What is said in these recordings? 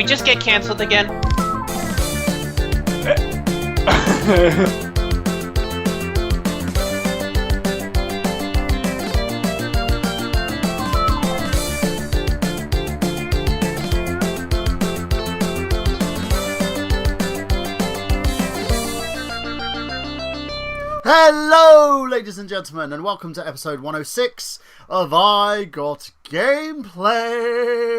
we just get canceled again? Hello, ladies and gentlemen, and welcome to episode 106 of I Got Gameplay.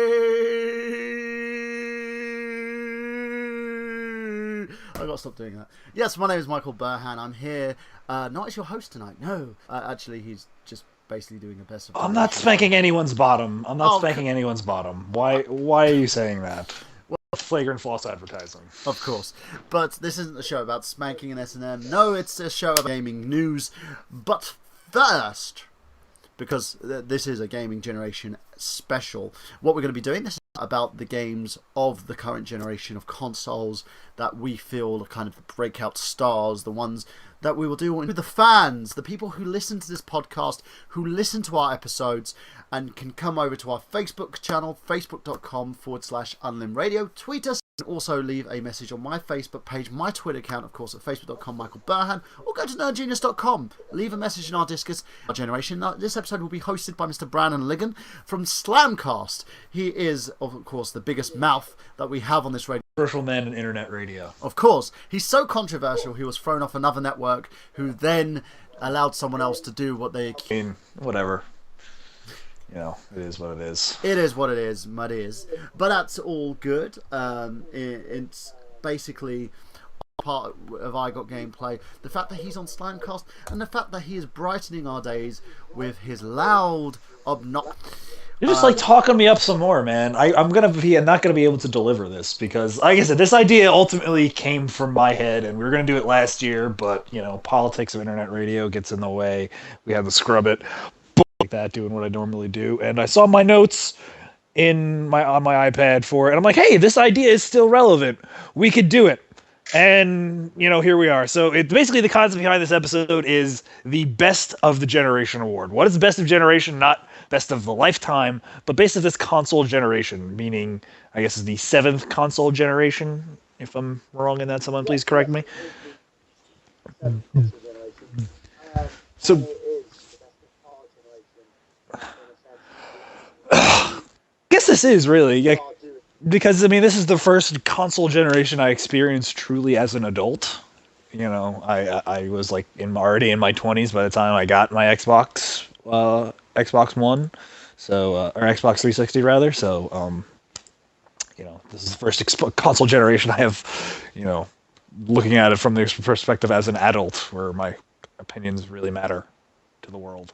I gotta stop doing that. Yes, my name is Michael Burhan. I'm here, not as your host tonight. No, actually, he's just basically doing the best. I'm not spanking anyone's bottom. Spanking anyone's bottom. Why are you saying that? Flagrant false advertising. Of course. But this isn't a show about spanking and S&M. No, it's a show about gaming news. But first, because this is a gaming generation special, what we're going to be doing, this is about the games of the current generation of consoles that we feel are kind of the breakout stars, the ones that we will do with the fans, the people who listen to this podcast, who listen to our episodes, and can come over to our Facebook channel, facebook.com/unlimradio, tweet us, and also leave a message on my Facebook page, my Twitter account, of course, at facebook.com Michael Burhan, or go to nerdgenius.com, leave a message in our Discus. Our generation. This episode will be hosted by Mr. Brandon Liggan from Slamcast. He is, of course, the biggest mouth that we have on this radio. Controversial man in internet radio. Of course. He's so controversial, he was thrown off another network, who then allowed someone else to do what they... I mean, whatever. You know, it is what it is. It is what it is, mud is. But that's all good. It's basically part of I Got Gameplay. The fact that he's on Slamcast, and the fact that he is brightening our days with his loud, You're just talking me up some more, man. I'm not gonna be able to deliver this because, like I said, this idea ultimately came from my head, and we were gonna do it last year, but politics of internet radio gets in the way. We had to scrub it, like that, doing what I normally do, and I saw my notes on my iPad for it, and I'm like, hey, this idea is still relevant. We could do it. And, here we are. So it's basically the concept behind this episode is the best of the generation award. What is the best of generation? Not best of the lifetime, but best of this console generation, meaning, I guess, is the 7th console generation. If I'm wrong in that, someone please correct me. So, I guess this is really... Because, this is the first console generation I experienced truly as an adult. I was already in my 20s by the time I got my Xbox One, or Xbox 360 rather. So, this is the first console generation I have, looking at it from the perspective as an adult, where my opinions really matter to the world.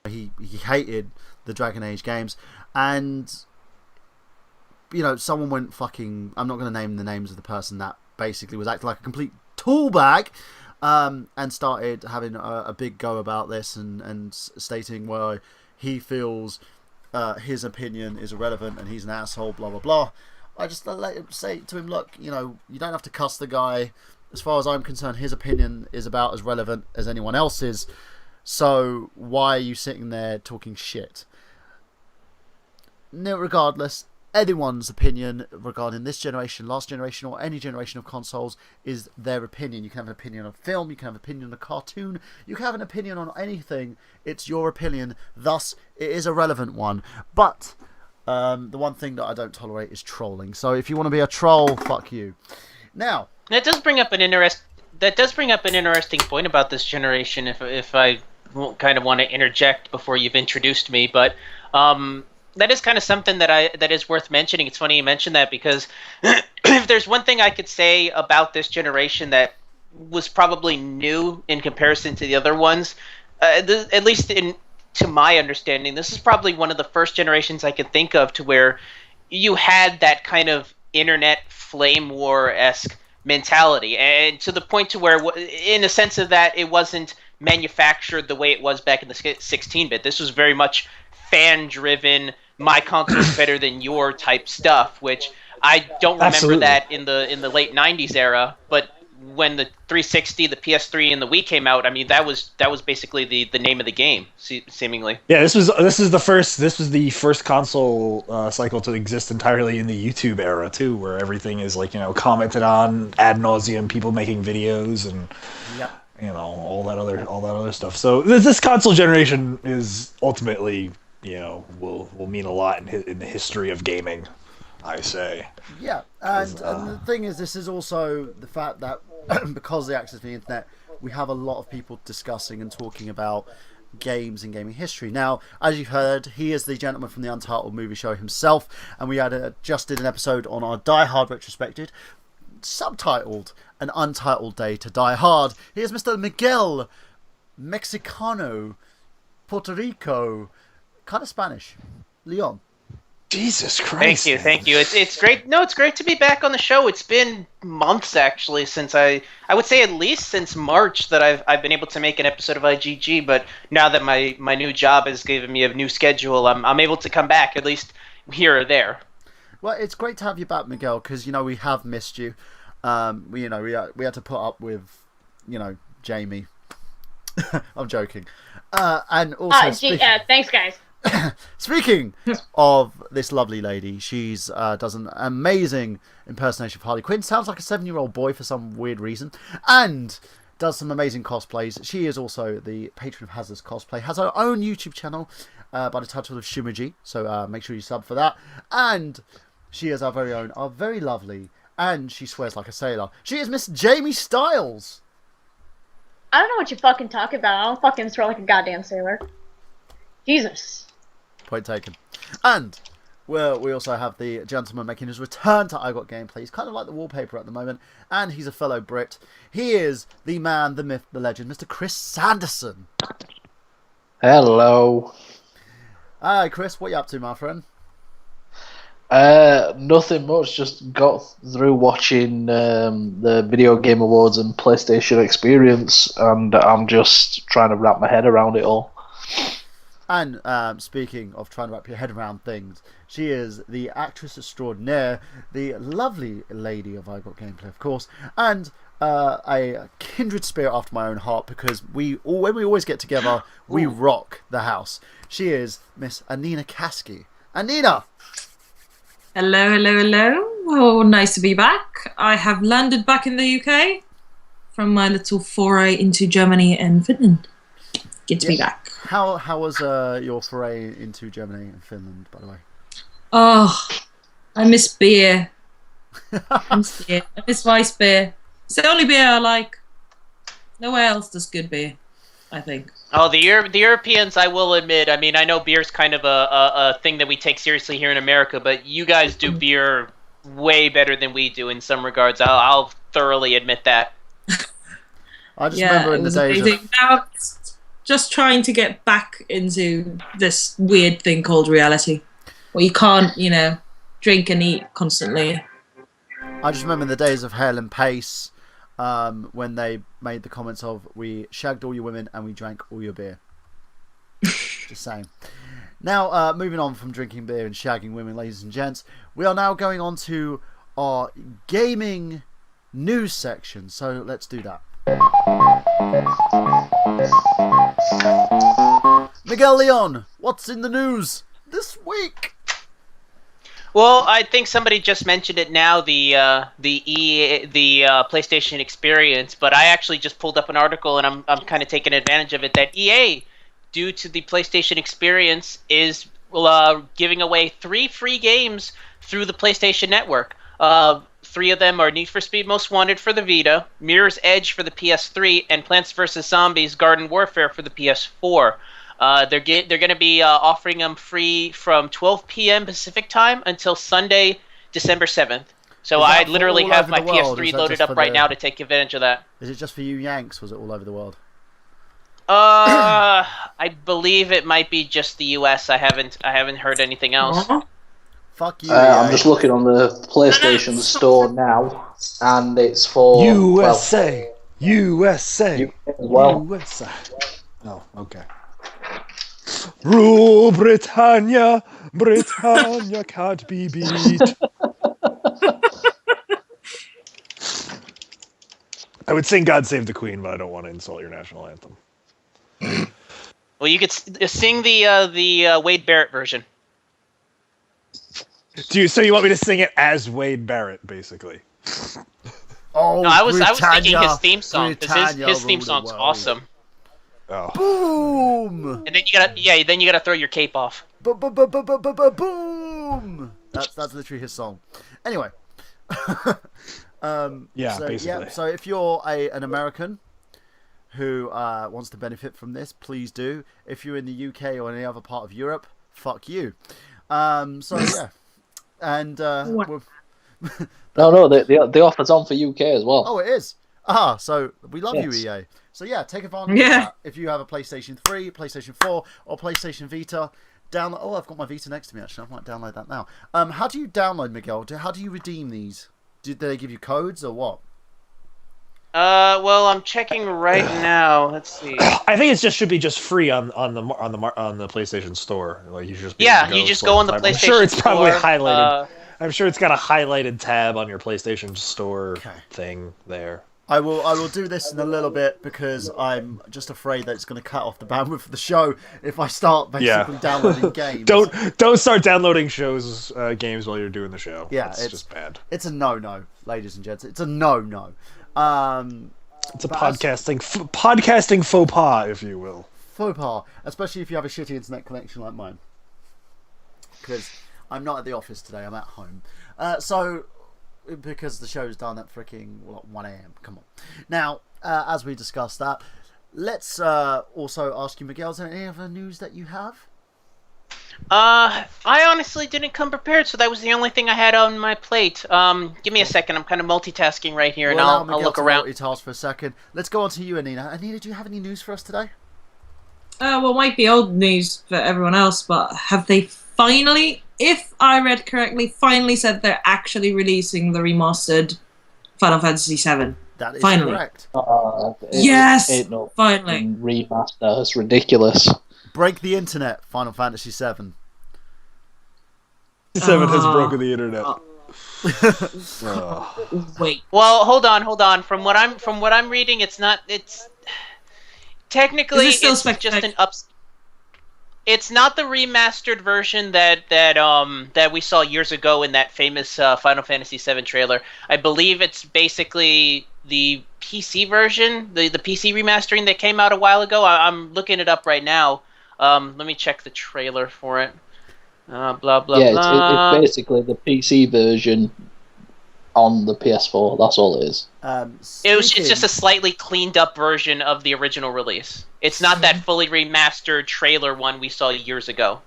He hated the Dragon Age games, and someone went fucking... I'm not going to name the names of the person that basically was acting like a complete tool bag, and started having a big go about this and stating where he feels his opinion is irrelevant and he's an asshole, blah blah blah. I just let him say to him, look, you don't have to cuss the guy. As far as I'm concerned, his opinion is about as relevant as anyone else's. So why are you sitting there talking shit? No, regardless, anyone's opinion regarding this generation, last generation, or any generation of consoles is their opinion. You can have an opinion on film, you can have an opinion on a cartoon, you can have an opinion on anything. It's your opinion, thus it is a relevant one. But the one thing that I don't tolerate is trolling. So if you want to be a troll, fuck you. Now, that does bring up an interesting point about this generation. If I kind of want to interject before you've introduced me, but that is kind of something that is worth mentioning. It's funny you mentioned that, because if there's one thing I could say about this generation that was probably new in comparison to the other ones, at least to my understanding, this is probably one of the first generations I could think of to where you had that kind of internet flame war-esque mentality, and to the point to where, in a sense of that, it wasn't manufactured the way it was back in the 16-bit. This was very much fan-driven, my console is better than your type stuff, which I don't remember Absolutely. that in the late '90s era. But when the 360, the PS3, and the Wii came out, I mean that was basically the name of the game, seemingly. Yeah, this was the first console cycle to exist entirely in the YouTube era too, where everything is like, commented on ad nauseum, people making videos and Yep. all that other stuff. So this console generation is ultimately, will mean a lot in the history of gaming, I say. Yeah, and the thing is, this is also the fact that because of the access to the internet, we have a lot of people discussing and talking about games and gaming history. Now, as you've heard, he is the gentleman from the Untitled Movie Show himself, and we had just did an episode on our Die Hard retrospective, subtitled An Untitled Day to Die Hard. Here's Mr. Miguel Mexicano, Puerto Rico, kind of Spanish, Leon. Jesus Christ! Thank you. It's great. No, it's great to be back on the show. It's been months actually since I would say at least since March that I've been able to make an episode of IGG. But now that my new job has given me a new schedule, I'm able to come back at least here or there. Well, it's great to have you back, Miguel, because we have missed you. We had to put up with Jamie. I'm joking. And also thanks, guys. Speaking of this lovely lady, she's does an amazing impersonation of Harley Quinn. Sounds like a 7-year-old boy for some weird reason, and does some amazing cosplays. She is also the patron of Hazard's Cosplay. Has her own YouTube channel by the title of Shimaji. So make sure you sub for that. And she is our very own, our very lovely, and she swears like a sailor. She is Miss Jamie Stiles. I don't know what you fucking talk about. I don't fucking swear like a goddamn sailor. Jesus. Point taken. And we also have the gentleman making his return to I Got Gameplay. He's kind of like the wallpaper at the moment, and he's a fellow Brit. He is the man, the myth, the legend, Mr. Chris Sanderson. Hello. Hi, Chris. What are you up to, my friend? Nothing much. Just got through watching the Video Game Awards and PlayStation Experience, and I'm just trying to wrap my head around it all. And speaking of trying to wrap your head around things, she is the actress extraordinaire, the lovely lady of I Got Gameplay, of course, and a kindred spirit after my own heart, because when we always get together, we rock the house. She is Miss Anina Khaski. Anina! Hello. Oh, nice to be back. I have landed back in the UK from my little foray into Germany and Finland. Good to be back. How was your foray into Germany and Finland, by the way? Oh, I miss beer. I miss Weiss beer. It's the only beer I like. Nowhere else does good beer, I think. Oh, the Europeans, I will admit. I mean, I know beer's kind of a thing that we take seriously here in America, but you guys do beer way better than we do in some regards. I'll thoroughly admit that. I just remember in the days of... Now, just trying to get back into this weird thing called reality, where you can't, drink and eat constantly. I just remember in the days of Hale and Pace, when they made the comments of, we shagged all your women and we drank all your beer. Just saying. Now, moving on from drinking beer and shagging women, ladies and gents, we are now going on to our gaming news section. So let's do that. Miguel Leon, what's in the news this week? Well, I think somebody just mentioned it now, the PlayStation Experience, but I actually just pulled up an article and I'm kind of taking advantage of it that EA, due to the PlayStation Experience, is giving away 3 free games through the PlayStation Network. 3 of them are Need for Speed Most Wanted for the Vita, Mirror's Edge for the PS3, and Plants vs. Zombies Garden Warfare for the PS4. They're going to be offering them free from 12 p.m. Pacific time until Sunday, December 7th. So I literally have my PS3 loaded up right now to take advantage of that. Is it just for you Yanks? Was it all over the world? I believe it might be just the US. I haven't heard anything else. Fuck you. I'm just looking on the PlayStation Store now, and it's for USA. USA. Well, USA. Oh, okay. Rule Britannia, Britannia can't be beat. I would sing "God Save the Queen," but I don't want to insult your national anthem. Well, you could sing the Wade Barrett version. So you want me to sing it as Wade Barrett, basically? Oh, No, I was Britannia, thinking his theme song because Britannia his theme rule the song's world. awesome. Oh. Boom! And then you gotta throw your cape off. Boom! That's literally his song. Anyway. Yeah, basically. So if you're an American who wants to benefit from this, please do. If you're in the UK or any other part of Europe, fuck you. So yeah, and Wow. No, the offer's on for UK as well. oh, it is. So we love you, Yes. EA. So yeah, take advantage of that. If you have a PlayStation 3, PlayStation 4, or PlayStation Vita, download. Oh, I've got my Vita next to me actually. I might download that now. How do you download, Miguel? How do you redeem these? Do they give you codes or what? Well, I'm checking right now. Let's see. I think it should be free on the PlayStation Store. Like you should just be able to You just go on the PlayStation. I'm sure it's probably Store, highlighted. I'm sure it's got a highlighted tab on your PlayStation Store thing there. I will do this in a little bit because I'm just afraid that it's going to cut off the bandwidth of the show if I start basically downloading games. Don't start downloading games while you're doing the show. Yeah, it's just bad. It's a no-no, ladies and gents. It's a no-no. It's a podcasting faux pas, if you will. Faux pas, especially if you have a shitty internet connection like mine. Because I'm not at the office today, I'm at home. Because the show's done at freaking 1 a.m. Come on. Now, as we discussed that, let's also ask you, Miguel, is there any other news that you have? I honestly didn't come prepared, so that was the only thing I had on my plate. Give me a second. I'm kind of multitasking right here, and I'll look around. Multitask for a second. Let's go on to you, Anina. Anina, do you have any news for us today? Well, it might be old news for everyone else, but have they finally, if I read correctly, finally said they're actually releasing the remastered Final Fantasy VII? That is Finally. correct. Yes! No Finally. remaster. It's ridiculous. Break the internet, Final Fantasy VII. 7 has broken the internet. Wait. Well, hold on. From what I'm reading, it's not. It's technically Is it still it's just an ups. It's not the remastered version that we saw years ago in that famous Final Fantasy VII trailer. I believe it's basically the PC version, the PC remastering that came out a while ago. I'm looking it up right now. Let me check the trailer for it. Blah blah Yeah, blah. it's basically the PC version on the PS4. That's all it is. It's just a slightly cleaned up version of the original release. It's not that fully remastered trailer one we saw years ago.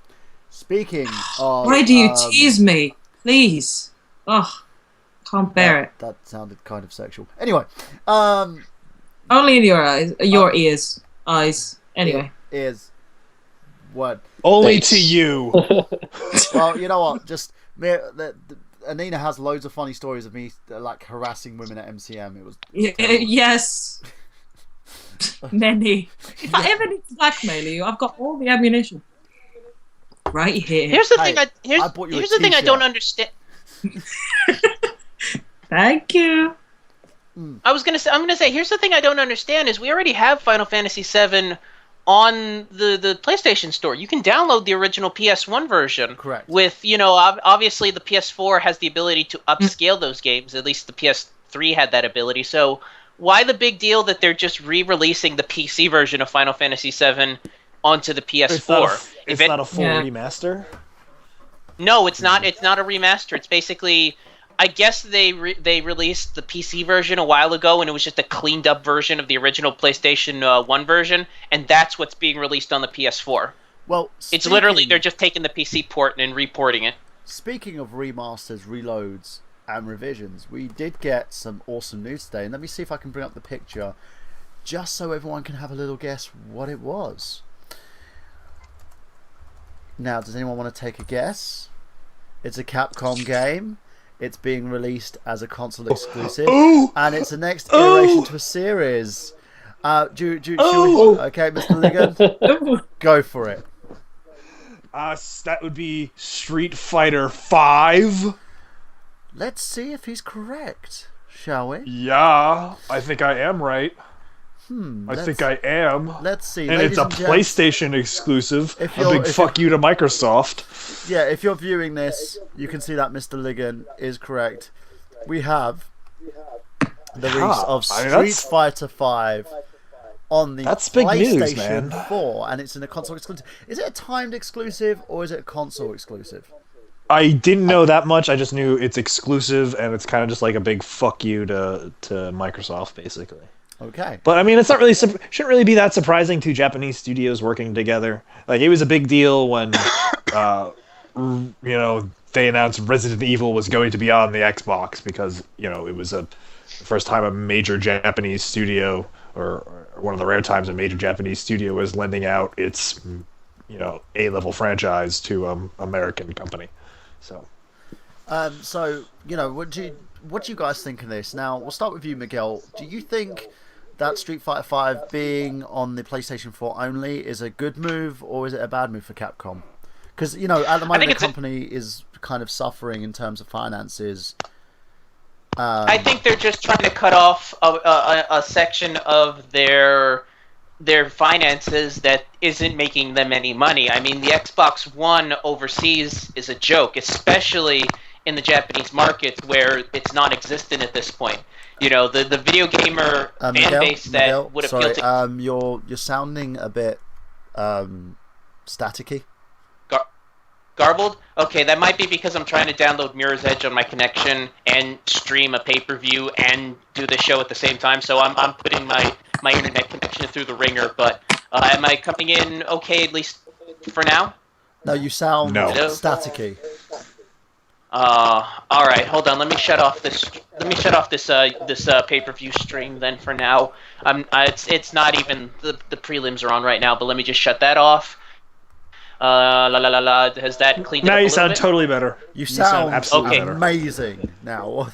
Speaking of... Why do you tease me? Please. Ugh. Can't bear it. That sounded kind of sexual. Anyway. Only in your eyes. Your ears. Eyes. Anyway. Ears. Word. Only Thanks. to you. Well, you know what? Just... Anina has loads of funny stories of me like harassing women at MCM. It was... Yes. Many. If I ever need to blackmail you, I've got all the ammunition. Right here. Here's the Hey, thing. I bought you a Here's the thing I t-shirt. don't understand. Thank you. I'm gonna say. Here's the thing I don't understand is we already have Final Fantasy VII on the PlayStation Store. You can download the original PS1 version. Correct. With obviously the PS4 has the ability to upscale those games. At least the PS3 had that ability. So why the big deal that they're just re-releasing the PC version of Final Fantasy VII onto the PS4? It's not a full remaster? No, it's not. It's not a remaster. It's basically, I guess they released the PC version a while ago, and it was just a cleaned up version of the original PlayStation 1 version, and that's what's being released on the PS4. Well, It's literally they're just taking the PC port and reporting it. Speaking of remasters, reloads, and revisions, we did get some awesome news today, and let me see if I can bring up the picture, just so everyone can have a little guess what it was. Now, does anyone want to take a guess? It's a Capcom game. It's being released as a console exclusive, and it's the next iteration to a series. Okay, Mr. Liggan, go for it. That would be Street Fighter 5. Let's see if he's correct, shall we? Yeah, I think I am right. Hmm. I think I am. Let's see. And it's a PlayStation exclusive. A big fuck you to Microsoft. Yeah, if you're viewing this, you can see that Mr. Liggan is correct. We have the release of Street Fighter 5 on the That's big PlayStation news, man. 4, and it's in a console exclusive. Is it a timed exclusive or is it a console exclusive? I didn't know that much. I just knew it's exclusive, and it's kind of just like a big fuck you to Microsoft, basically. Okay. But I mean, it's not really shouldn't really be that surprising. Two Japanese studios working together. Like, it was a big deal when they announced Resident Evil was going to be on the Xbox, because it was the first time a major Japanese studio, or one of the rare times a major Japanese studio was lending out its A-level franchise to American company. So what do you guys think of this? Now, we'll start with you, Miguel. Do you think that Street Fighter 5 being on the PlayStation 4 only is a good move, or is it a bad move for Capcom? Because, at the moment the company is kind of suffering in terms of finances. I think they're just trying to cut off a section of their finances that isn't making them any money. I mean, the Xbox One overseas is a joke, especially in the Japanese market, where it's non-existent at this point. The video gamer fan base that would appeal to... You're sounding a bit staticky. Garbled? Okay, that might be because I'm trying to download Mirror's Edge on my connection and stream a pay-per-view and do the show at the same time, so I'm putting my internet connection through the ringer, but am I coming in okay, at least for now? No, you sound staticky. All right, hold on. Let me shut off this pay-per-view stream then for now. It's not even the prelims are on right now, but let me just shut that off. Has that cleaned up? Now you sound totally better. You sound absolutely amazing now. All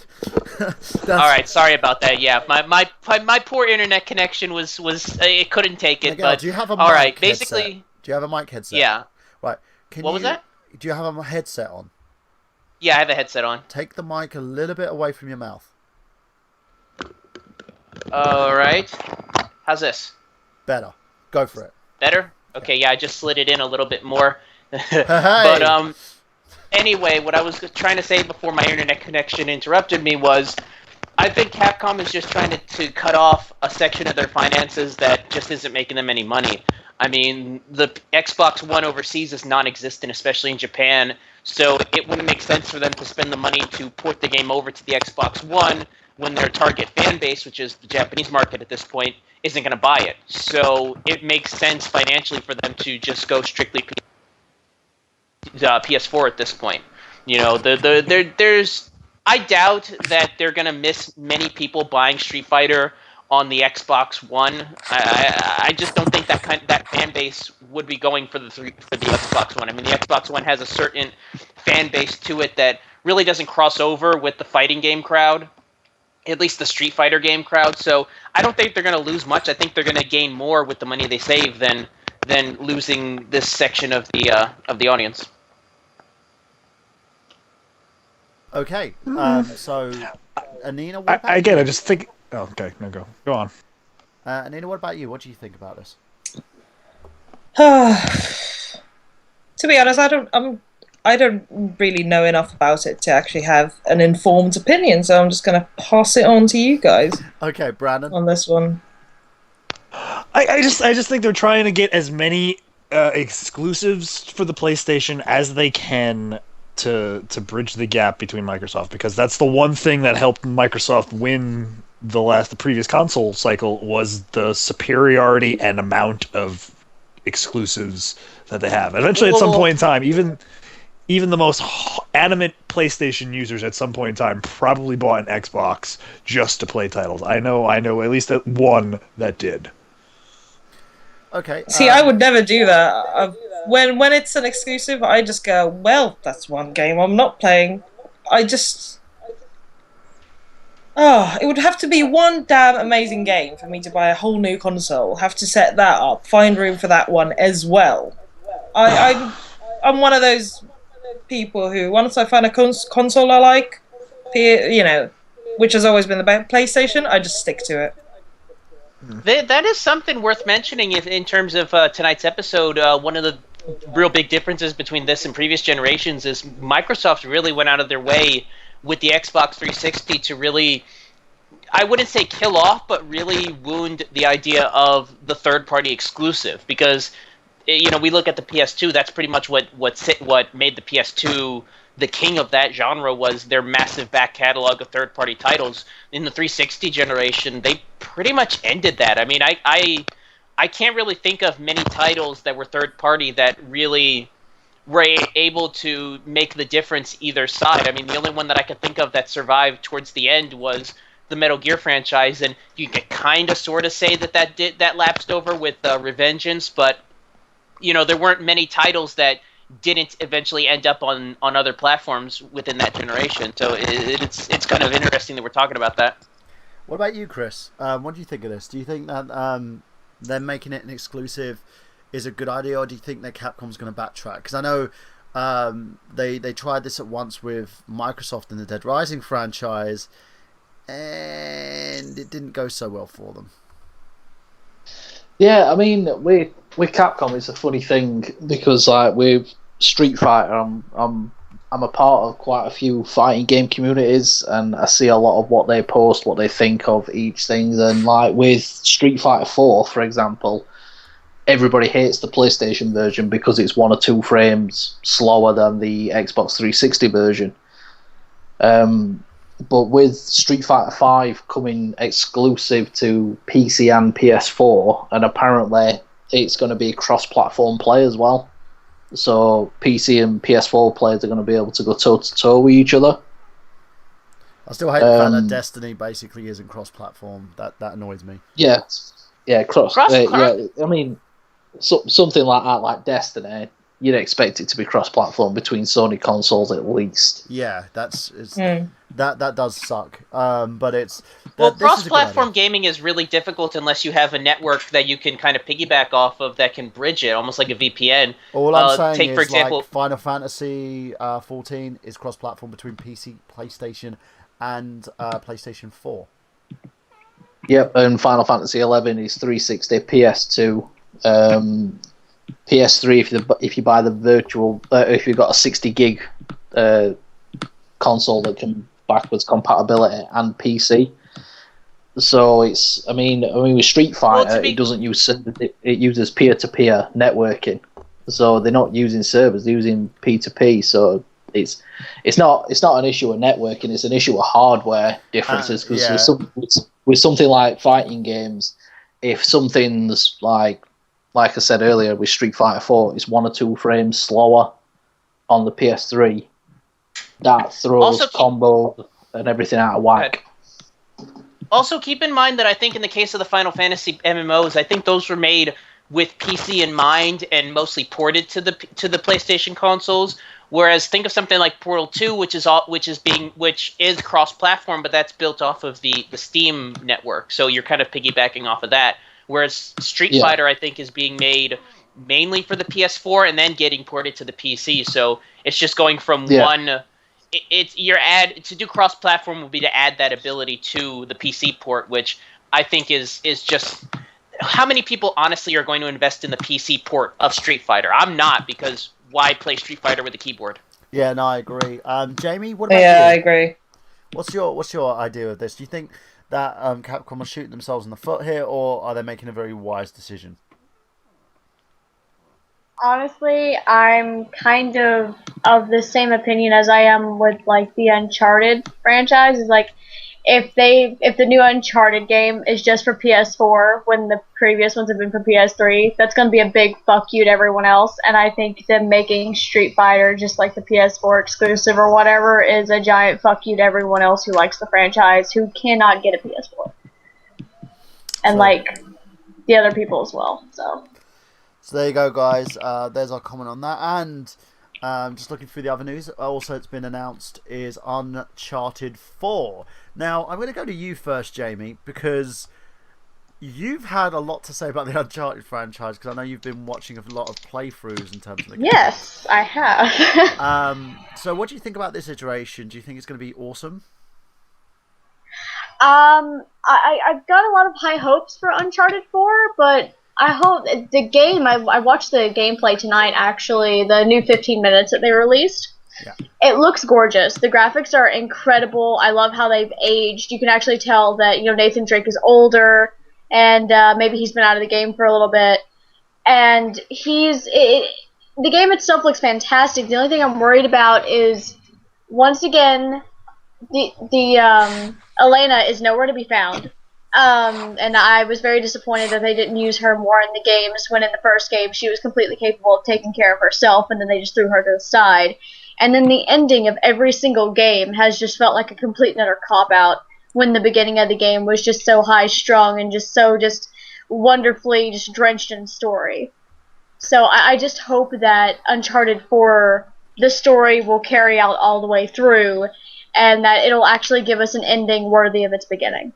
right, sorry about that. Yeah, my poor internet connection was it couldn't take it. Miguel, but do you have a all mic right, headset? basically. Do you have a mic headset? Yeah. Right. Was that? Do you have a headset on? Yeah, I have a headset on. Take the mic a little bit away from your mouth. All right. How's this? Better. Go for it. Better? Okay, yeah, I just slid it in a little bit more. Hey. But anyway, what I was trying to say before my internet connection interrupted me was, I think Capcom is just trying to cut off a section of their finances that just isn't making them any money. I mean, the Xbox One overseas is non-existent, especially in Japan, so it wouldn't make sense for them to spend the money to port the game over to the Xbox One when their target fan base, which is the Japanese market at this point, isn't going to buy it. So it makes sense financially for them to just go strictly PS4 at this point. There's I doubt that they're going to miss many people buying Street Fighter on the Xbox One. I just don't think that fan base would be going for the Xbox One. I mean, the Xbox One has a certain fan base to it that really doesn't cross over with the fighting game crowd, at least the Street Fighter game crowd. So I don't think they're going to lose much. I think they're going to gain more with the money they save than losing this section of the audience. Okay. So, Anina, what about again, I just think. Oh, okay, no, go on. Anina, what about you? What do you think about this? To be honest, I don't really know enough about it to actually have an informed opinion, so I'm just going to pass it on to you guys. Okay, Brandon. On this one. I just think they're trying to get as many exclusives for the PlayStation as they can to bridge the gap between Microsoft, because that's the one thing that helped Microsoft win the previous console cycle, was the superiority and amount of exclusives that they have. Eventually, at some point in time, even the most animate PlayStation users at some point in time probably bought an Xbox just to play titles. I know at least one that did. Okay. See, I would never do that. When it's an exclusive, I just go, well, that's one game I'm not playing. It would have to be one damn amazing game for me to buy a whole new console. Have to set that up, find room for that one as well. I I'm one of those people who, once I find a console I like, which has always been the PlayStation, I just stick to it. That is something worth mentioning in terms of tonight's episode. One of the real big differences between this and previous generations is Microsoft really went out of their way with the Xbox 360 to really, I wouldn't say kill off, but really wound the idea of the third-party exclusive. Because, we look at the PS2, that's pretty much what made the PS2 the king of that genre, was their massive back catalog of third-party titles. In the 360 generation, they pretty much ended that. I mean, I can't really think of many titles that were third-party that really were able to make the difference either side. I mean, the only one that I could think of that survived towards the end was the Metal Gear franchise, and you could kind of sort of say that lapsed over with Revengeance, but there weren't many titles that didn't eventually end up on other platforms within that generation. So it's kind of interesting that we're talking about that. What about you, Chris? What do you think of this? Do you think that them making it an exclusive is a good idea, or do you think that Capcom's going to backtrack? Because I know they tried this at once with Microsoft and the Dead Rising franchise, and it didn't go so well for them. Yeah, I mean, with Capcom, it's a funny thing because, like, with Street Fighter, I'm a part of quite a few fighting game communities, and I see a lot of what they post, what they think of each thing. And like with Street Fighter 4, for example, everybody hates the PlayStation version because it's 1 or 2 frames slower than the Xbox 360 version. But with Street Fighter 5 coming exclusive to PC and PS4, and apparently it's going to be cross-platform play as well. So PC and PS4 players are going to be able to go toe-to-toe with each other. I still hate the fact that Destiny basically isn't cross-platform. That annoys me. Yeah, cross. Yeah, I mean, something like that, like Destiny, you'd expect it to be cross-platform between Sony consoles at least. Yeah, that does suck. But it's cross-platform gaming is really difficult unless you have a network that you can kind of piggyback off of that can bridge it, almost like a VPN. All I'm saying take, is, for example, like, Final Fantasy 14 is cross-platform between PC, PlayStation, and PlayStation 4. Yep, and Final Fantasy 11 is 360, PS2. PS3 if you buy the virtual, if you've got a 60 gig console that can backwards compatibility, and PC. So it's, I mean with Street Fighter, it doesn't use, it uses peer-to-peer networking. So they're not using servers, they're using P2P. So it's not an issue of networking, it's an issue of hardware differences. Because with something like fighting games, if something's like I said earlier, with Street Fighter 4, it's 1 or 2 frames slower on the PS3. That throws combo and everything out of whack. Also, keep in mind that I think in the case of the Final Fantasy MMOs, I think those were made with PC in mind and mostly ported to the PlayStation consoles. Whereas think of something like Portal 2, which is cross-platform, but that's built off of the Steam network. So you're kind of piggybacking off of that. Whereas Street Fighter, I think, is being made mainly for the PS4 and then getting ported to the PC. So it's just going from one. To do cross-platform would be to add that ability to the PC port, which I think is just, how many people honestly are going to invest in the PC port of Street Fighter? I'm not, because why play Street Fighter with a keyboard? Yeah, no, I agree. Jamie, what about you? Yeah, I agree. What's your idea of this? Do you think that Capcom are shooting themselves in the foot here, or are they making a very wise decision? Honestly, I'm kind of the same opinion as I am with like the Uncharted franchise. Is like if the new Uncharted game is just for PS4 when the previous ones have been for PS3, that's going to be a big fuck you to everyone else. And I think them making Street Fighter just like the PS4 exclusive or whatever is a giant fuck you to everyone else who likes the franchise who cannot get a PS4. And like the other people as well. So there you go, guys. There's our comment on that. And just looking through the other news, also it's been announced is Uncharted 4. Now, I'm going to go to you first, Jamie, because You've had a lot to say about the Uncharted franchise because I know you've been watching a lot of playthroughs in terms of the game. Yes, I have. So what do you think about this iteration? Do you think it's going to be awesome? I've got a lot of high hopes for Uncharted 4, but I hope the game. I watched the gameplay tonight. Actually, the new 15 minutes that they released. Yeah. It looks gorgeous. The graphics are incredible. I love how they've aged. You can actually tell that Nathan Drake is older, and maybe he's been out of the game for a little bit. And the game itself looks fantastic. The only thing I'm worried about is, once again, the Elena is nowhere to be found. And I was very disappointed that they didn't use her more in the games, when in the first game she was completely capable of taking care of herself, and then they just threw her to the side. And then the ending of every single game has just felt like a complete and utter cop-out, when the beginning of the game was just so high-strung and just wonderfully just drenched in story. So I just hope that Uncharted 4, the story will carry out all the way through, and that it'll actually give us an ending worthy of its beginning.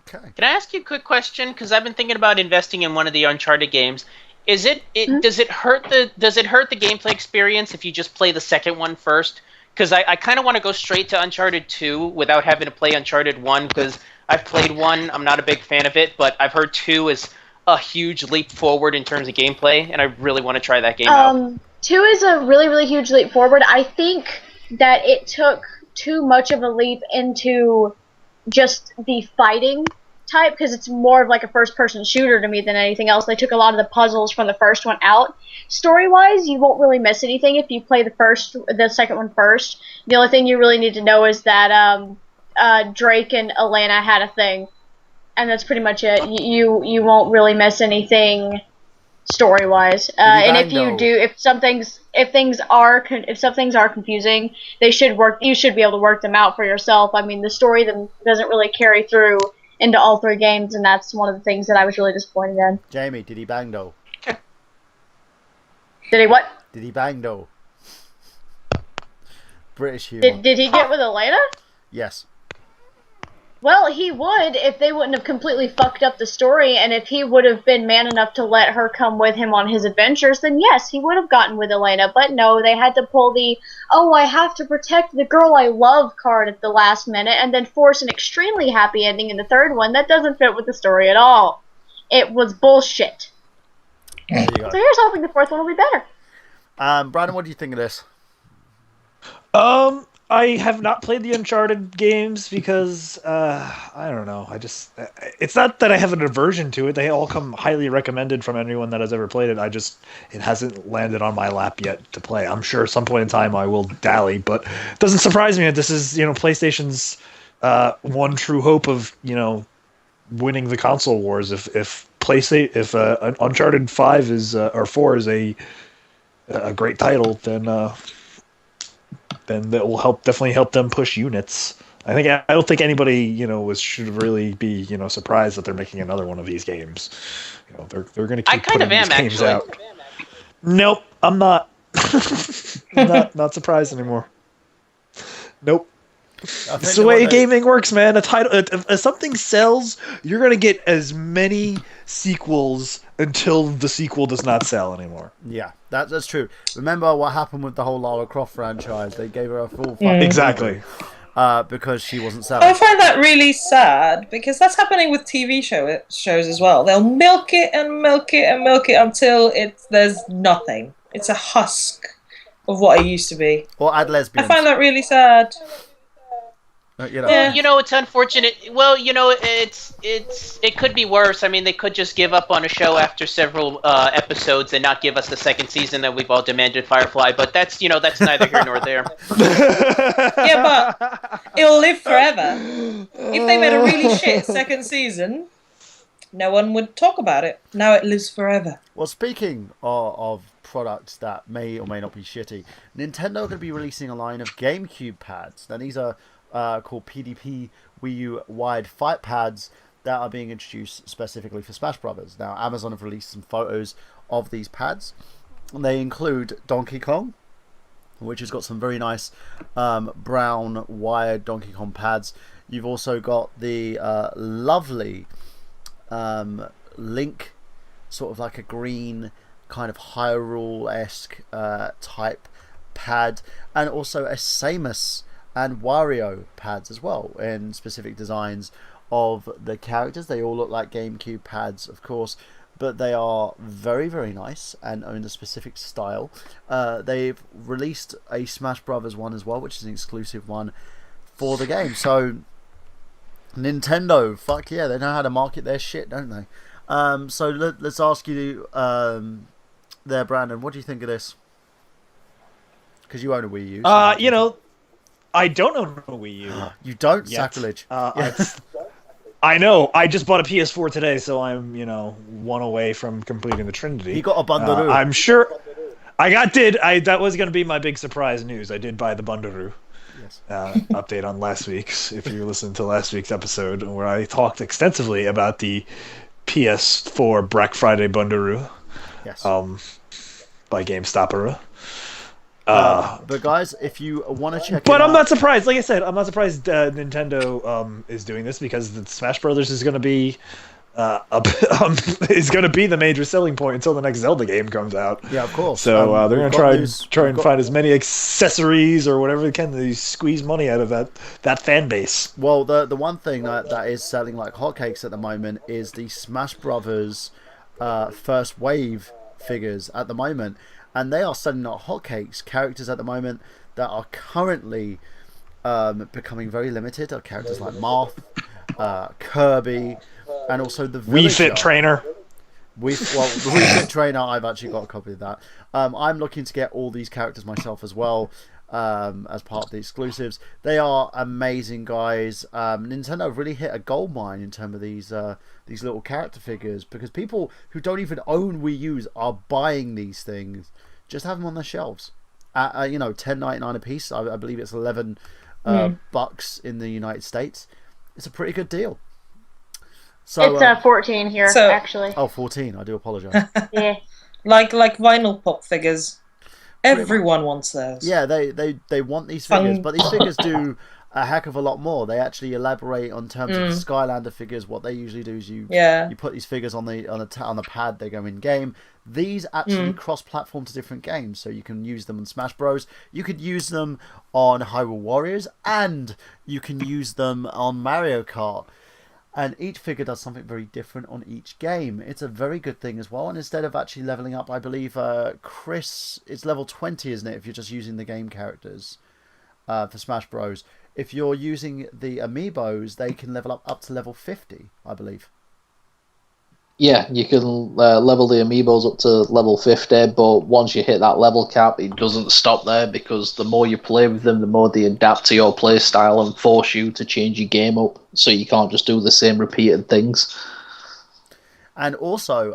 Okay. Can I ask you a quick question? Because I've been thinking about investing in one of the Uncharted games. Does it hurt the gameplay experience if you just play the second one first? Because I kind of want to go straight to Uncharted 2 without having to play Uncharted 1, because I've played 1, I'm not a big fan of it, but I've heard 2 is a huge leap forward in terms of gameplay, and I really want to try that game out. 2 is a really, really huge leap forward. I think that it took too much of a leap into just the fighting type, because it's more of like a first-person shooter to me than anything else. They took a lot of the puzzles from the first one out. Story-wise, you won't really miss anything if you play the second one first. The only thing you really need to know is that Drake and Elena had a thing, and that's pretty much it. You won't really miss anything story-wise. And if you do, if some things are confusing, you should be able to work them out for yourself. I mean, the story doesn't really carry through into all 3 games, and that's one of the things that I was really disappointed in. Jamie, did he bang though? Did he what? Did he bang though? British humor. Did he get with Elena? Yes. Well, he would if they wouldn't have completely fucked up the story, and if he would have been man enough to let her come with him on his adventures, then yes, he would have gotten with Elena. But no, they had to pull the, I have to protect the girl I love card at the last minute, and then force an extremely happy ending in the third one that doesn't fit with the story at all. It was bullshit. There you go. So here's hoping the fourth one will be better. Brandon, what do you think of this? I have not played the Uncharted games because, I don't know, it's not that I have an aversion to it. They all come highly recommended from anyone that has ever played it. It hasn't landed on my lap yet to play. I'm sure at some point in time I will dally, but it doesn't surprise me that this is, PlayStation's one true hope of, winning the console wars. If Uncharted 5 is, or 4 is a great title, then that will definitely help them push units. I don't think anybody should really be surprised that they're making another one of these games. They're going to keep putting these games out. Nope, I'm not. I'm not surprised anymore. Nope. It's the way gaming works, man. If something sells, you're going to get as many sequels until the sequel does not sell anymore. Yeah, that's true. Remember what happened with the whole Lara Croft franchise? They gave her a full exactly because she wasn't selling. I find that really sad, because that's happening with TV shows as well. They'll milk it and milk it and milk it until there's nothing. It's a husk of what it used to be. Or add lesbians. I find that really sad. It's unfortunate. Well, it could be worse. I mean, they could just give up on a show after several episodes and not give us the second season that we've all demanded Firefly. But that's neither here nor there. Yeah, but it'll live forever. If they made a really shit second season, no one would talk about it. Now it lives forever. Well, speaking of products that may or may not be shitty, Nintendo are going to be releasing a line of GameCube pads. Now, these are called PDP Wii U Wide Fight Pads that are being introduced specifically for Smash Brothers. Now, Amazon have released some photos of these pads. They include Donkey Kong, which has got some very nice brown wired Donkey Kong pads. You've also got the lovely Link, sort of like a green kind of Hyrule-esque type pad, and also a Samus and Wario pads as well in specific designs of the characters. They all look like GameCube pads, of course, but they are very, very nice and are in a specific style. They've released a Smash Brothers one as well, which is an exclusive one for the game. So Nintendo, fuck yeah, they know how to market their shit, don't they? So let's ask you there, Brandon, what do you think of this? Because you own a Wii U. So you know, I don't own a Wii U. You don't? Yet. Sacrilege. I know. I just bought a PS4 today, so I'm, one away from completing the Trinity. You got a Bundaroo. I'm sure. That was going to be my big surprise news. I did buy the Bundaroo. Yes. Update on last week's, if you listened to last week's episode, where I talked extensively about the PS4 Black Friday Bundaroo. Yes. By GameStopera. But guys, if you want to check it But I'm out, not surprised. Like I said, I'm not surprised Nintendo is doing this, because the Smash Brothers is going to be is going to be the major selling point until the next Zelda game comes out. Yeah, of course. So they're going to try and find as many accessories or whatever they can to squeeze money out of that fan base. Well, the one thing that is selling like hotcakes at the moment is the Smash Brothers first wave figures at the moment. And they are selling like hotcakes. Characters at the moment that are currently becoming very limited are characters like Marth, Kirby, and also the Wii Villager. Fit Trainer. The Wii Fit Trainer, I've actually got a copy of that. I'm looking to get all these characters myself as well, as part of the exclusives. They are amazing, guys. Nintendo have really hit a gold mine in terms of these little character figures, because people who don't even own Wii U's are buying these things. Just have them on their shelves at $10.99 a piece. I believe it's 11 bucks in the United States. It's a pretty good deal. So it's 14 here, actually. Oh, 14. I do apologize. Yeah. Like vinyl pop figures. Everyone wants those. Yeah, they want these figures, but these figures do a heck of a lot more. They actually elaborate on terms of the Skylander figures. What they usually do is you put these figures on the pad. They go in game. These actually cross-platform to different games, so you can use them on Smash Bros. You could use them on Hyrule Warriors, and you can use them on Mario Kart. And each figure does something very different on each game. It's a very good thing as well. And instead of actually leveling up, I believe Chris, it's level 20, isn't it? If you're just using the game characters for Smash Bros. If you're using the amiibos, they can level up to level 50, I believe. Yeah, you can level the amiibos up to level 50, but once you hit that level cap, it doesn't stop there, because the more you play with them, the more they adapt to your play style and force you to change your game up, so you can't just do the same repeated things. And also,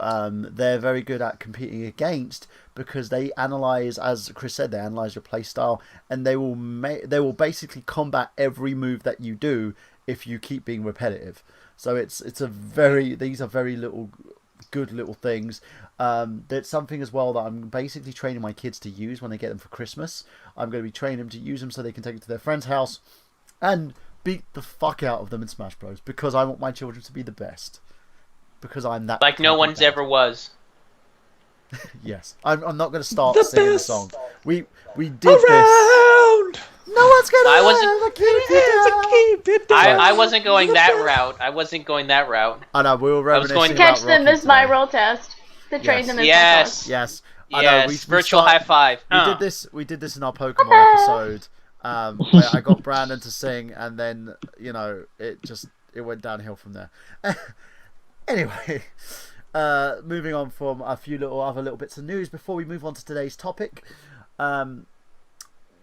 they're very good at competing against, because they analyze, as Chris said, they analyze your play style, and they will basically combat every move that you do if you keep being repetitive. So these are very good little things. There's something as well that I'm basically training my kids to use when they get them for Christmas. I'm going to be training them to use them so they can take it to their friend's house and beat the fuck out of them in Smash Bros. Because I want my children to be the best. Because I'm that. Like no one's ever was. Yes, I'm not going to start singing the song. We did this. No one's gonna. I wasn't going that route. I know, we were reminiscing Catch about them Rocky as my today. roll test. To train them as Yes. Yes. Yes. Virtual high five. We did this in our Pokemon episode, where I got Brandon to sing, and then it went downhill from there. Anyway, moving on from a few other little bits of news before we move on to today's topic.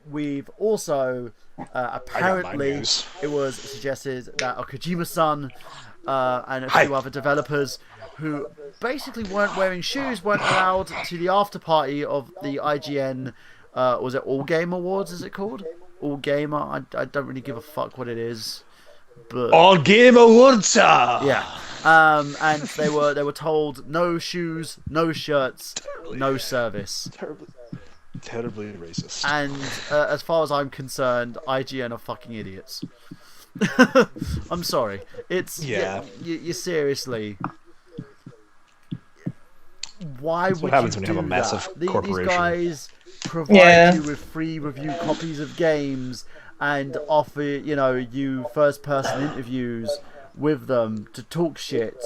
We've also apparently it was suggested that Kojima-san and a few other developers who basically weren't wearing shoes weren't allowed to the after party of the IGN. Was it All Game Awards? Is it called All Gamer? I don't really give a fuck what it is, but All Game Awards. Yeah. And they were told no shoes, no shirts, no service. Terribly racist. And as far as I'm concerned, IGN are fucking idiots. I'm sorry. It's Yeah. You seriously. Why That's would what happens you when you have a do massive that? corporation. These guys provide Yeah. you with free review copies of games and offer you first-person interviews with them to talk shit,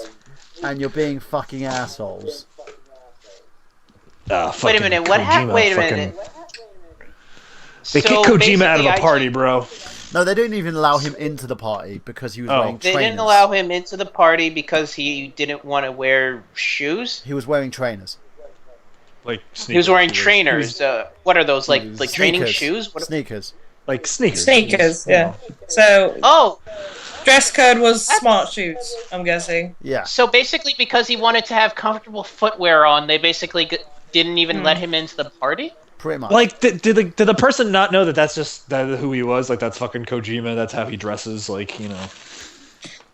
and you're being fucking assholes. Wait a minute. What happened? Wait a minute. They kicked Kojima out of a party, bro. No, they didn't even allow him into the party because he was wearing trainers. They didn't allow him into the party because he didn't want to wear shoes? He was wearing trainers. Like sneakers. He was wearing trainers. What are those, like training shoes? Sneakers. Like sneakers. Sneakers, yeah. So... Oh! Dress code was smart shoes, I'm guessing. Yeah. So basically because he wanted to have comfortable footwear on, they basically didn't even let him into the party? Pretty much. Like, did the person not know that that's just who he was? Like, that's fucking Kojima, that's how he dresses, like,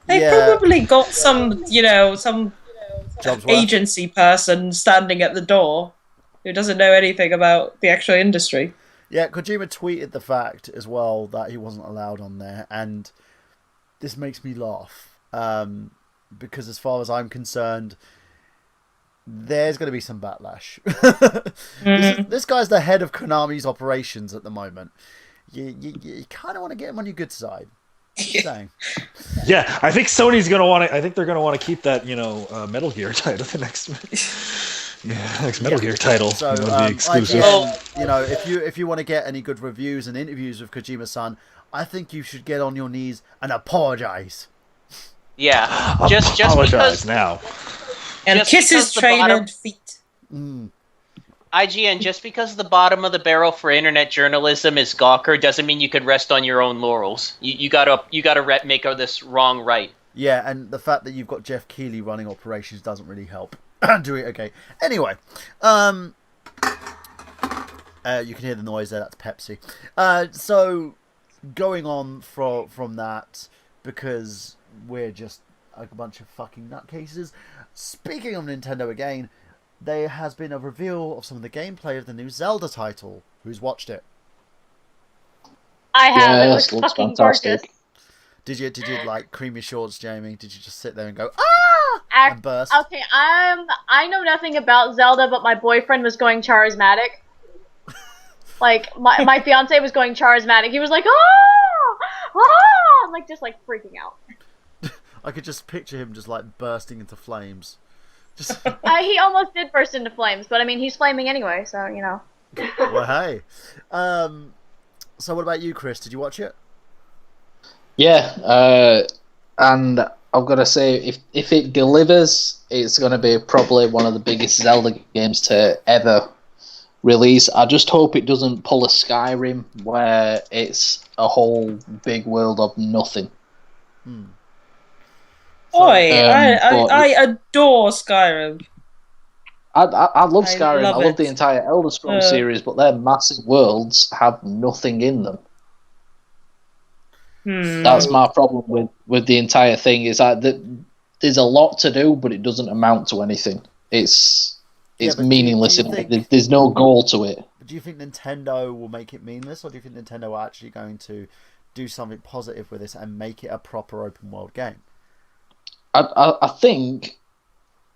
They probably got some agency person standing at the door who doesn't know anything about the actual industry. Yeah, Kojima tweeted the fact as well that he wasn't allowed on there, and this makes me laugh. Because as far as I'm concerned, there's going to be some backlash. This guy's the head of Konami's operations at the moment. You kind of want to get him on your good side. Just saying. Yeah, I think Sony's gonna want to. I think they're gonna want to keep that, Metal Gear title, the next Metal Gear title. So, the exclusive. If you want to get any good reviews and interviews with Kojima-san, I think you should get on your knees and apologize. Yeah, just apologize because now. And kiss his trained feet. IGN, just because the bottom of the barrel for internet journalism is Gawker doesn't mean you could rest on your own laurels. You gotta make this wrong right. Yeah, and the fact that you've got Jeff Keighley running operations doesn't really help. Do it okay. Anyway, you can hear the noise there. That's Pepsi. So going on from that, because we're just a bunch of fucking nutcases. Speaking of Nintendo again, there has been a reveal of some of the gameplay of the new Zelda title. Who's watched it? I have. It Yes, looks looks fucking fantastic. gorgeous. Did you like cream your shorts, Jamie? Did you just sit there and go ah and burst? Okay, I know nothing about Zelda, but my boyfriend was going charismatic. Like my fiance was going charismatic. He was like like just like freaking out. I could just picture him just like bursting into flames. Just He almost did burst into flames, but I mean he's flaming anyway, so you know. well, hey. So what about you, Chris? Did you watch it? Yeah, and I've got to say, if it delivers, it's going to be probably one of the biggest Zelda games to ever release. I just hope it doesn't pull a Skyrim, where it's a whole big world of nothing. I adore Skyrim. I love Skyrim. I love it. the entire Elder Scrolls series, but their massive worlds have nothing in them. That's my problem with the entire thing. Is that there's a lot to do, but it doesn't amount to anything. It's meaningless. There's no goal to it. Do you think Nintendo will make it meaningless, or do you think Nintendo are actually going to do something positive with this and make it a proper open world game? I think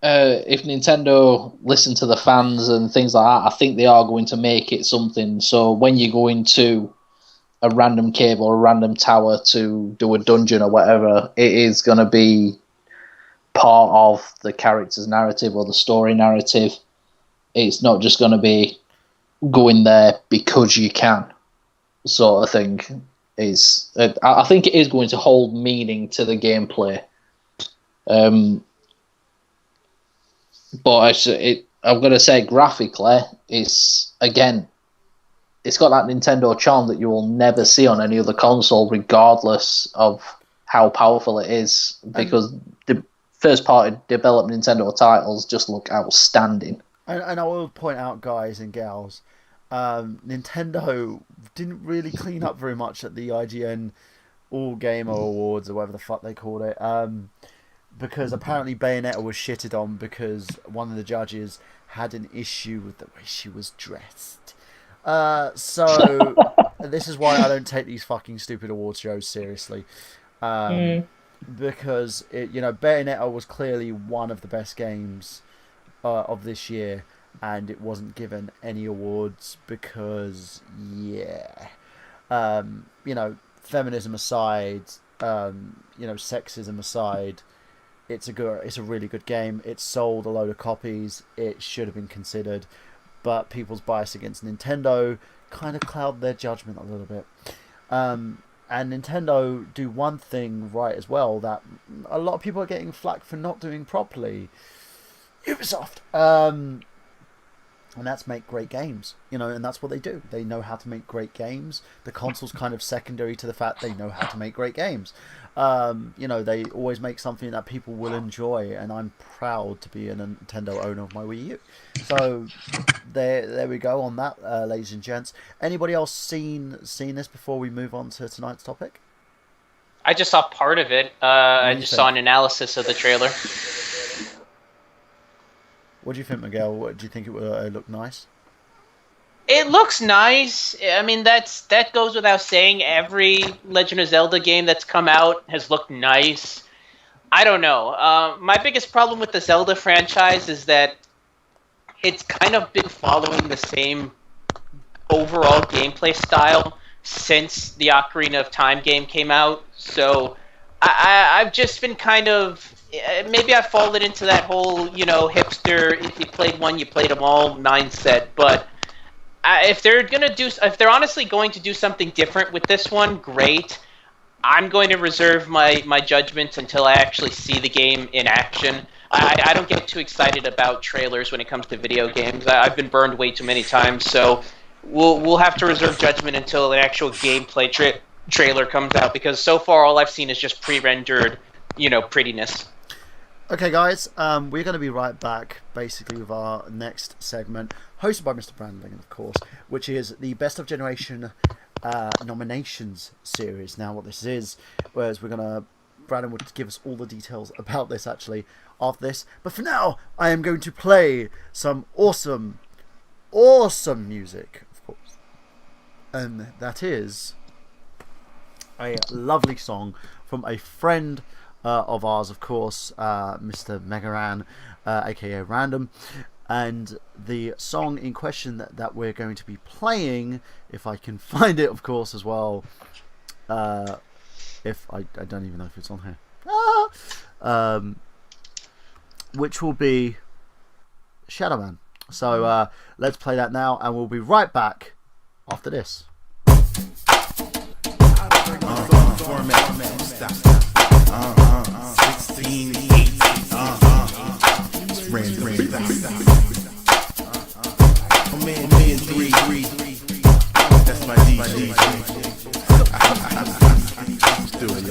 if Nintendo listen to the fans and things like that, I think they are going to make it something. So when you go into a random cave or a random tower to do a dungeon or whatever, it is going to be part of the character's narrative or the story narrative. It's not just going to be going there because you can, sort of thing. I think it is going to hold meaning to the gameplay. But I'm going to say graphically, it's got that Nintendo charm that you will never see on any other console, regardless of how powerful it is, because the first-party developed Nintendo titles just look outstanding. And I will point out, guys and gals, Nintendo didn't really clean up very much at the IGN All Gamer Awards, or whatever the fuck they called it, because apparently Bayonetta was shitted on because one of the judges had an issue with the way she was dressed. So this is why I don't take these fucking stupid awards shows seriously. because Bayonetta was clearly one of the best games of this year, and it wasn't given any awards because, feminism aside, sexism aside, it's a really good game. It sold a load of copies. It should have been considered, but people's bias against Nintendo kind of cloud their judgment a little bit. And Nintendo do one thing right as well that a lot of people are getting flack for not doing properly. Ubisoft. And that's make great games, and that's what they do. They know how to make great games. The console's kind of secondary to the fact they know how to make great games. They always make something that people will enjoy, and I'm proud to be a Nintendo owner of my Wii U. So there we go on that, ladies and gents. Anybody else seen this before we move on to tonight's topic? I just saw part of it. I just saw an analysis of the trailer. What do you think, Miguel? Do you think it will look nice? It looks nice. I mean, that goes without saying. Every Legend of Zelda game that's come out has looked nice. I don't know. My biggest problem with the Zelda franchise is that it's kind of been following the same overall gameplay style since the Ocarina of Time game came out. So I've just been kind of... Maybe I've fallen into that whole, hipster, if you played one, you played them all mindset. But if they're honestly going to do something different with this one, great. I'm going to reserve my judgment until I actually see the game in action. I don't get too excited about trailers when it comes to video games. I've been burned way too many times, so we'll have to reserve judgment until an actual gameplay trailer comes out, because so far all I've seen is just pre-rendered, prettiness. Okay, guys, we're going to be right back, basically, with our next segment, hosted by Mr. Brandon Liggan, of course, which is the Best of Generation nominations series. Now, what this is, whereas Brandon would give us all the details about this, actually, after this. But for now, I am going to play some awesome music, of course. And that is a lovely song from a friend of ours, of course, Mr. Megaran, aka Random, and the song in question that we're going to be playing, if I can find it, of course, as well. If I don't even know if it's on here, which will be Shadow Man. So let's play that now, and we'll be right back after this. Stop. 16, 18, man, 3. That's my DJ. Do it.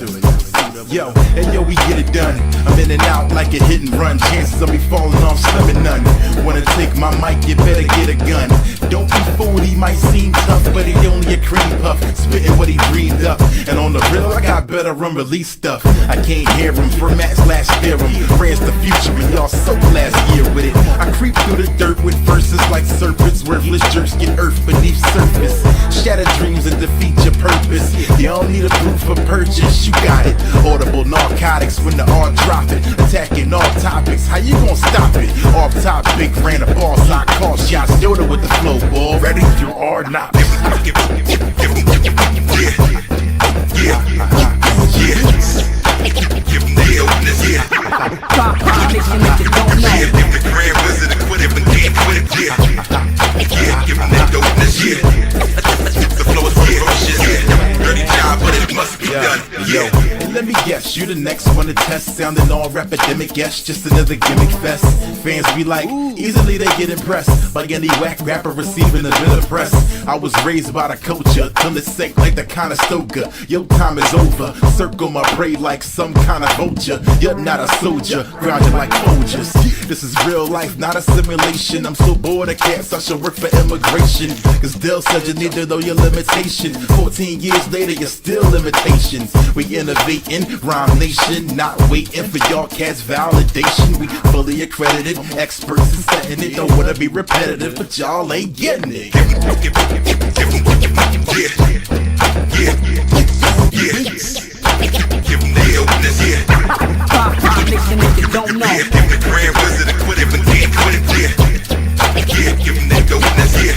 Yo, we get it done. I'm in and out like a hit and run. Chances of me falling off slim and none. Wanna take my mic, you better get a gun. Don't be fooled, he might seem tough, but he only a cream puff, spitting what he breathed up. And on the real, I got better unreleased stuff. I can't hear him, formats last fear him. Friends the future, and y'all so last year with it. I creep through the dirt with verses like serpents. Worthless jerks get earth beneath surface. Shatter dreams and defeat your purpose. You don't need a proof of purchase, you got it. Audible narcotics when the art drop it. Attacking all topics, how you gon' stop it? Off topic, ran a boss, I call shots. Yoda with the flow, ball. Ready you or not. Yo, let me guess, you the next one to test. Sounding all rapidemic, yes, just another gimmick fest. Fans be like, easily they get impressed by any whack rapper receiving a bit of press. I was raised by the culture, till it's sank like the Conestoga. Your time is over, circle my prey like some kind of vulture. You're not a soldier, grinding like soldiers. This is real life, not a simulation. I'm so bored of cats, I should work for immigration. Cause Dell said you need to know your limitations. 14 years later, you're still limitations. We innovating, rhyme nation, not waiting for y'all cats' validation. We fully accredited, experts in setting it. Don't wanna be repetitive, but y'all ain't getting it. Give them the illness, yeah. Nigga don't know. Yeah, give the grand wizard a quit it, but can't quit it, yeah. Yeah, give them that illness, yeah.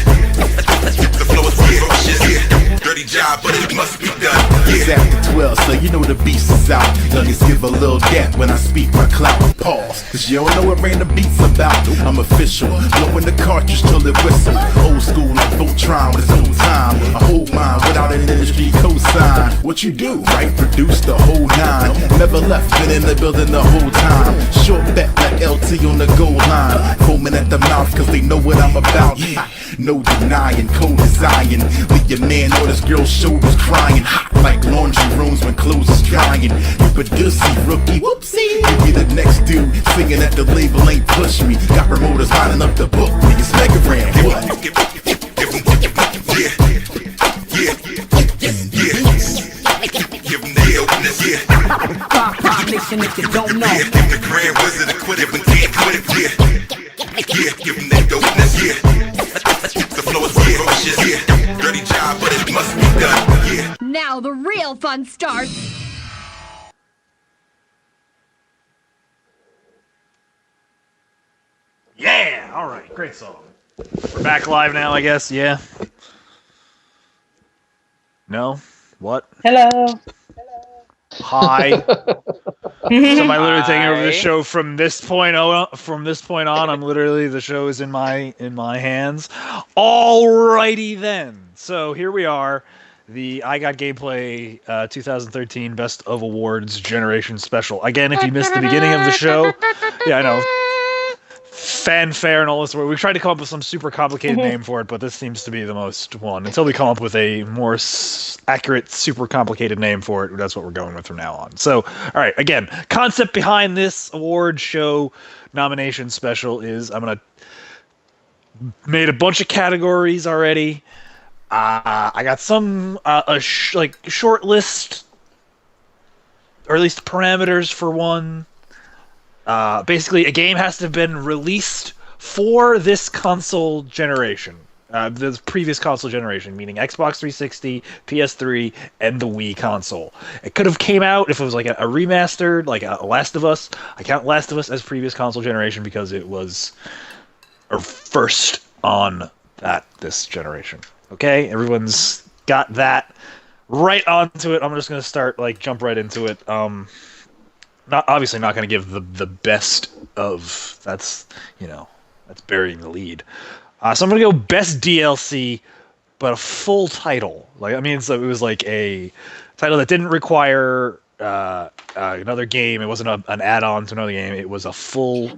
The flow is ferocious, yeah. Dirty job, but it must be done, It's yeah. after 12, so you know the beast is out. Youngest give a little gap when I speak my clout. Pause, cause you don't know what random beats about. I'm official, blowing the cartridge till it whistle. Old school like Voltron with its own time. I hold mine without an industry cosign. What you do, right? Produce the whole nine. Never left, been in the building the whole time. Short bet like LT on the goal line. Foaming at the mouth cause they know what I'm about. No denying, cold as iron. Leave your man or this girl's shoulders crying. Hot like laundry rooms when clothes is drying. You produce rookie, whoopsie. You be the next dude singing that the label ain't push me. Got promoters lining up the book me. It's Mega Ran. What? Yeah, yeah, yeah. Give them the illness, yeah. Nigga don't know. Yeah, give the grand wizard a quit it, but can't quit it, yeah. Yeah, give them that illness, yeah. The flow is ferocious, yeah. Dirty job, but it must be done, yeah. Now the real fun starts. Yeah, all right, great song. We're back live now, I guess. Yeah. No. What? Hello. Hi. So am I literally taking over the Hi. show from this point on? From this point on, I'm literally the show is in my hands. Alrighty then. So here we are, the I Got Gameplay 2013 Best of Awards Generation Special. Again, if you missed the beginning of the show, yeah, I know. Fanfare and all this. We tried to come up with some super complicated name for it, but this seems to be the most one. Until we come up with a more accurate, super complicated name for it, that's what we're going with from now on. So, all right, again, concept behind this award show nomination special is made a bunch of categories already. I got some short list, or at least parameters for one. Basically, a game has to have been released for this console generation, the previous console generation, meaning Xbox 360, PS3, and the Wii console. It could have came out if it was like a remastered, like a Last of Us. I count Last of Us as previous console generation because it was first on this generation. Okay, everyone's got that right onto it. I'm just gonna jump right into it. Obviously not going to give the best of, that's burying the lead. So I'm going to go best DLC, but a full title. So it was like a title that didn't require another game. It wasn't an add-on to another game. It was a full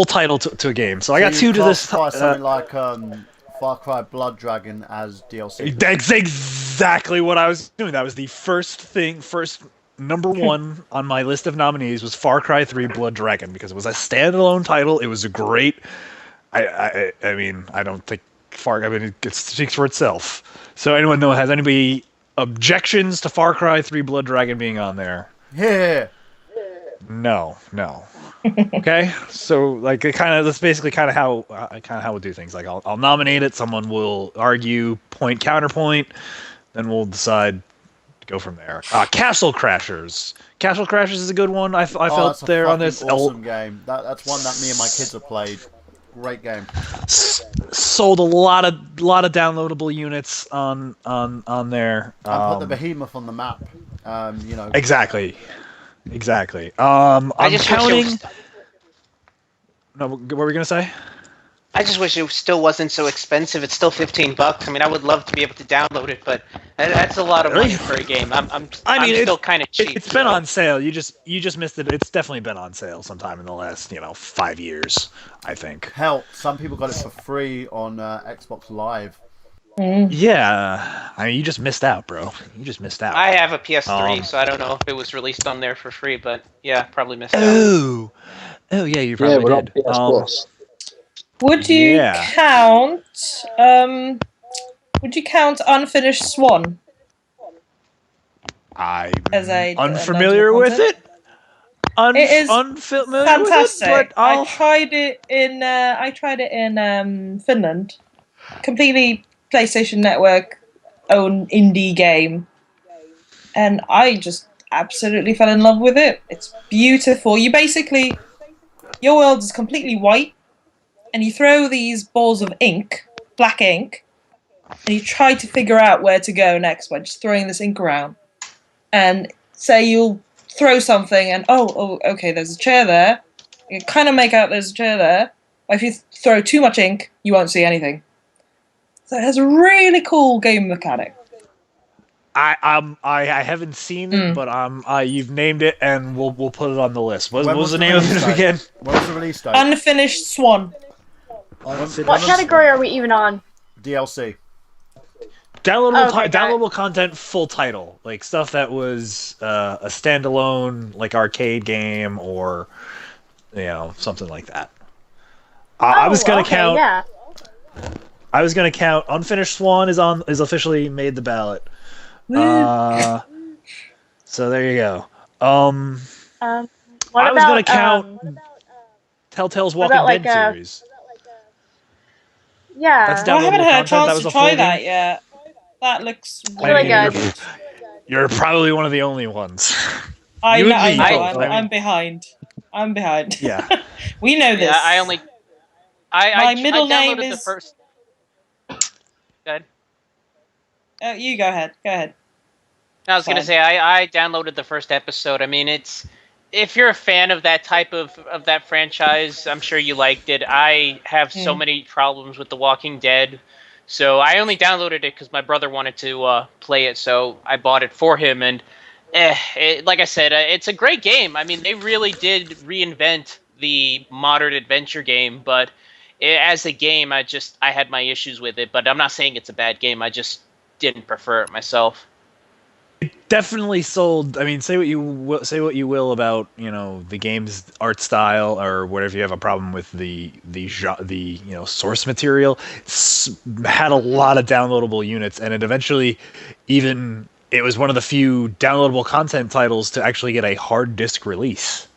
title to a game. So I got two to this. Something like Far Cry Blood Dragon as DLC. That's exactly what I was doing. That was the first number one on my list of nominees was Far Cry 3 Blood Dragon, because it was a standalone title. It was a great. I mean, I don't think it speaks for itself. So anyone has anybody objections to Far Cry 3 Blood Dragon being on there? Yeah. No. Okay, so that's basically how we'll do things. Like I'll nominate it. Someone will argue, point counterpoint, then we'll decide. Go from there. Castle Crashers. Castle Crashers is a good one. I felt there on this. Awesome game. That's one that me and my kids have played. Great game. Sold a lot of downloadable units on there. And put the behemoth on the map. Exactly. I just counting. wish No, what were we gonna say? I just wish it still wasn't so expensive. It's still $15. I mean, I would love to be able to download it, but that's a lot of money for a game. I'm still kind of cheap. It's been on sale. You just missed it. It's definitely been on sale sometime in the last 5 years, I think. Hell, some people got it for free on Xbox Live. Yeah, I mean, you just missed out, bro. You just missed out. I have a PS3, so I don't know if it was released on there for free, but yeah, probably missed out. Oh yeah, you probably we're did. on PS Plus. Would you count? Would you count Unfinished Swan? I'm as unfamiliar with it. It is unfamiliar fantastic. with it, but I tried it in Finland. Completely PlayStation Network own indie game, and I absolutely fell in love with it. It's beautiful. Your world is completely white, and you throw these balls of ink, black ink, and you try to figure out where to go next by just throwing this ink around. And say you'll throw something, and okay, there's a chair there. You kind of make out there's a chair there. But if you throw too much ink, you won't see anything. So it has a really cool game mechanic. I haven't seen it, but you've named it, and we'll put it on the list. What was the name of it again? What was the release date? Unfinished Swan. What category are we even on? DLC. Downloadable content, full title, like stuff that was a standalone, like arcade game or something like that. I was gonna count. Yeah. I was gonna count. Unfinished Swan is officially made the ballot. So there you go. I was gonna count Telltale's Walking Dead series. Yeah. That's I haven't had a content. chance to try that yet. That looks really good. You're probably one of the only ones. I know. I'm behind. Yeah. We know this. Yeah, My middle name downloaded is. the first. Go ahead. You go ahead. I was going to say I downloaded the first episode. I mean, if you're a fan of that type of that franchise, I'm sure you liked it. I have so many problems with The Walking Dead, so I only downloaded it because my brother wanted to play it, so I bought it for him. And like I said, it's a great game. I mean, they really did reinvent the modern adventure game, but as a game, I had my issues with it. But I'm not saying it's a bad game. I just didn't prefer it myself. It definitely sold. I mean, say what you will about the game's art style or whatever. You have a problem with the source material. It's had a lot of downloadable units, and it eventually it was one of the few downloadable content titles to actually get a hard disk release.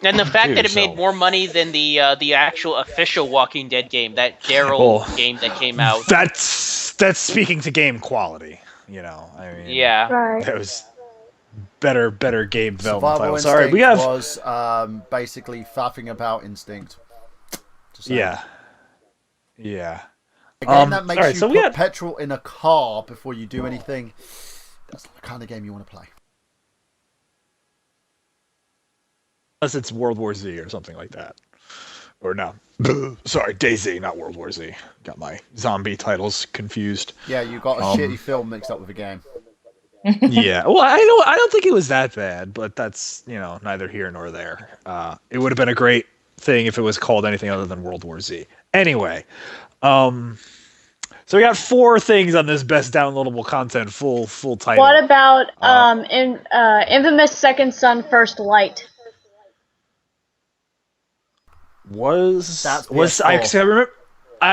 And the fact that it made more money than the actual official Walking Dead game, that Daryl game that came out. That's speaking to game quality. I mean, yeah, that was better game development Survival title. Sorry, Instinct was basically faffing about Instinct. Yeah. Again, that makes you put petrol in a car before you do anything. That's not the kind of game you want to play. Unless it's World War Z or something like that. Or no. Sorry, DayZ, not World War Z. Got my zombie titles confused. Yeah, you got a shitty film mixed up with a game. Yeah. Well, I don't think it was that bad, but that's, neither here nor there. It would have been a great thing if it was called anything other than World War Z. Anyway, so we got 4 things on this best downloadable content full title. What about Infamous Second Son First Light? I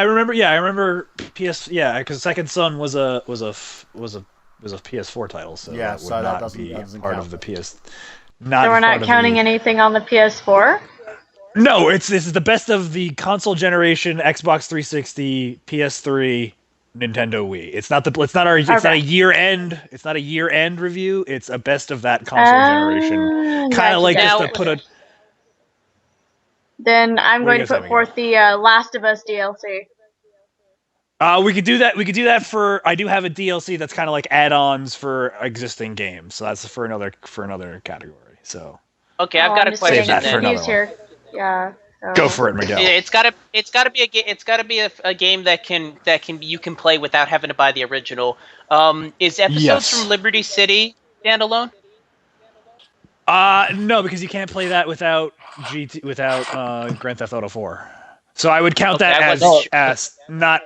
remember PS. Yeah, because Second Son was a PS4 title, so yeah, that would not doesn't be count. part of the PS. So we're not counting anything on the PS4. No, this is the best of the console generation: Xbox 360, PS3, Nintendo Wii. It's not a year end. It's not a year end review. It's a best of that console generation. Kind of like just to put a. Then I'm going to put forth the Last of Us DLC. We could do that. We could do that for. I do have a DLC that's kind of like add-ons for existing games, so that's for another category. So. Okay, I've got a question then. Here. Yeah. So. Go for it, Miguel. It's gotta be a game that you can play without having to buy the original. Is Episodes from Liberty City standalone? No, because you can't play that without Grand Theft Auto 4. So I would count that as not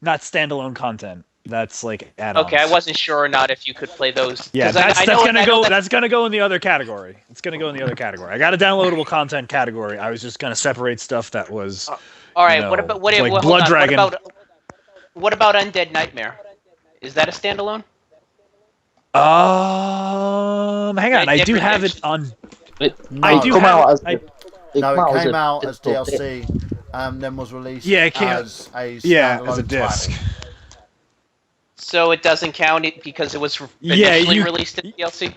standalone content. That's like add-ons. Okay, I wasn't sure or not if you could play those. Yeah, that's gonna go in the other category. It's gonna go in the other category. I got a downloadable content category. I was just gonna separate stuff that was. All right. What about Blood Dragon? What about Undead Nightmare? Is that a standalone? Hang on. I do have it on. It came out as DLC, then was released as a disc. So it doesn't count it because it was initially released as DLC?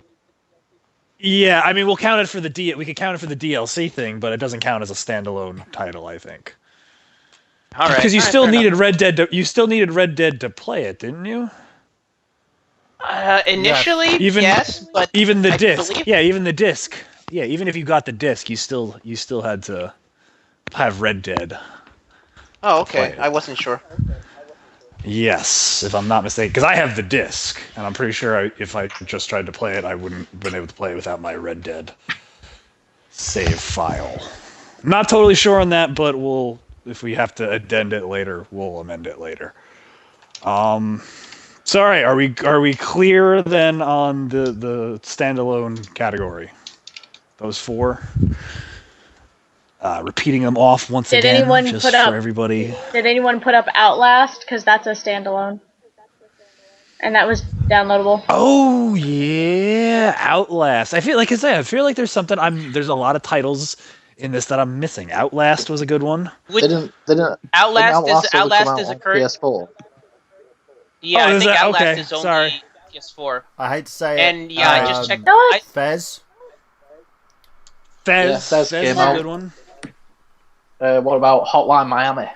Yeah, I mean, we'll count it for we could count it for the DLC thing, but it doesn't count as a standalone title, I think. All right. Because you all right, still fair needed enough. Red Dead. You still needed Red Dead to play it, didn't you? Initially, Even yes, but even the I disc. believe. Yeah, even the disc. Yeah, even if you got the disc, you still had to have Red Dead. Oh, to play okay. it. I wasn't sure. Yes, if I'm not mistaken, because I have the disc, and I'm pretty sure if I just tried to play it, I wouldn't have been able to play it without my Red Dead save file. I'm not totally sure on that, but if we have to addend it later, we'll amend it later. Sorry, are we clear then on the standalone category? Those 4. Repeating them off once Did again, anyone just put up- for everybody. Did anyone put up Outlast? Because that's a standalone. And that was downloadable. Oh yeah, Outlast. I feel like there's something there's a lot of titles in this that I'm missing. Outlast was a good one. Didn't Outlast Outlast ever come Outlast out is a on current. PS4? Yeah, Oh, I is think that- Outlast okay, is only sorry. PS4. I hate to say And it. yeah, I just checked. No, it's Fez. Fez, Yeah, Fez Fez came is a out. good one. What about Hotline Miami?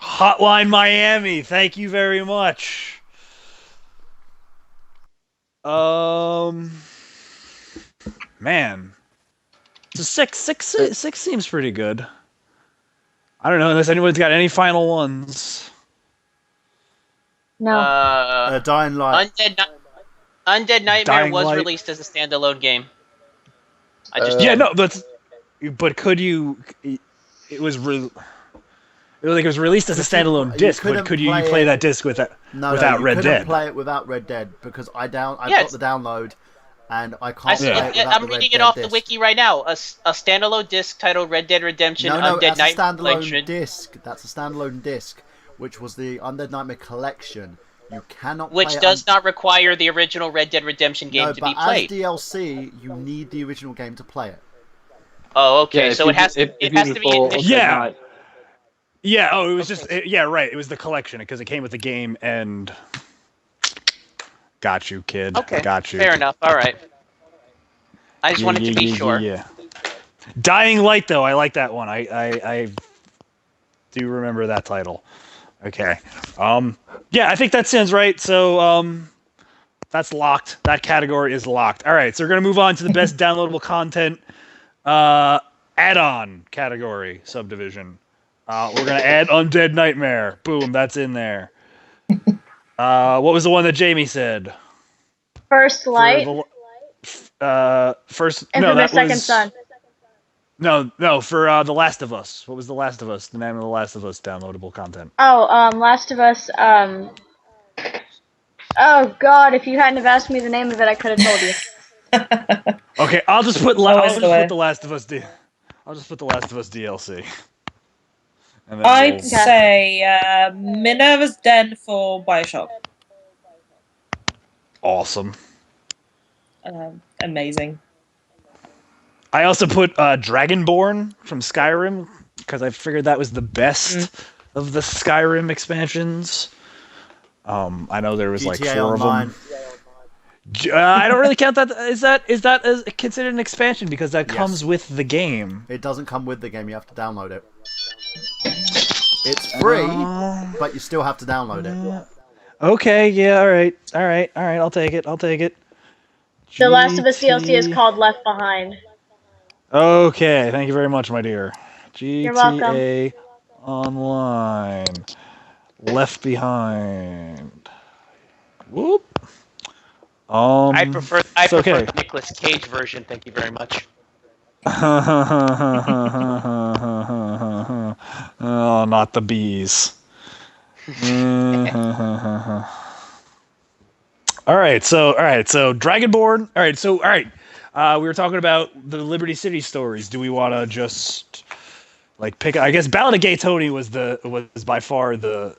Hotline Miami. Thank you very much. Man, so six seems pretty good. I don't know unless anyone's got any final ones. no. Dying Light. Undead Nightmare Dying was Light. released as a standalone game. I just Yeah, no, but could you? It was released as a standalone disc, but could you play that disc without Red couldn't Dead? play it without Red Dead because I've got the download, and I I can't see, play it without I'm the Red reading Dead it off disc. the wiki right now. A standalone disc titled Red Dead Redemption No, Undead that's a Nightmare standalone Collection. disc. That's a standalone disc, which was the Undead Nightmare Collection. You cannot Which play it does not require the original Red Dead Redemption game no, to but be played. as DLC, you need the original game to play it. Oh, okay. Yeah, So it has to be initial. Yeah. Yeah. Oh, it was right. It was the collection because it came with the game and. Got you, kid. Okay. Got you. Fair enough. All right. I just wanted to be sure. Yeah. Dying Light, though, I like that one. I do remember that title. Okay. Yeah, I think that sounds right. So, that's locked. That category is locked. All right, so we're gonna move on to the best downloadable content add-on category subdivision. We're gonna add Undead Nightmare. Boom, that's in there. What was the one that Jamie said? First Light. First. And No, for that Second was. Son. No, for The Last of Us. What was The Last of Us? The name of The Last of Us downloadable content. Oh, Last of Us. Oh God! If you hadn't have asked me the name of it, I could have told you. Okay, I'll just put The Last of Us DLC. And then I'd say Minerva's Den for Bioshock. Awesome. Amazing. I also put Dragonborn from Skyrim because I figured that was the best of the Skyrim expansions. I know there was like GTA 4 Online. of them. I don't really count that. Is that as considered an expansion because that comes with the game? It doesn't come with the game. You have to download it. It's free, but you still have to download it. Okay. Yeah. All right. I'll take it. The Last of Us DLC is called Left Behind. Okay. Thank you very much, my dear. GTA You're welcome. Online. Left Behind. Whoop. I prefer okay. the Nicolas Cage version. Thank you very much. Oh, not the bees. All right, so Dragonborn. All right. We were talking about the Liberty City stories. Do we want to just pick? I guess Ballad of Gay Tony was by far the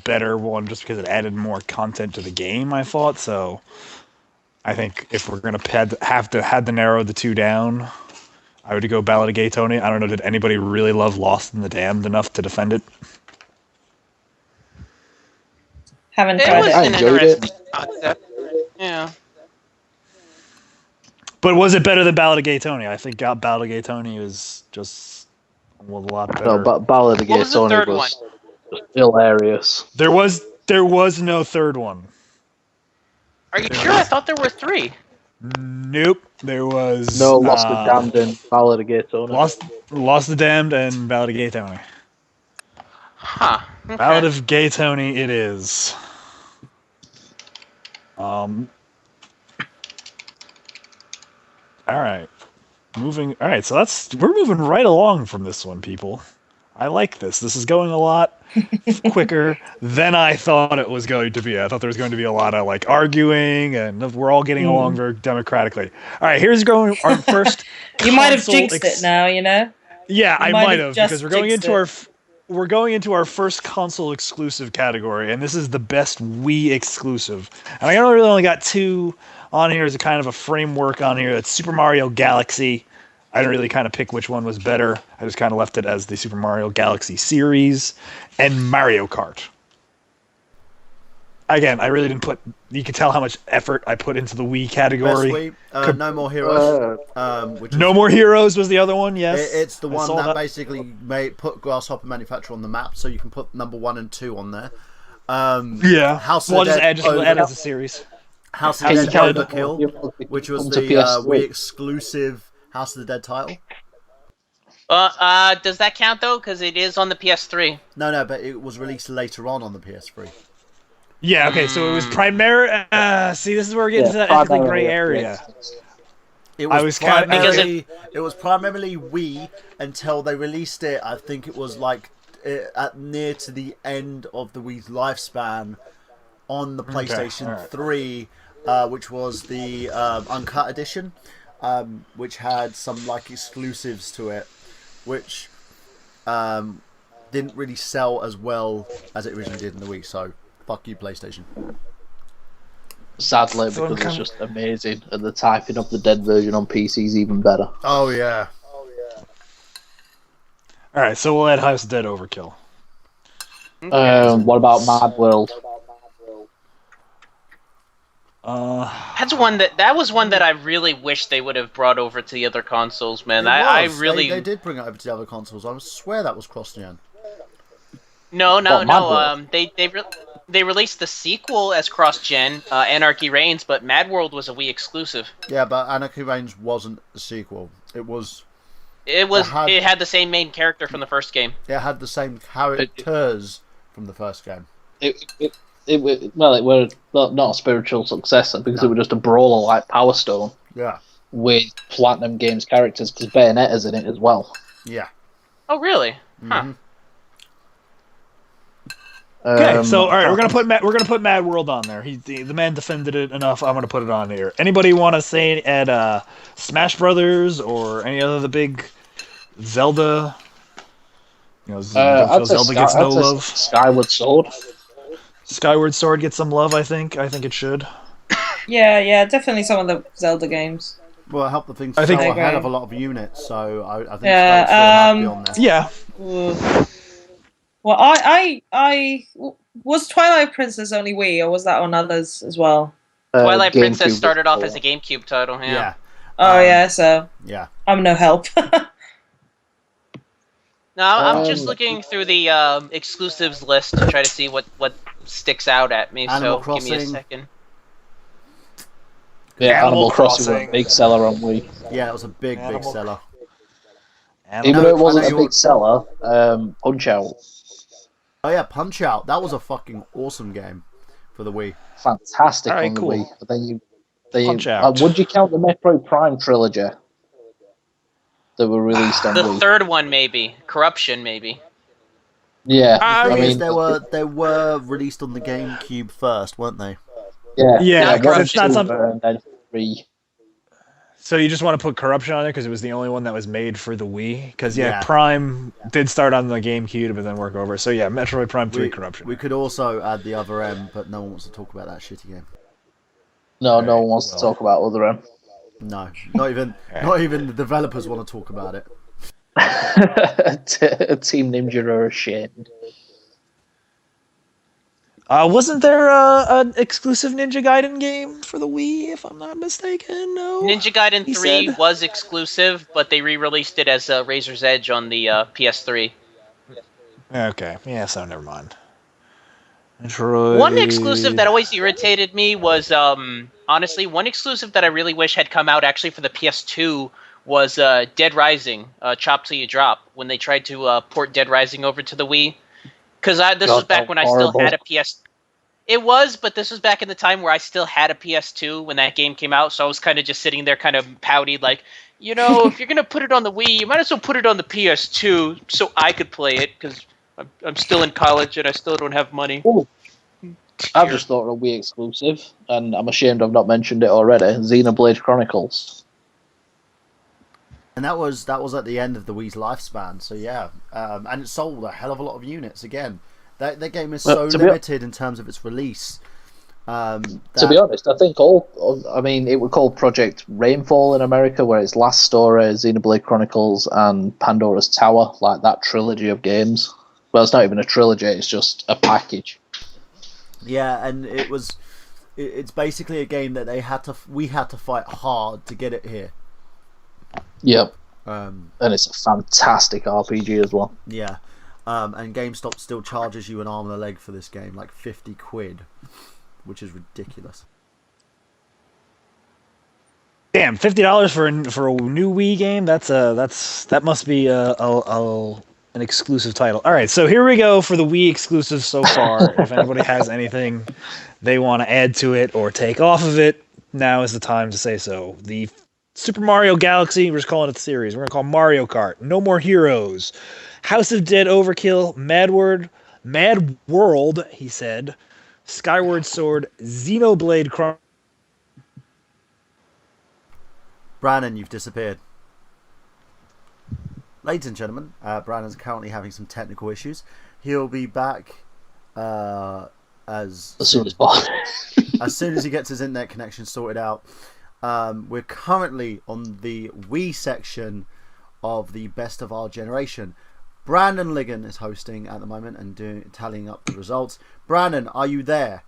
better one, just because it added more content to the game. I thought so. I think if we're gonna have to narrow the two down, I would go Ballad of Gay Tony. I don't know. Did anybody really love Lost in the Damned enough to defend it? Haven't It tried was it. an enjoyed interesting concept. Yeah. But was it better than Ballad of Gay Tony? I think Ballad of Gay Tony was just a lot better. No, but Ballad of Gay Tony was hilarious. There was no third one. Are you sure? I thought there were 3. Nope, there was no Lost the Damned and Ballad of Gay Tony. Lost the Damned and Ballad of Gay Tony. Huh. Okay. Ballad of Gay Tony, it is. All right, moving. All right, so we're moving right along from this one, people. I like this. This is going a lot quicker than I thought it was going to be. I thought there was going to be a lot of like arguing, and we're all getting along very democratically. All right, here's going our first. You might have jinxed it now, you know. Yeah, I might have because we're going into our first console exclusive category, and this is the best Wii exclusive. And I really only got 2 on here as a kind of a framework on here. It's Super Mario Galaxy. I didn't really kind of pick which one was better. I just kind of left it as the Super Mario Galaxy series and Mario Kart. Again, I really didn't put... You can tell how much effort I put into the Wii category. Best Wii, No More Heroes. No More Heroes was the other one, yes. It's the one that basically put Grasshopper Manufacturer on the map, so you can put number 1 and 2 on there. Yeah. House of the Dead just add as a series. House of the Dead Overkill, which was the Wii exclusive House of the Dead title. Does that count though? Because it is on the PS3. No, but it was released later on the PS3. Yeah, okay, so it was primarily... see, this is where we're getting to that ethically gray area. It was primarily Wii until they released it. I think it was like near to the end of the Wii's lifespan on the PlayStation 3, which was the Uncut Edition, which had some like exclusives to it, which didn't really sell as well as it originally did in the Wii. So fuck you, PlayStation. Sadly, because it's just amazing, and the typing of the Dead version on PC is even better. Oh yeah. All right, so we'll add House of Dead Overkill. What about Mad World? That was one that I really wish they would have brought over to the other consoles, man. They did bring it over to the other consoles. I swear that was cross-gen. No. They released the sequel as cross-gen, Anarchy Reigns, but Mad World was a Wii exclusive. Yeah, but Anarchy Reigns wasn't a sequel. It had the same main character from the first game. It had the same characters from the first game. It was not a spiritual successor because it was just a brawler like Power Stone. Yeah. With Platinum Games characters because Bayonetta's in it as well. Yeah. Oh really? Mm-hmm. Huh. Okay, so all right, we're gonna put Mad World on there. The man defended it enough. I'm gonna put it on here. Anybody want to say at Smash Brothers or any other of the big Zelda? You know, Zelda gets no love. Skyward Sword. Skyward Sword gets some love. I think it should. Yeah, definitely some of the Zelda games. Well, it helped the thing sell a hell of a lot of units, so I think Skyward Sword has to be on there. Yeah. Well, I was Twilight Princess only Wii, or was that on others as well? Twilight Princess started off as a GameCube title. Yeah. Oh yeah, so yeah, I'm no help. No, I'm just looking through the exclusives list to try to see what sticks out at me. Animal so Crossing. Give me a second. Yeah, Animal Crossing was a big seller on Wii. Yeah, it was a big seller. Even though it wasn't a big seller, Punch Out. Oh yeah, Punch Out. That was a fucking awesome game for the Wii. Fantastic on the Wii. But then Punch Out. Would you count the Metroid Prime trilogy that were released on Wii? The third one, maybe. Corruption, maybe. Yeah, The thing is, they were released on the GameCube first, weren't they? Yeah. It's not something. And then 3. So you just want to put Corruption on there because it was the only one that was made for the Wii? Because Yeah. Prime did start on the GameCube and then work over. So yeah, Metroid Prime 3 Corruption. We could also add the Other M, but no one wants to talk about that shitty game. No one wants to talk about Other M. No, not even the developers want to talk about it. Team Ninja are ashamed. Wasn't there an exclusive Ninja Gaiden game for the Wii, if I'm not mistaken? No. Ninja Gaiden 3 said? was exclusive, but they re-released it as Razor's Edge on the PS3. Okay, yeah, so never mind. Metroid... One exclusive that always irritated me was, honestly, one exclusive that I really wish had come out actually for the PS2 was Dead Rising, Chop Till You Drop, when they tried to port Dead Rising over to the Wii. Because this was back when I still had a PS... It was, but this was back in the time where I still had a PS2 when that game came out, so I was kind of just sitting there kind of pouty, like, you know, if you're going to put it on the Wii, you might as well put it on the PS2 so I could play it, because I'm still in college and I still don't have money. Ooh. I've just thought of a Wii exclusive, and I'm ashamed I've not mentioned it already, Xenoblade Chronicles. And that was at the end of the Wii's lifespan, so yeah. And it sold a hell of a lot of units, again. That game is so limited in terms of its release. To be honest, I think it was called Project Rainfall in America, where it's Last Story, Xenoblade Chronicles, and Pandora's Tower, like that trilogy of games. Well, it's not even a trilogy; it's just a package. Yeah, and it's basically a game that we had to fight hard to get it here. Yep. And it's a fantastic RPG as well. Yeah. And GameStop still charges you an arm and a leg for this game, like 50 quid, which is ridiculous. Damn, $50 for a new Wii game? That must be an exclusive title. All right, so here we go for the Wii exclusive so far. If anybody has anything they want to add to it or take off of it, now is the time to say so. The Super Mario Galaxy, we're just calling it the series. We're going to call Mario Kart. No More Heroes. House of Dead Overkill. Mad World, he said. Skyward Sword. Xenoblade Chronicles. Brandon, you've disappeared. Ladies and gentlemen, Brandon's currently having some technical issues. He'll be back as soon as possible. As soon as he gets his internet connection sorted out. We're currently on the Wii section of the Best of Our Generation. Brandon Liggan is hosting at the moment and tallying up the results. Brandon, are you there?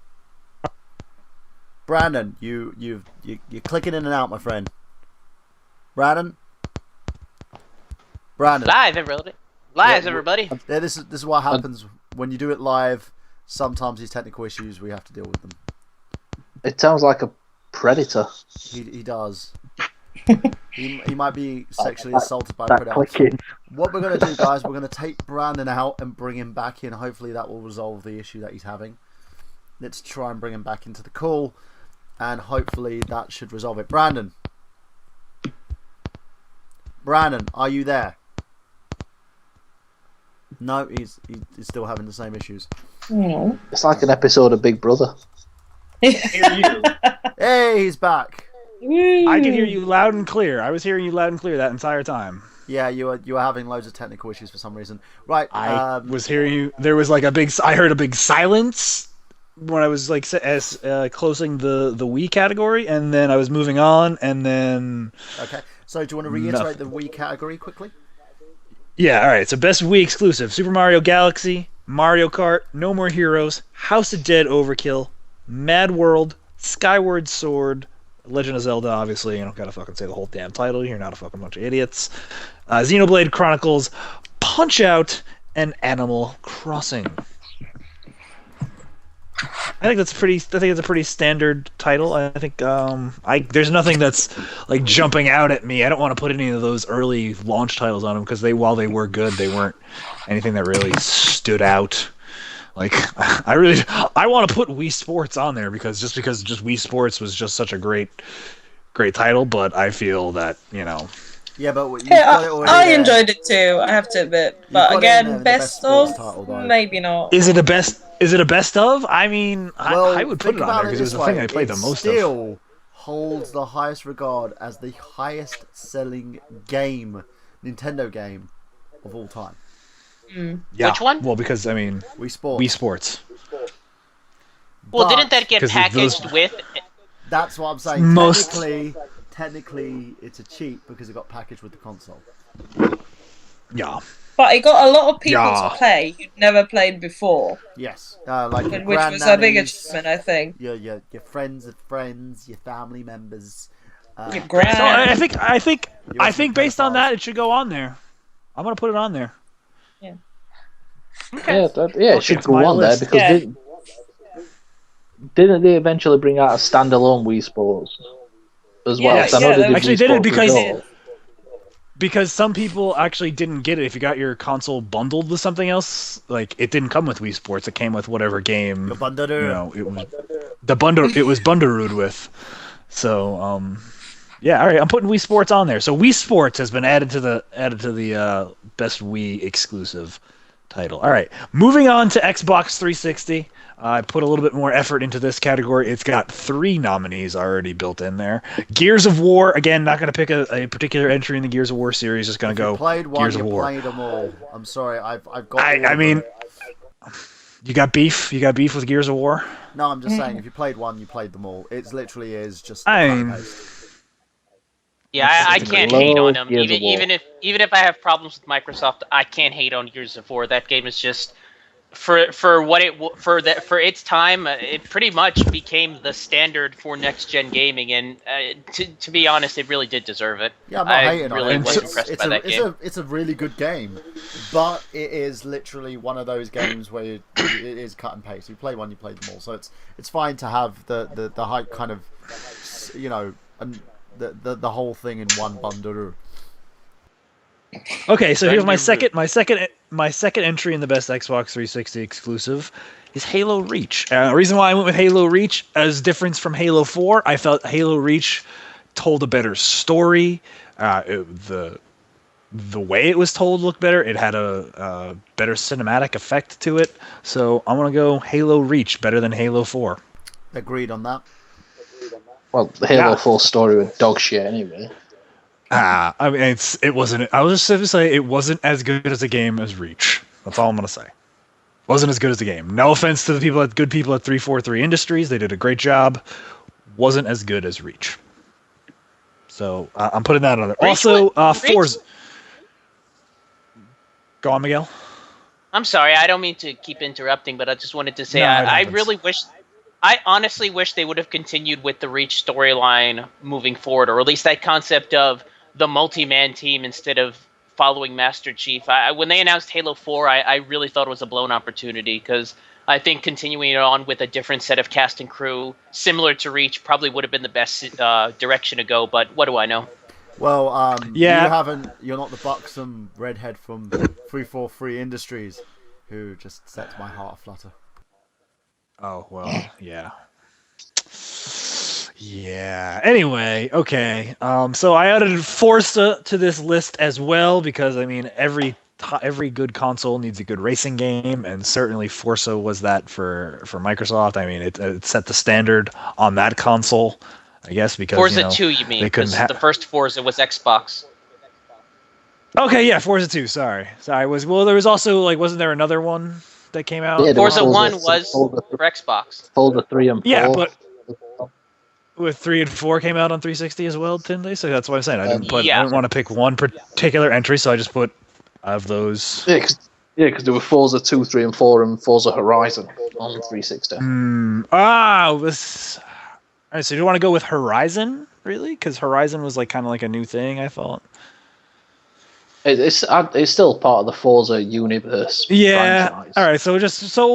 Brandon, you're clicking in and out, my friend. Brandon. Live, everybody. Everybody. Yeah, this is what happens when you do it live. Sometimes these technical issues, we have to deal with them. It sounds like a predator. He does. He might be sexually assaulted by predators. What we're going to do, guys, we're going to take Brandon out and bring him back in. Hopefully that will resolve the issue that he's having. Let's try and bring him back into the call, and hopefully that should resolve it. Brandon, are you there? No, he's still having the same issues. No. It's like an episode of Big Brother. Hey, he's back. I can hear you loud and clear. I was hearing you loud and clear that entire time. Yeah, you were having loads of technical issues for some reason. Right. I was hearing you. There was like I heard a big silence when I was like closing the Wii category, and then I was moving on, and then. Okay. So do you want to reiterate the Wii category quickly? Yeah. All right. So best Wii exclusive: Super Mario Galaxy, Mario Kart, No More Heroes, House of Dead Overkill, Mad World, Skyward Sword, Legend of Zelda, obviously, you don't gotta fucking say the whole damn title, you're not a fucking bunch of idiots. Xenoblade Chronicles, Punch-Out, and Animal Crossing. I think it's a pretty standard title. I think there's nothing that's like jumping out at me. I don't want to put any of those early launch titles on them because while they were good, they weren't anything that really stood out. Like, I want to put Wii Sports on there because Wii Sports was just such a great title, but I feel that, you know. Yeah, but I enjoyed it too, I have to admit. But again, best of, maybe not. Is it a best of? I mean, I would put it on there because it was the thing I played the most of. It still holds the highest regard as the highest selling Nintendo game of all time. Yeah. Which one? Well, because, I mean, Wii Sports. Well, didn't that get packaged with... That's what I'm saying. Technically, it's a cheat because it got packaged with the console. Yeah. But it got a lot of people Yeah. to play who'd never played before, Yes, like your which was a big grandnannies, achievement, I think. your friends of friends, your family members. Your So grand. I think based on that, it should go on there. I'm gonna put it on there. Yeah, Okay. it should it's go my on list. there because Yeah. didn't they eventually bring out a standalone Wii Sports as well? Yeah, 'Cause I know yeah, they they did actually Wii did it Sports because- Resort. Because some people actually didn't get it. If you got your console bundled with something else, like it didn't come with Wii Sports. It came with whatever game. Your bundler. You know, it was the bundle. It was bundled with. So, yeah. All right, I'm putting Wii Sports on there. So Wii Sports has been added to the best Wii exclusive title. All right, moving on to Xbox 360. I put a little bit more effort into this category. It's got 3 nominees already built in there. Gears of War, again, not going to pick a particular entry in the Gears of War series. Just going to go Played one, Gears you of War. played them all. I'm sorry, I've got. I mean, you got beef. You got beef with Gears of War. No, I'm just saying, if you played one, you played them all. It literally is just. I cut mean- and paste. Yeah, I can't Love hate on them. Gears of War. Even if I have problems with Microsoft, I can't hate on Gears of War. That game is just for what for its time, it pretty much became the standard for next gen gaming, and to be honest, it really did deserve it. Yeah, I'm not hating really on it. was It's, impressed it's by a, that it's game. it's a really good game, but it is literally one of those games where it is cut and paste. You play one, you play them all. So it's fine to have the hype kind of, you know, and the whole thing in one bundle. Okay, so here's my Render second entry in the best Xbox 360 exclusive is Halo Reach. The reason why I went with Halo Reach as difference from Halo 4, I felt Halo Reach told a better story. The way it was told looked better. It had a better cinematic effect to it. So I'm gonna go Halo Reach better than Halo 4. Agreed on that. Well, the Halo Yeah. 4 story was dog shit anyway. I mean, it wasn't. I was just going to say it wasn't as good as a game as Reach. That's all I'm gonna say. Wasn't as good as the game. No offense to the good people at 343 Industries. They did a great job. Wasn't as good as Reach. So I'm putting that on there. Also, Forza. Go on, Miguel. I'm sorry, I don't mean to keep interrupting, but I just wanted to say No, I don't. really wish. I honestly wish they would have continued with the Reach storyline moving forward, or at least that concept of the multi-man team instead of following Master Chief. When they announced Halo 4, I really thought it was a blown opportunity, because I think continuing it on with a different set of cast and crew, similar to Reach, probably would have been the best direction to go, but what do I know? Well, Yeah. you're not the buxom redhead from 343 Industries who just sets my heart aflutter. Oh, well, yeah. Yeah. Anyway, okay. So I added Forza to this list as well because, I mean, every good console needs a good racing game, and certainly Forza was that for Microsoft. I mean, it set the standard on that console, I guess, because Forza 2, you mean? they couldn't Because the first Forza was Xbox. Okay, yeah, Forza 2. Sorry. There was also wasn't there another one that came out? Yeah, there was Forza 1 Forza- was Forza- for Xbox. Forza 3 and 4. Yeah, but with 3 and 4 came out on 360 as well, didn't they? So that's what I'm saying. I didn't want to pick one particular entry, so I just put of those. Yeah, because there were Forza 2, 3, and 4, and Forza Horizon on 360. All right, so do you want to go with Horizon, really? Because Horizon was kind of like a new thing, I thought. It's still part of the Forza universe. Yeah. Franchise. All right. So we'll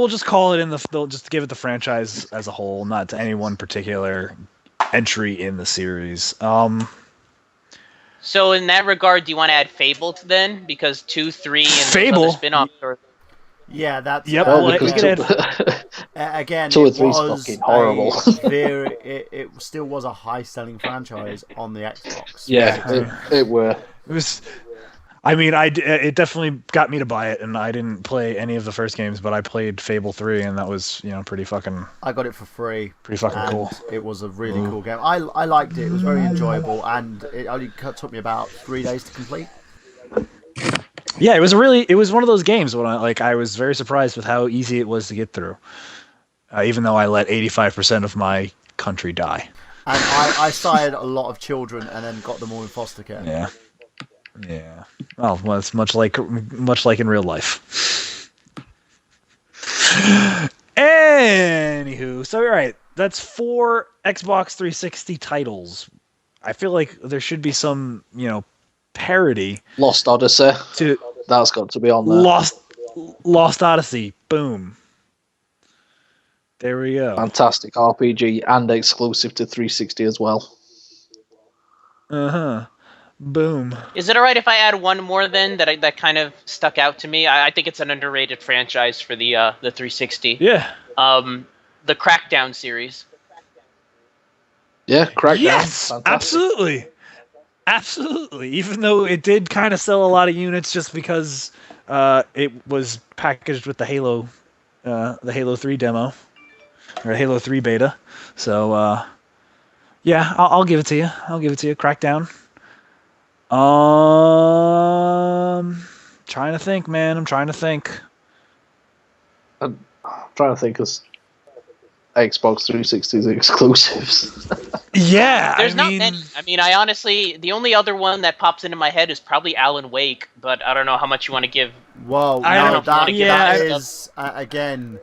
just call it just give it the franchise as a whole, not to any one particular entry in the series. So in that regard, do you want to add Fable to then? Because 2, 3, and Fable? those other spin-offs are... Yeah, that's Yep. Well, you because could again. 2 or It 3's was fucking horrible. it still was a high-selling franchise on the Xbox. Yeah, it were. It was. I mean, it definitely got me to buy it, and I didn't play any of the first games, but I played Fable 3, and that was pretty fucking. I got it for free. Pretty fucking and cool. It was a really cool game. I liked it. It was very enjoyable, and it only took me about 3 days to complete. Yeah, it was one of those games when I was very surprised with how easy it was to get through, even though I let 85% of my country die. And I sired a lot of children and then got them all in foster care. Yeah. Yeah. Well, it's much like in real life. Anywho, so all right, that's 4 Xbox 360 titles. I feel like there should be some, parody. Lost Odyssey. To That's got to be on there. Lost Odyssey. Boom. There we go. Fantastic RPG and exclusive to 360 as well. Boom. Is it alright if I add one more then that kind of stuck out to me? I think it's an underrated franchise for the 360. Yeah. The Crackdown series. Yeah, Crackdown. Yes, Fantastic. absolutely. Even though it did kind of sell a lot of units, just because it was packaged with the Halo 3 demo or Halo 3 beta. So yeah, I'll give it to you. Crackdown. Trying to think, man. I'm trying to think. I'm trying to think of Xbox 360's exclusives. Yeah, There's not many. I mean, I honestly, the only other one that pops into my head is probably Alan Wake, but I don't know how much you want to give. Well, I don't know if you that, want to give that that is again,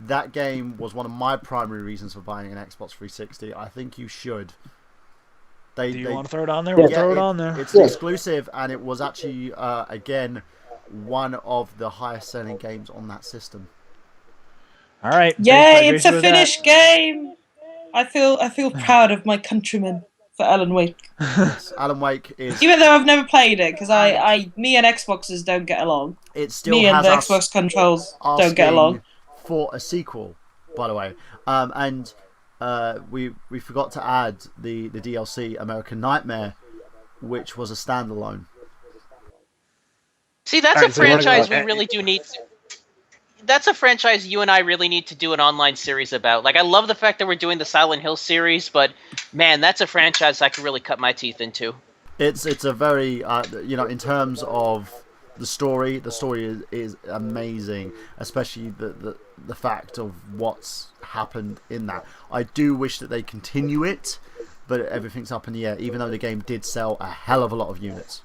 that game was one of my primary reasons for buying an Xbox 360. I think you should. Do you want to throw it on there? Yeah, We'll throw it on there. It's exclusive, and it was actually again one of the highest selling games on that system. All right. Yay! It's a finished game. I feel proud of my countrymen for Alan Wake. Yes, Alan Wake is. Even though I've never played it, because me and Xboxes don't get along. It still me and has the us Xbox controls don't get along. For a sequel, by the way, and we forgot to add the DLC American Nightmare, which was a standalone. See, that's a franchise we really do need to. That's a franchise you and I really need to do an online series about. Like, I love the fact that we're doing the Silent Hill series, but man, that's a franchise I could really cut my teeth into. It's a very in terms of the story is amazing, especially the fact of what's happened in that. I do wish that they continue it, but everything's up in the air, even though the game did sell a hell of a lot of units.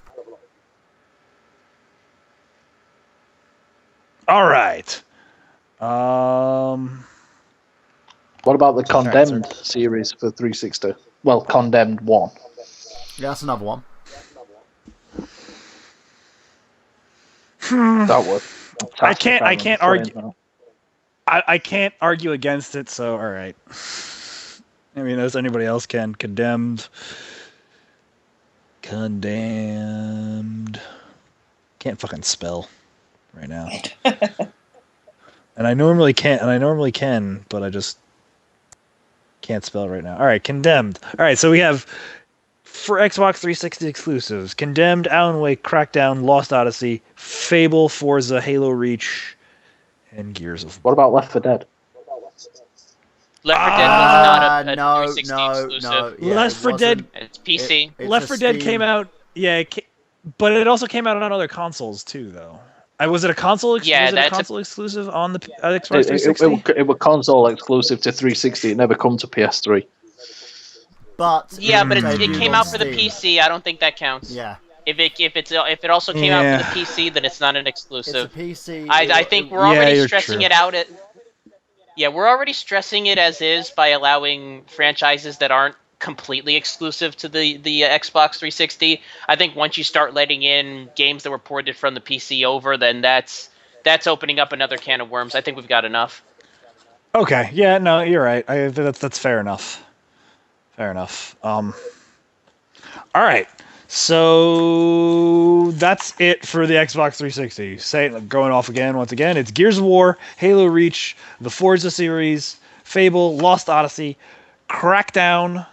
All right. What about the Condemned series for 360? Well, Condemned 1. Yeah, that's another one. That was. I can't argue. I can't argue against it. So all right. I mean, as anybody else can. Condemned. Can't fucking spell right now. And I normally can, but I just can't spell right now. All right, Condemned. All right, so we have for Xbox 360 exclusives: Condemned, Alan Wake, Crackdown, Lost Odyssey, Fable, Forza, Halo Reach, and Gears of War. What about Left 4 Dead? Left 4 Dead was not a 360 exclusive. No, yeah, Left 4 Dead. It's PC. Left 4 Dead came out. Yeah, but it also came out on other consoles too, though. Was it a console? Yeah, was it a console exclusive on the Xbox 360? It was console exclusive to 360. It never come to PS3. But yeah, but it came out for the PC. I don't think that counts. Yeah. If it also came out for the PC, then it's not an exclusive. It's a PC. I think we're already stressing it out. We're already stressing it as is by allowing franchises that aren't completely exclusive to the Xbox 360. I think once you start letting in games that were ported from the PC over, then that's opening up another can of worms. I think we've got enough. Okay. Yeah. No, you're right. That's fair enough. Fair enough. All right. So that's it for the Xbox 360. Going off again, once again, it's Gears of War, Halo Reach, the Forza series, Fable, Lost Odyssey, Crackdown,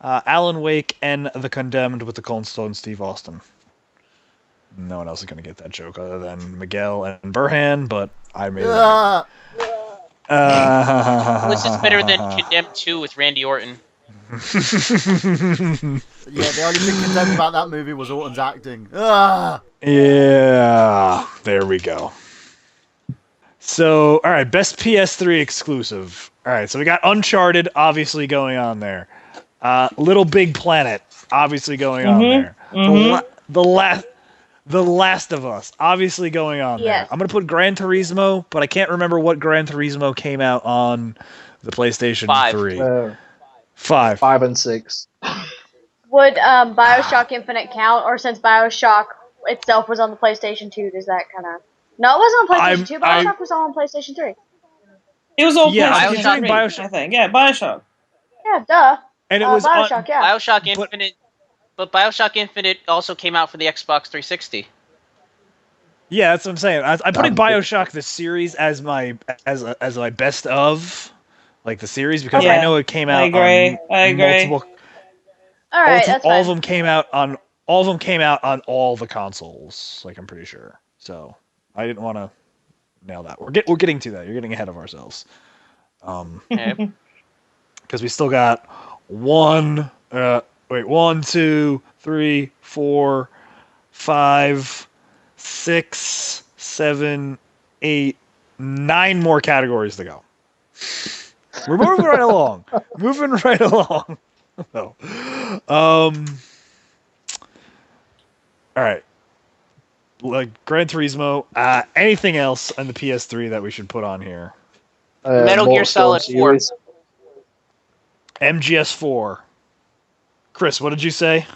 Alan Wake, and The Condemned with the Cold Stone Steve Austin. No one else is going to get that joke other than Miguel and Burhan, but I made it. This is better than Condemned 2 with Randy Orton. Yeah, the only thing condemned about that movie was Orton's acting. Yeah, there we go. So, all right, best PS3 exclusive. All right, so we got Uncharted, obviously going on there. Little Big Planet, obviously going on there. The The Last of Us, obviously going on Yes. there. I'm gonna put Gran Turismo, but I can't remember what Gran Turismo came out on the PlayStation 3. 5. 5 and 6. Would Bioshock Infinite count, or since Bioshock itself was on the PlayStation 2, does that kind of... No, it wasn't on PlayStation 2. Bioshock was all on PlayStation 3. It was all Yeah, PlayStation 3, Bioshock. I think. Yeah, Bioshock. Yeah, duh. And it was Bioshock, yeah. Bioshock Infinite, but Bioshock Infinite also came out for the Xbox 360. Yeah, that's what I'm saying. I'm putting Bioshock the series as my best of, like the series, because I know it came out. I agree. Multiple. All right, that's all fine. of them came out on all the consoles. Like I'm pretty sure. So I didn't want to nail that. We're getting to that. You're getting ahead of ourselves. Because we still got 1, 2, 3, 4, 5, 6, 7, 8, 9 more categories to go. We're moving right along. No. All right. Like Gran Turismo. Anything on the PS3 that we should put on here? Metal Gear Solid 4. MGS4. Chris, what did you say?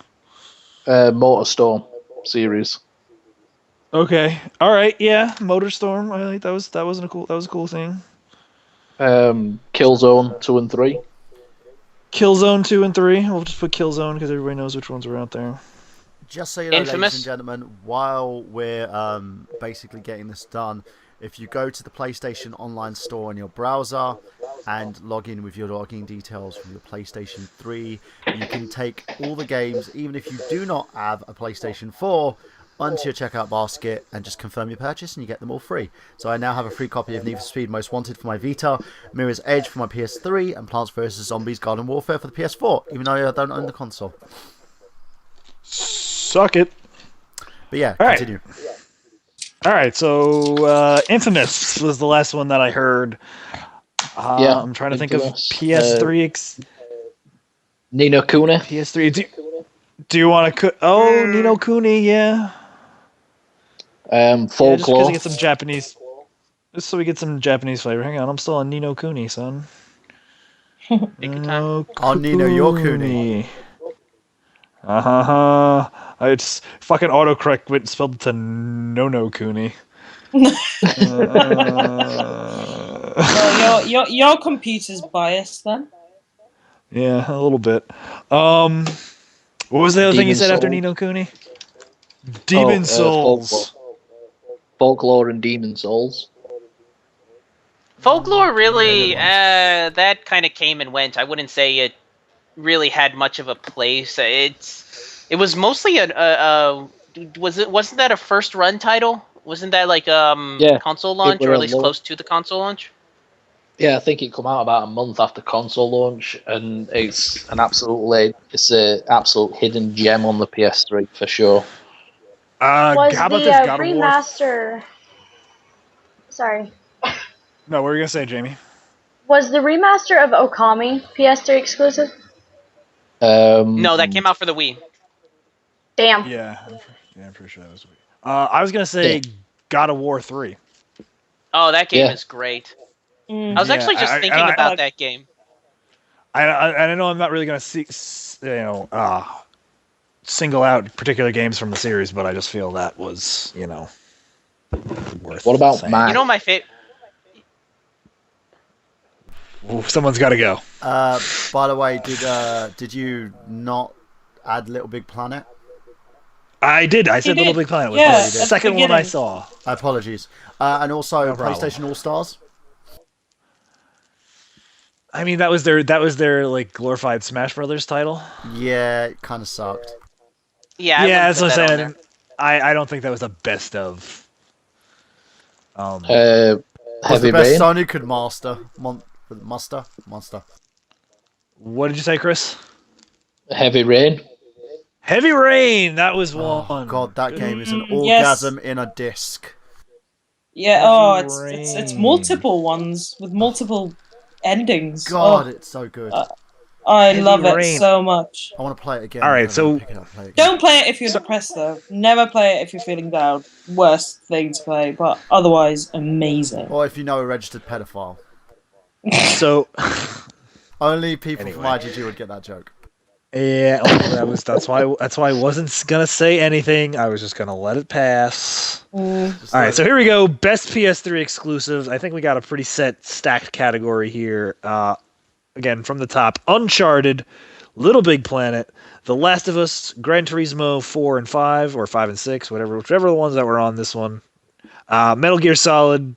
MotorStorm series. Okay. All right. Yeah. MotorStorm. I think that was a cool thing. Killzone 2 and 3. Killzone 2 and 3. We'll just put Killzone because everybody knows which ones are out there. Just so you know, Infamous. ladies and gentlemen, while we're basically getting this done, if you go to the PlayStation Online store in your browser and log in with your login details from your PlayStation 3, you can take all the games, even if you do not have a PlayStation 4, onto your checkout basket and just confirm your purchase and you get them all free. So I now have a free copy of Need for Speed Most Wanted for my Vita, Mirror's Edge for my PS3, and Plants vs. Zombies Garden Warfare for the PS4, even though I don't own the console. Suck it. But yeah, all continue. Right. All right, so Infamous was the last one that I heard. I'm trying to think of PS3. Ni no Kuni. PS3. Do you want to? Ni no Kuni, yeah. Folklore. Just because we get some Japanese. Just so we get some Japanese flavor. Hang on, I'm still on Ni no Kuni, son. Take your time. On Ni no Your Kuni. It's fucking autocorrect went spelled it to no Kuni. Well, your computer's biased then. Yeah, a little bit. What was the other thing you said after Ni no Kuni? Demon Souls. Folklore and Demon Souls. Folklore really, that kind of came and went. I wouldn't say it really had much of a place. It was mostly wasn't that a first run title? Wasn't that like console launch, or at least close to the console launch? Yeah, I think it came out about a month after console launch, and it's an absolute hidden gem on the PS3 for sure. Was how about the this God of War? remaster... Sorry. No, what were you gonna say, Jamie? Was the remaster of Okami PS3 exclusive? No, that came out for the Wii. Damn. Yeah, I'm pretty sure that was weird. I was gonna say God of War 3. Oh, that game is great. I was actually just thinking about that game. I know I'm not really gonna single out particular games from the series, but I just feel that was worth. What about saying. Mac? You know my favorite. Someone's got to go. By the way, did you not add Little Big Planet? I did. I said Little Big Planet was the second one I saw. Apologies. And also PlayStation All Stars. I mean, that was their like glorified Smash Brothers title. Yeah, it kind of sucked. Yeah, that's what I'm saying. I don't think that was the best of. Heavy the best Rain. Sony could master. Monster. What did you say, Chris? Heavy Rain. Heavy Rain. That was one. Oh God, that game is an orgasm in a disc. Yeah. It's multiple ones with multiple endings. God, it's so good. I Heavy love Rain. it so much. I want to play it again. All right, so Don't play it if you're depressed, though. Never play it if you're feeling down. Worst thing to play, but otherwise amazing. Or if you know a registered pedophile. So only people from IGG would get that joke. Yeah, that's why I wasn't gonna say anything. I was just gonna let it pass. All right, so here we go. Best PS3 exclusives. I think we got a pretty stacked category here. Again, from the top: Uncharted, Little Big Planet, The Last of Us, Gran Turismo 4 and 5, or 5 and 6, whichever the ones that were on this one. Metal Gear Solid.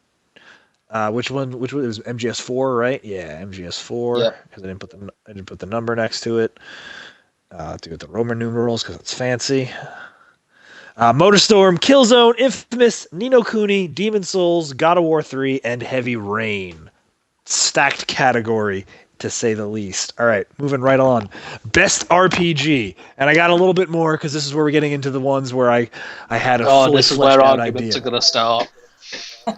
Which one? Which one? It was MGS4, right? Yeah, MGS4. Because I didn't put the number next to it. Do it the Roman numerals because it's fancy. Motorstorm, Killzone, Infamous, Ni no Kuni, Demon Souls, God of War 3, and Heavy Rain. Stacked category, to say the least. All right, moving right on. Best RPG, and I got a little bit more because this is where we're getting into the ones where I had a fully this is fleshed where out arguments idea. are gonna start.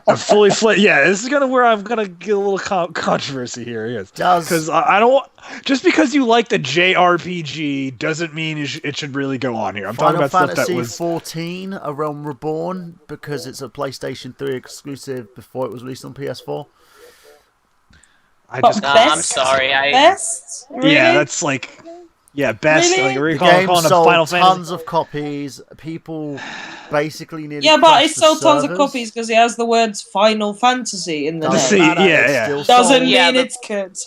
A fully fledged, yeah. This is where I'm gonna get a little controversy here, yes. Because I don't want, just because you like the JRPG doesn't mean it should really go on here. I'm talking about stuff that was Final Fantasy 14, A Realm Reborn, because it's a PlayStation 3 exclusive before it was released on PS4. I'm sorry. Best? Really? Yeah, that's like, best. Really? Like, we're The calling game a sold Final Fantasy. tons of copies. People basically nearly Yeah, but crashed it the sold tons of servers. copies because it has the words Final Fantasy in the Doesn't name. matter, yeah, it's yeah. still Doesn't sold. mean it's good.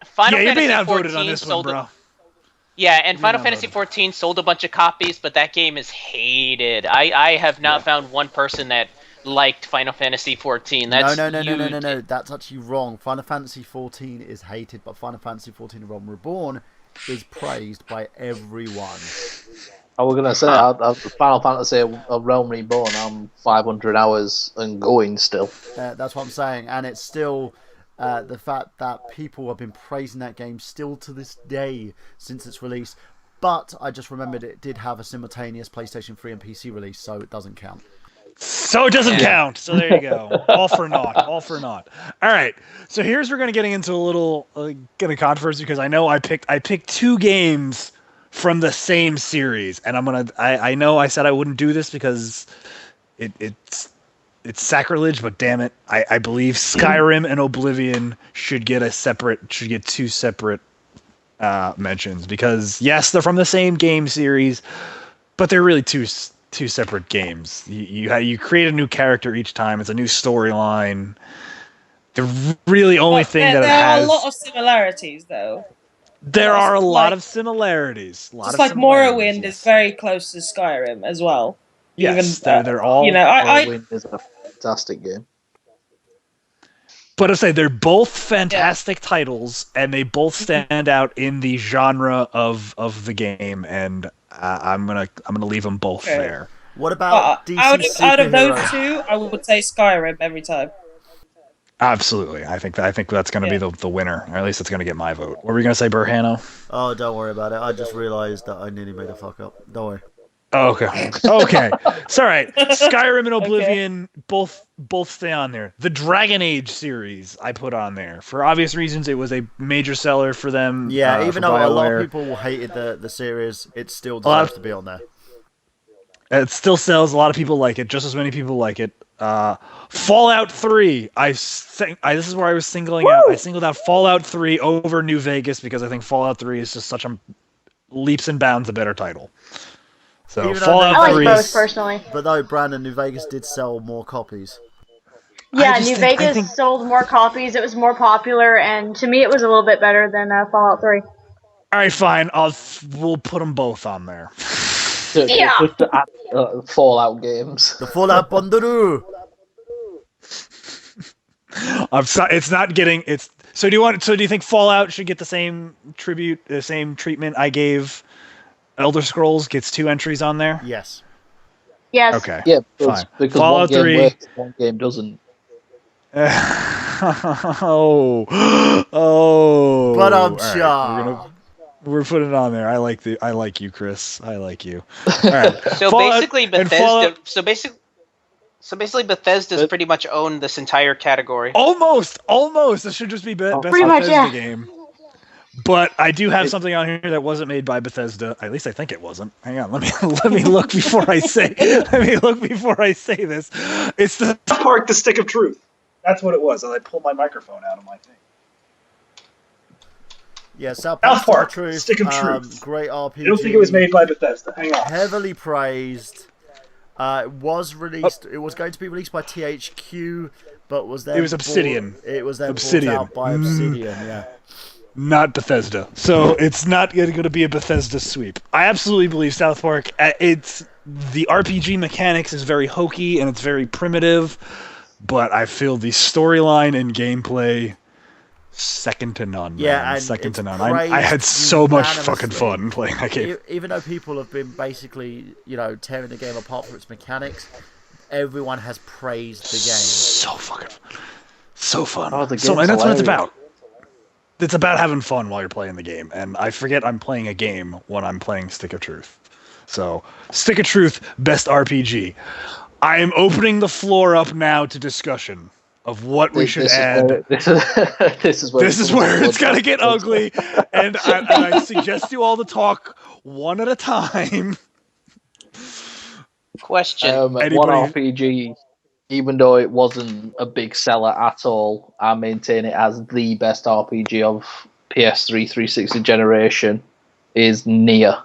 Final You're being Fantasy outvoted 14 on this one, sold bro. Yeah, and Final Fantasy 14 sold a bunch of copies, but that game is hated. I have not found one person that liked Final Fantasy 14. That's No. That's actually wrong. Final Fantasy 14 is hated, but Final Fantasy 14 Realm Reborn is praised by everyone. I was gonna say, Final Fantasy A Realm Reborn. I'm 500 hours and going still. That's what I'm saying, and it's still the fact that people have been praising that game still to this day since its release. But I just remembered it did have a simultaneous PlayStation 3 and PC release, so it doesn't count. So it doesn't count. So there you go. All for naught. All for naught. All right. So here's we're going to getting into a little kind of controversy because I know I picked two games from the same series, and I know I said I wouldn't do this because it's sacrilege, but damn it, I believe Skyrim and Oblivion should get two separate mentions because yes, they're from the same game series, but they're really two separate games. You create a new character each time. It's a new storyline. The really only thing that it has. There are a lot of similarities, though. There are a lot of similarities. Just like Morrowind is very close to Skyrim as well. Yes, Even, they're all. You know, Morrowind is a fantastic game. But I say they're both fantastic titles, and they both stand out in the genre of the game, and I'm gonna leave them both there. What about DC out of those superhero? two, I would say Skyrim every time. Absolutely, I think that's gonna be the winner, or at least it's gonna get my vote. What were you gonna say, Burhano? Oh, don't worry about it. I just realised that I nearly made a fuck up. Don't worry. Oh, okay. It's all right. Skyrim and Oblivion both stay on there. The Dragon Age series I put on there for obvious reasons. It was a major seller for them. Yeah, even though a lot of BioWare. people hated the series, it still deserves to be on there. It still sells. A lot of people like it. Just as many people like it. Fallout 3. This is where I was singling out. I singled out Fallout 3 over New Vegas because I think Fallout 3 is just such a leaps and bounds a better title. So Even though Fallout I like 3. both personally. But though, Brandon, New Vegas did sell more copies. Yeah, just New think- I Vegas think- sold more copies. It was more popular, and to me, it was a little bit better than Fallout 3. All right, fine. We'll put them both on there. Yeah. Just to add Fallout games. The Fallout Bundle. It's not getting. It's so. Do you think Fallout should get the same treatment I gave Elder Scrolls? Gets 2 entries on there. Yes. Yes. Okay. Yeah, Fine. because Fallout one game 3. works, one game doesn't. Oh. But I'm All right, we're putting it on there. I like you, Chris. I like you. All right. So Fallout basically, and Bethesda. Fallout- So basically, Bethesda's pretty much owned this entire category. Almost. This should just be best Pretty much, Bethesda yeah. game. But I do have something on here that wasn't made by Bethesda. At least I think it wasn't. Hang on, let me look before I say. Let me look before I say this. It's the South Park: The Stick of Truth. That's what it was. And I pulled my microphone out of my thing. Yeah, South Park: Stick of Truth. Great RPG. I don't think it was made by Bethesda. Hang on. Heavily praised. It was released. It was going to be released by THQ, but was then It was Obsidian. It was then Obsidian. bought out by Obsidian. Yeah. Not Bethesda. So it's not going to be a Bethesda sweep. I absolutely believe South Park. The RPG mechanics is very hokey and it's very primitive, but I feel the storyline and gameplay second to none. Yeah, man. and second to none. praised I had so much unanimously. fucking fun playing that game. Even though people have been basically, tearing the game apart for its mechanics, everyone has praised the game. So fucking fun. So fun. Oh, the And game's that's what it's hilarious. about. It's about having fun while you're playing the game, and I forget I'm playing a game when I'm playing Stick of Truth. So, Stick of Truth, best RPG. I am opening the floor up now to discussion of what we should add. This is where it's gonna get ugly, and I suggest you all to talk one at a time. Question. One RPG, even though it wasn't a big seller at all, I maintain it as the best RPG of PS3 360 generation is Nier.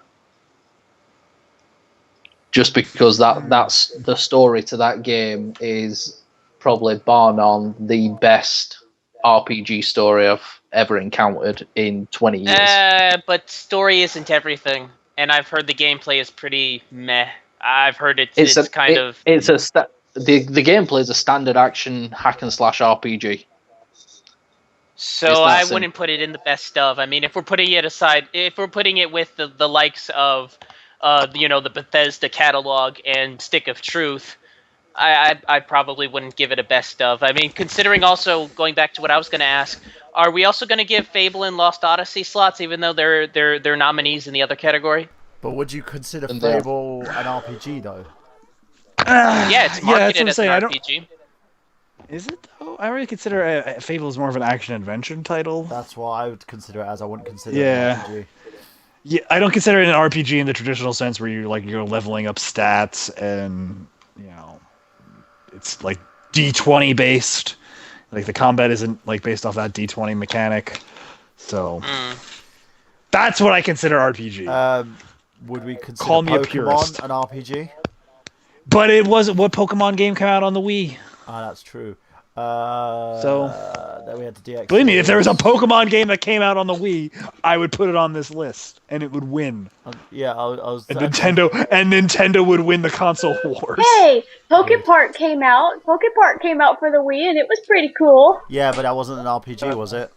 Just because that's the story to that game is probably bar none the best RPG story I've ever encountered in 20 years. But story isn't everything, and I've heard the gameplay is pretty meh. I've heard the gameplay is a standard action hack and slash RPG. So I wouldn't put it in the best of. I mean, if we're putting it aside, if we're putting it with the likes of, the Bethesda catalog and Stick of Truth, I probably wouldn't give it a best of. I mean, considering also going back to what I was going to ask, are we also going to give Fable and Lost Odyssey slots, even though they're nominees in the other category? But would you consider Fable an RPG though? Yeah, it's marketed as an RPG. Is it though? I really consider Fable as more of an action-adventure title. That's why I would consider it as. I wouldn't consider it an RPG. Yeah, I don't consider it an RPG in the traditional sense where you're leveling up stats and it's like D20 based. Like the combat isn't like based off that D20 mechanic. So that's what I consider RPG. Would we consider Call me a Pokemon purist. an RPG? But it wasn't. What Pokemon game came out on the Wii? Ah, that's true. So then we had the DX. believe me, if there was a Pokemon game that came out on the Wii, I would put it on this list, and it would win. Yeah, I was. And Nintendo would win the console wars. Hey, Pokepark came out. Pokepark came out for the Wii, and it was pretty cool. Yeah, but that wasn't an RPG, was it?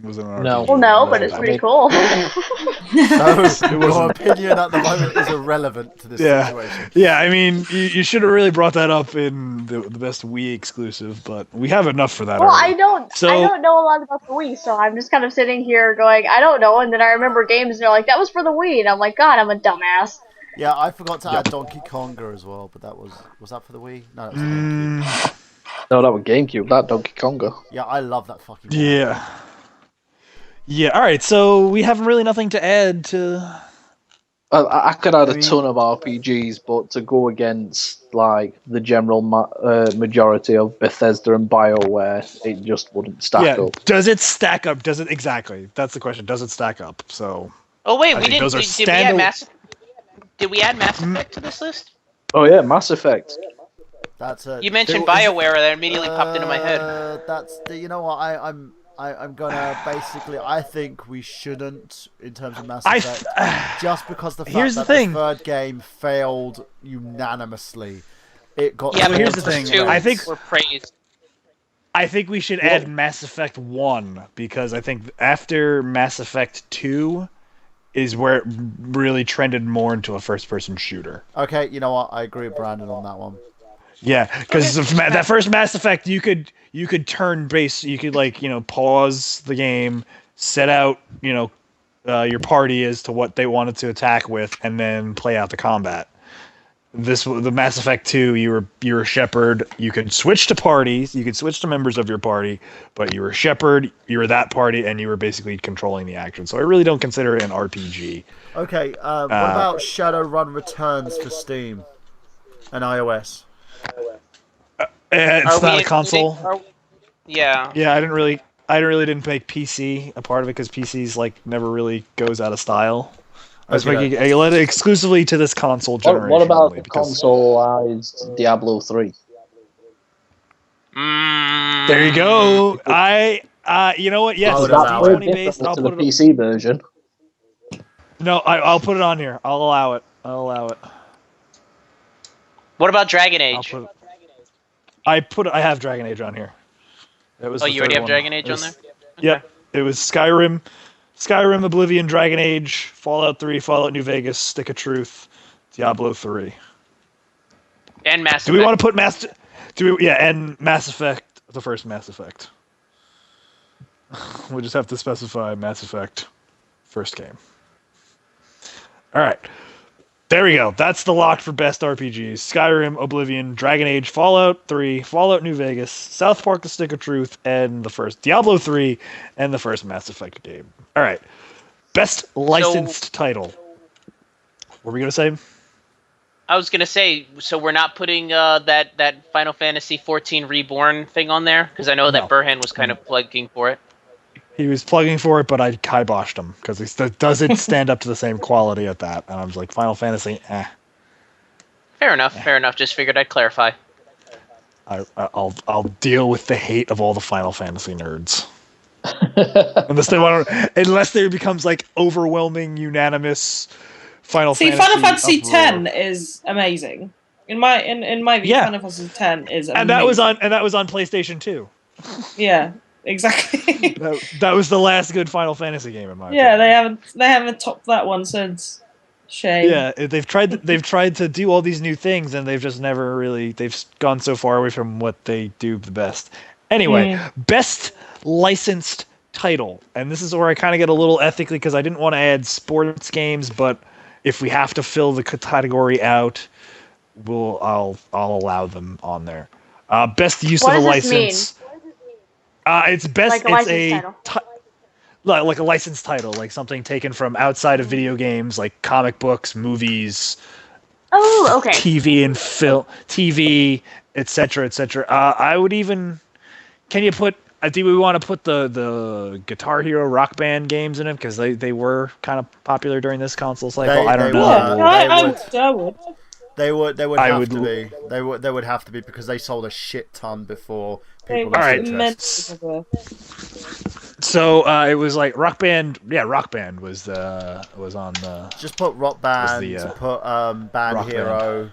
Was it an No. RPG? Well, no, but it's pretty cool. So your opinion at the moment is irrelevant to this situation. Yeah, I mean, you should have really brought that up in the best Wii exclusive, but we have enough for that. Well, already. I don't know a lot about the Wii, so I'm just kind of sitting here going, I don't know, and then I remember games, and they're like, that was for the Wii, and I'm like, God, I'm a dumbass. Yeah, I forgot to add Donkey Konga as well, but that was that for the Wii? No, that was GameCube. No, that was GameCube. That Donkey Konga. Yeah, I love that fucking game. Yeah. Yeah, alright, so we have really nothing to add to... I could add a ton of RPGs, but to go against like the general majority of Bethesda and BioWare, it just wouldn't stack up. Does it stack up? Exactly. That's the question. Does it stack up? So... Oh wait, I we think didn't. those are Did we add Mass Effect to this list? Oh yeah, Mass Effect. That's You mentioned BioWare, and that immediately popped into my head. You know what? I'm gonna basically. I think we shouldn't in terms of Mass Effect, just because the fact that the third game failed unanimously. It got. Yeah, but here's the thing. I think we're praised. I think we should add Mass Effect 1 because I think after Mass Effect 2 is where it really trended more into a first-person shooter. Okay, you know what? I agree with Brandon on that one. Yeah, because that first Mass Effect, you could turn base, you could pause the game, set out your party as to what they wanted to attack with, and then play out the combat. the Mass Effect 2, you were a Shepard. You could switch to parties. You could switch to members of your party, but you were a Shepard. You were that party, and you were basically controlling the action. So I really don't consider it an RPG. Okay, what about Shadowrun Returns for Steam and iOS? It's not a console. Yeah. Yeah, I didn't make PC a part of it because PC's like never really goes out of style. I was making it exclusively to this console generation. What about the consoleized Diablo 3? There you go. You know what? Yes, Oh, it's that's D20 based. To I'll the put it. PC version. No, I'll put it on here. I'll allow it. What about Dragon Age? I have Dragon Age on here. That was you already have Dragon Age on there? Okay. Yep. It was Skyrim, Oblivion, Dragon Age, Fallout 3, Fallout New Vegas, Stick of Truth, Diablo 3. And Mass Effect. Do we want to put and Mass Effect, the first Mass Effect. We'll just have to specify Mass Effect first game. All right. There we go. That's the lock for best RPGs. Skyrim, Oblivion, Dragon Age, Fallout 3, Fallout New Vegas, South Park The Stick of Truth, and the first Diablo 3, and the first Mass Effect game. All right. Best licensed title. What were we going to say? I was going to say, so we're not putting that Final Fantasy 14 Reborn thing on there? Because I know that Burhan was kind of plugging for it. He was plugging for it, but I kiboshed him because he doesn't stand up to the same quality at that. And I was like, Final Fantasy, Fair enough. Just figured I'd clarify. I'll deal with the hate of all the Final Fantasy nerds. unless there becomes like overwhelming, unanimous Final Fantasy. Final Fantasy X is amazing. In my view, Final Fantasy X is amazing. And that was on PlayStation 2. Yeah. Exactly. that was the last good Final Fantasy game in my opinion. They haven't topped that one since. Shame. Yeah, they've tried to do all these new things and they've just never really they've gone so far away from what they do the best. Anyway, best licensed title. And this is where I kind of get a little ethically because I didn't want to add sports games, but if we have to fill the category out, I'll allow them on there. Best use of a license. It's best. Like Like a licensed title, like something taken from outside of video games, like comic books, movies. Oh, okay. TV and film, TV, etc., etc. I would even. Can you put? Do we want to put the Guitar Hero Rock Band games in it because they were kind of popular during this console cycle? I don't know. I would. They would have to be. They would have to be because they sold a shit ton before people lost interest. So it was like Rock Band. Yeah, Rock Band was on the. Just put Rock Band. Put Band Rock Hero.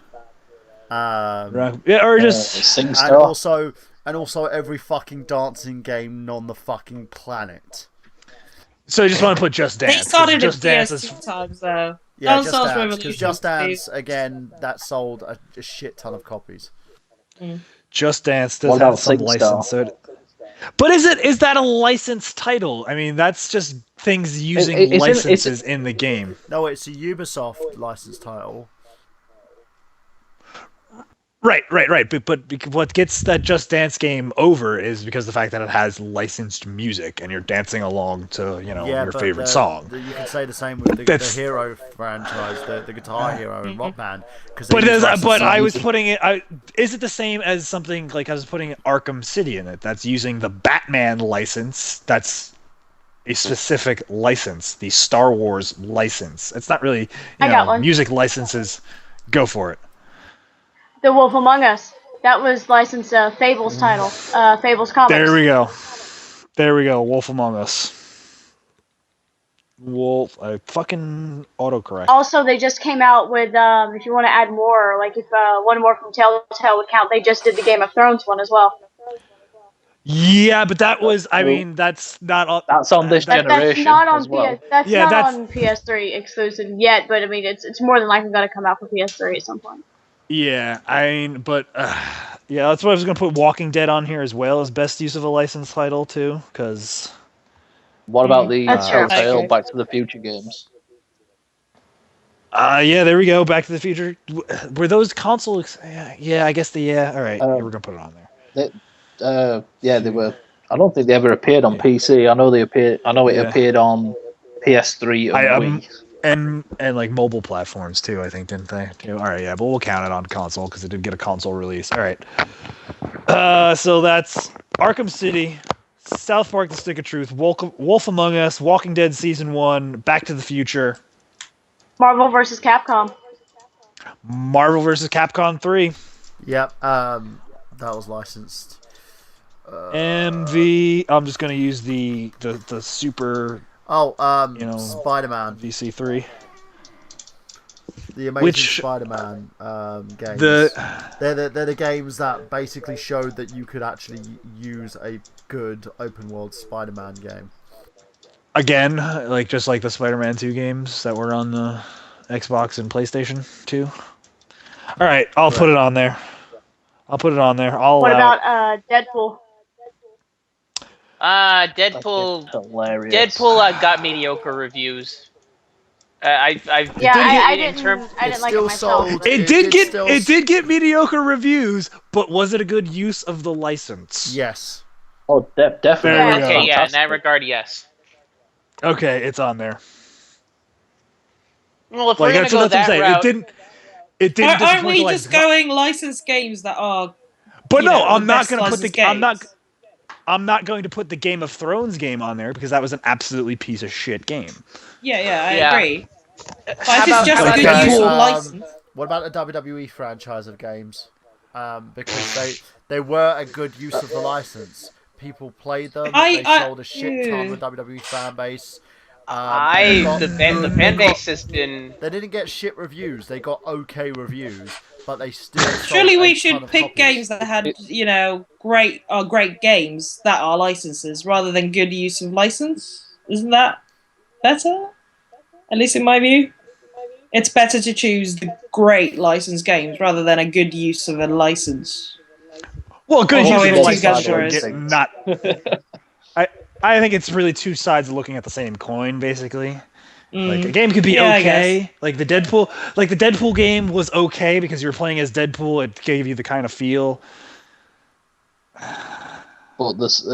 Or just and also every fucking dancing game on the fucking planet. So you just want to put Just Dance? They started Just Dance times though. Yeah, Just Dance. Because Just Dance again, that sold a shit ton of copies. Just Dance does have some license. But is that a licensed title? I mean, that's just things using licenses in the game. No, it's a Ubisoft licensed title. Right. But what gets that Just Dance game over is because the fact that it has licensed music and you're dancing along to your favorite song. You can say the same with the Hero franchise, the Guitar Hero and Rock Band. But I was putting it. Is it the same as something like I was putting Arkham City in it? That's using the Batman license. That's a specific license, the Star Wars license. It's not really music licenses. Go for it. The Wolf Among Us. That was licensed Fable's title. Fable's Comics. There we go. Wolf Among Us. Wolf. I fucking autocorrect. Also, they just came out with, if you want to add more, like if one more from Telltale would count, they just did the Game of Thrones one as well. Yeah, but that was, I mean, that's not on... That's on this generation. That's not on well. That's on PS3 exclusive yet, but I mean, it's more than likely going to come out for PS3 at some point. Yeah, I mean, but that's why I was gonna put Walking Dead on here as well as best use of a licensed title too, because. What about the Telltale Back to the Future games? Yeah, there we go. Back to the Future. Were those consoles? Yeah, I guess All right, yeah, we're gonna put it on there. They were. I don't think they ever appeared on PC. I know they appeared. I know it appeared on PS3 and Wii. And like mobile platforms too, I think, didn't they? All right, yeah, but we'll count it on console because it did get a console release. All right. So that's Arkham City, South Park: The Stick of Truth, Wolf Among Us, Walking Dead Season 1, Back to the Future, Marvel vs. Capcom. Marvel vs. Capcom 3. Yep, that was licensed. MV. I'm just gonna use the super. Spider-Man VC3. The Amazing Spider-Man games. They're the games that basically showed that you could actually use a good open world Spider-Man game. Again, just like the Spider-Man 2 games that were on the Xbox and PlayStation 2. All right, I'll put it on there. What about Deadpool? Deadpool. Deadpool got mediocre reviews. I didn't like it myself. It did get mediocre reviews, but was it a good use of the license? Yes. Oh, definitely. Okay, yeah, in that regard, yes. Okay, it's on there. Well, if we're gonna go that route, it didn't. Aren't we just going licensed games that are? But no, I'm not going to put the. I'm not going to put the Game of Thrones game on there because that was an absolutely piece of shit game. Yeah, I agree. But if it's just a good use of license. What about the WWE franchise of games? Because they were a good use of the license. People played them. They sold a shit ton of WWE fan base. The fan base has been. They didn't get shit reviews. They got okay reviews, but they still. Surely we should pick games that had, great games that are licenses rather than good use of license. Isn't that better? At least in my view, it's better to choose the great licensed games rather than a good use of a license. Well, good use of a license. Not. I think it's really two sides of looking at the same coin, basically. Like a game could be okay. Like the Deadpool game was okay because you were playing as Deadpool. It gave you the kind of feel. But it used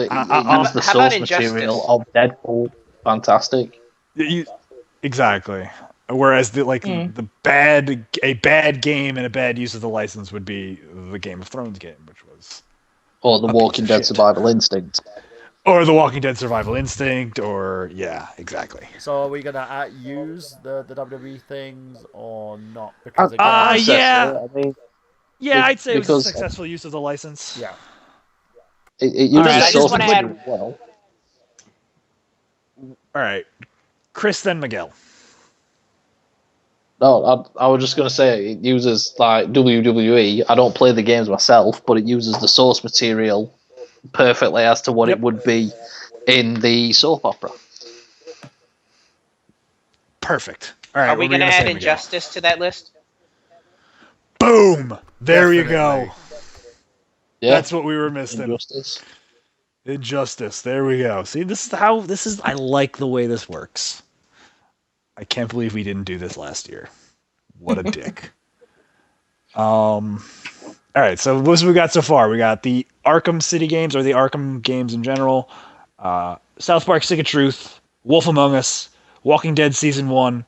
the source material of Deadpool. Fantastic. Exactly. Whereas a bad game and a bad use of the license would be the Game of Thrones game, which was. Or the Walking Dead Survival Instinct. Or the Walking Dead Survival Instinct, or exactly. So are we gonna use the WWE things or not? Because I'd say it was a successful use of the license. Yeah. It uses the source material well. All right, Chris, then Miguel. No, I was just going to say it uses like WWE. I don't play the games myself, but it uses the source material perfectly as to what it would be in the soap opera. Perfect. All right. Are we going to add Injustice to that list? Boom! There you go. Yeah. That's what we were missing. Injustice. There we go. See, I like the way this works. I can't believe we didn't do this last year. What a dick. All right, so what we got so far? We got the Arkham City games, or the Arkham games in general. South Park: Stick of Truth, Wolf Among Us, Walking Dead Season 1,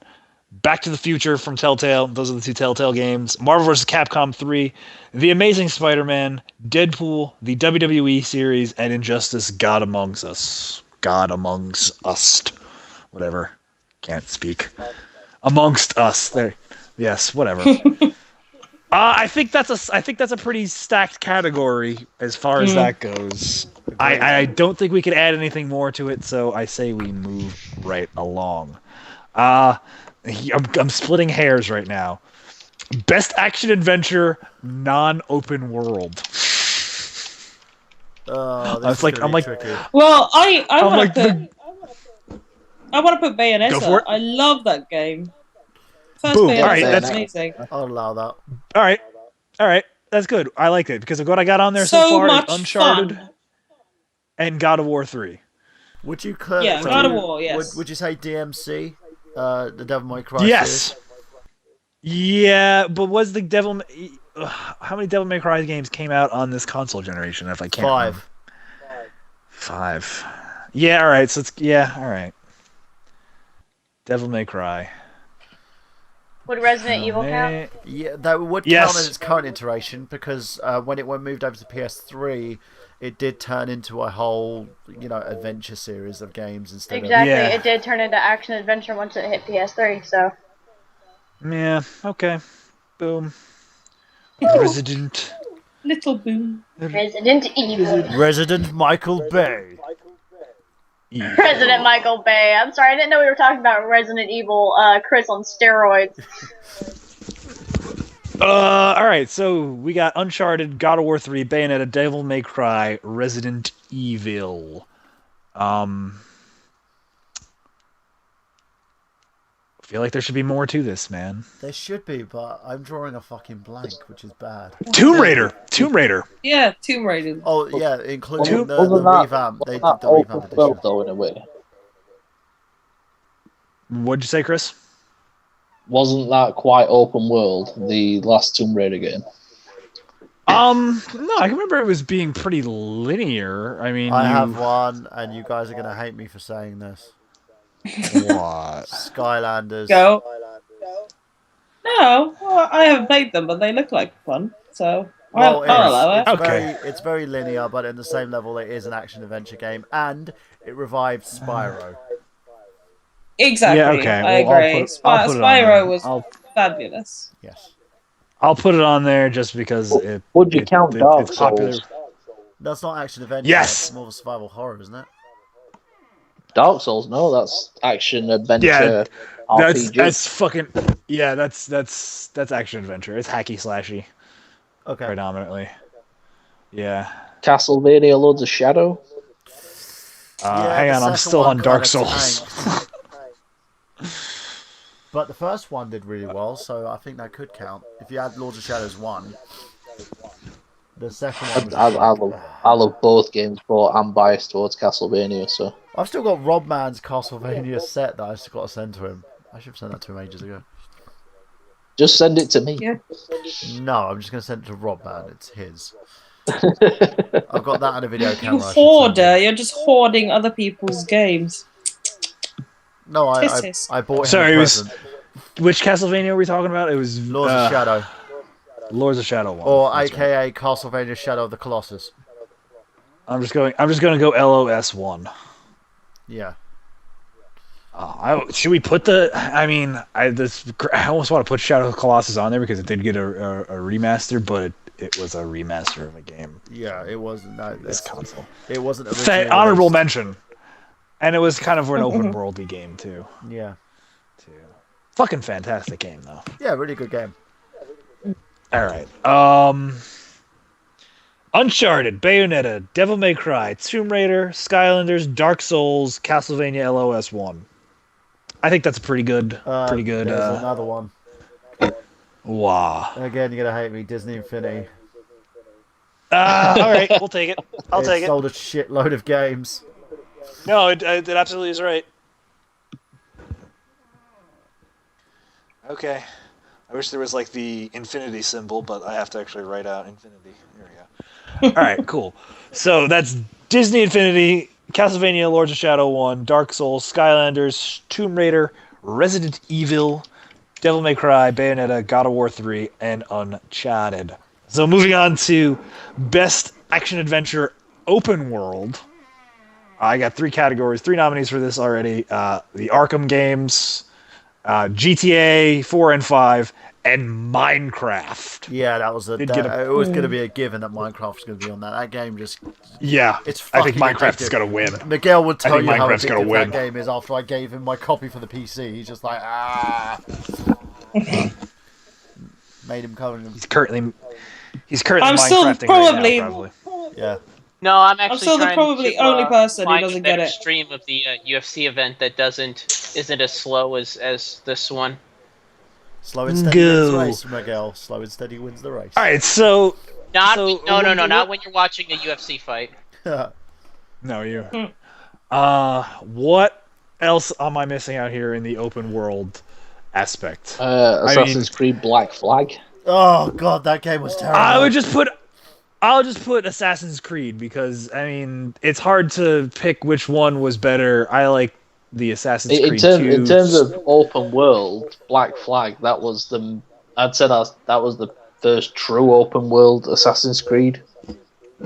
Back to the Future from Telltale. Those are the two Telltale games. Marvel vs. Capcom 3, The Amazing Spider-Man, Deadpool, the WWE series, and Injustice: God Amongst Us. God Amongst Us. Whatever. Can't speak. Amongst Us. There. Yes, whatever. I think that's a pretty stacked category as far as that goes. I don't think we could add anything more to it, so I say we move right along. I'm splitting hairs right now. Best action adventure, non-open world. I'm like, tricky. Well, I want to put Bayonetta. I love that game. First Boom. Bayonetta, All right, that's amazing. I'll allow that. All right, that's good. I like it because of what I got on there so far is Uncharted and God of War 3. Would you God of War, yes. Would you say DMC, the Devil May Cry? Yes. Yeah, but was the how many Devil May Cry games came out on this console generation? If I can't 5. remember. 5. Yeah, all right. So all right. Devil May Cry. Would Resident Evil count? Yeah, that would count as its current iteration because when it moved over to PS3, it did turn into a whole, adventure series of games instead Exactly, of... it did turn into action adventure once it hit PS3. So. Yeah. Okay. Boom. Resident. Little boom. Resident Evil. Resident Michael Bay. Resident Michael Bay. I'm sorry, I didn't know we were talking about Resident Evil, Chris on steroids. All right, so we got Uncharted, God of War 3, Bayonetta, Devil May Cry, Resident Evil. I feel like there should be more to this, man. There should be, but I'm drawing a fucking blank, which is bad. Tomb Raider. Yeah, Tomb Raider. Oh, yeah, including the revamp. They did the revamp edition. Well, though, in a way. What'd you say, Chris? Wasn't that quite open world, the last Tomb Raider game? No, I remember it was being pretty linear. I mean, I have one, and you guys are going to hate me for saying this. What? Skylanders. Go. No, well, I haven't played them, but they look like fun, so I'll allow it. It's very linear, but in the same level, it is an action-adventure game, and it revived Spyro. Exactly, Yeah, okay. I agree. Spyro was fabulous. Yes. I'll put it on there just because it... Would you count Dark it's popular. Souls? That's not action-adventure. Yes! It's more of a survival horror, isn't it? Dark Souls, no, that's action adventure. RPG. That's fucking that's action adventure. It's hacky slashy. Okay. Predominantly. Yeah. Castlevania, Lords of Shadow. Hang on, I'm still on Dark Souls. But the first one did really well, so I think that could count. If you add Lords of Shadows 1, the second one was I love both games, but I'm biased towards Castlevania, so. I've still got Rob Man's Castlevania set that I've got to send to him. I should have sent that to him ages ago. Just send it to me. Yeah. No, I'm just going to send it to Rob Man. It's his. I've got that on a video camera. You hoarder, you're just hoarding other people's games. No, I bought him a present. Which Castlevania were we talking about? It was Lords of Shadow. Lords of Shadow 1. Or AKA Castlevania Shadow of the Colossus. I'm just going to go LOS1. Yeah. Should we put the? I mean, I almost want to put Shadow of the Colossus on there because it did get a remaster, but it was a remaster of a game. Yeah, it wasn't. No, this console. It wasn't originally honorable released. mention, and it was kind of an open worldy game too. Yeah. Fucking fantastic game though. Yeah, really good game. All right. Uncharted, Bayonetta, Devil May Cry, Tomb Raider, Skylanders, Dark Souls, Castlevania LOS1. I think that's a pretty good. There's another one. Wow. Again, you're gonna hate me. Disney Infinity. All right, we'll take it. I'll take it. Sold a shitload of games. No, it absolutely is right. Okay. I wish there was like the infinity symbol, but I have to actually write out infinity. There we go. All right, cool. So that's Disney Infinity, Castlevania, Lords of Shadow 1, Dark Souls, Skylanders, Tomb Raider, Resident Evil, Devil May Cry, Bayonetta, God of War 3, and Uncharted. So moving on to Best Action Adventure Open World. I got 3 categories, 3 nominees for this already. The Arkham games, GTA 4 and 5, and Minecraft. Yeah, that was it was going to be a given that Minecraft was going to be on that. That game just... Yeah, it's I think fucking Minecraft's addictive. going to win. Miguel would tell you how Minecraft's gonna addictive win. that game is after I gave him my copy for the PC. He's just like, Made him cover him. He's currently I'm still Minecrafting probably... right now, probably. Yeah. No, I'm actually still the trying probably to, only person who find doesn't a get better it. stream of the UFC event that isn't as slow as this one. Slow and steady wins the race, Miguel. Slow and steady wins the race. All right, so... Not when you're watching a UFC fight. No, you. What else am I missing out here in the open world? aspect. Assassin's Creed Black Flag. Oh god, that game was terrible. I'll just put Assassin's Creed because I mean it's hard to pick which one was better. I like the Assassin's Creed 2. In terms of open world, Black Flag, I'd say that was the first true open world Assassin's Creed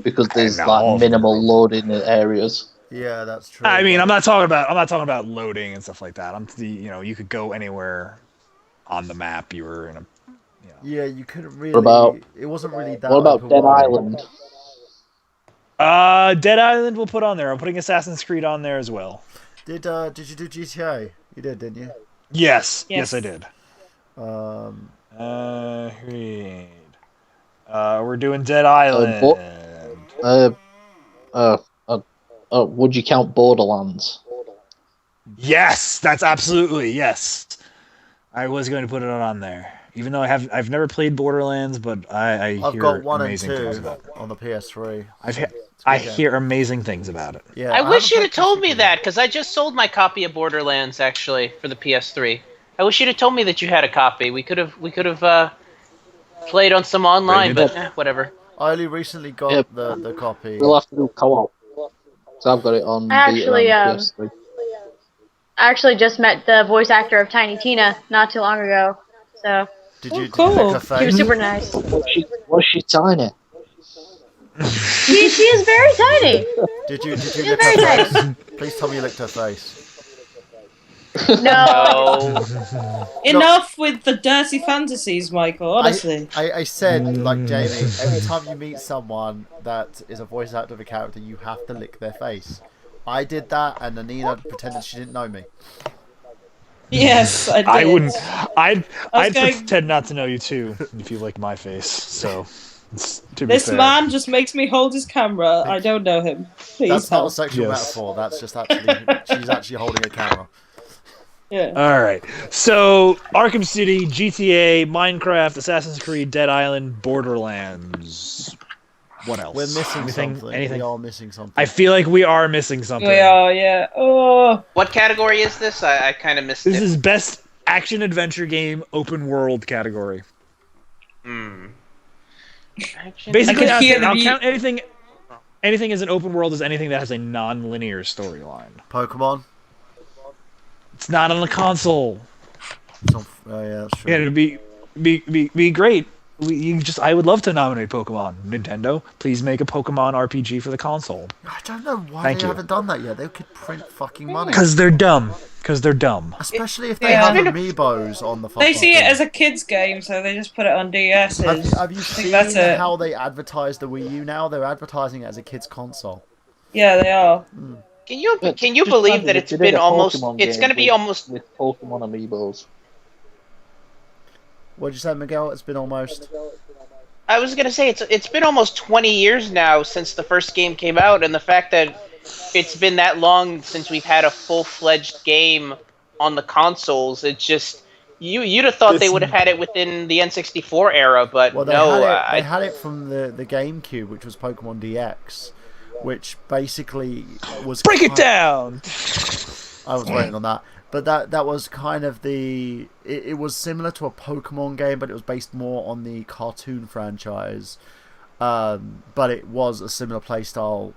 because there's like minimal loading in areas. Yeah, that's true. I mean, I'm not talking about loading and stuff like that. You could go anywhere on the map. You were in a Yeah, you couldn't really. It wasn't really that. What about Dead Island? Dead Island we'll put on there. I'm putting Assassin's Creed on there as well. Did you do GTA? You did, didn't you? Yes, I did. We're doing Dead Island. Would you count Borderlands? Yes, that's absolutely yes. I was going to put it on there, even though I've never played Borderlands, but I've got 1 and 2 on the PS3. I hear amazing things about it. Yeah, I wish you'd have told me that because I just sold my copy of Borderlands actually for the PS3. I wish you'd have told me that you had a copy. We could have played on some online, but whatever. I only recently got the copy. We'll have to do co-op. So I've got it on. PS3. I actually just met the voice actor of Tiny Tina not too long ago. So. Did you cool. lick her face? He was super nice. Was she tiny? She is very tiny. Did you lick her face? Please tell me you licked her face. No. Enough with the dirty fantasies, Michael. Honestly. I said, like Jamie, every time you meet someone that is a voice actor of a character, you have to lick their face. I did that, and Anina pretended she didn't know me. Yes, I did. I wouldn't. I'd going- pretend not to know you too if you licked my face. So, to be This fair. man just makes me hold his camera. I don't know him. Please That's not a help. sexual metaphor. That's just actually she's actually holding a camera. Yeah. All right. So, Arkham City, GTA, Minecraft, Assassin's Creed, Dead Island, Borderlands. What else? We're missing something. Anything? We are missing something. I feel like we are missing something. We are, yeah. Oh. What category is this? I kind of missed it. This is best action adventure game open world category. Basically, I could hear I'll the- count anything. Anything as an open world is anything that has a non-linear storyline. Pokemon. It's not on the console. Oh yeah, that's true. Yeah, it'd be great. I would love to nominate Pokemon. Nintendo, please make a Pokemon RPG for the console. I don't know why they haven't done that yet. They could print fucking money. Because they're dumb. Especially if they have amiibos on the fucking They see it as a kid's game, so they just put it on DSs. Have you seen that's it. how they advertise the Wii U now? They're advertising it as a kid's console. Yeah, they are. Can you believe that it's been almost? It's going to be almost with Pokemon amiibos. What'd you say, Miguel? It's been almost. I was going to say it's been almost 20 years now since the first game came out, and the fact that it's been that long since we've had a full-fledged game on the consoles, it's just you'd have thought they would have had it within the N64 era, but Well, they had it from the GameCube, which was Pokemon DX, which basically was. Break it down. I was waiting on that. But that was kind of it was similar to a Pokemon game, but it was based more on the cartoon franchise. But it was a similar playstyle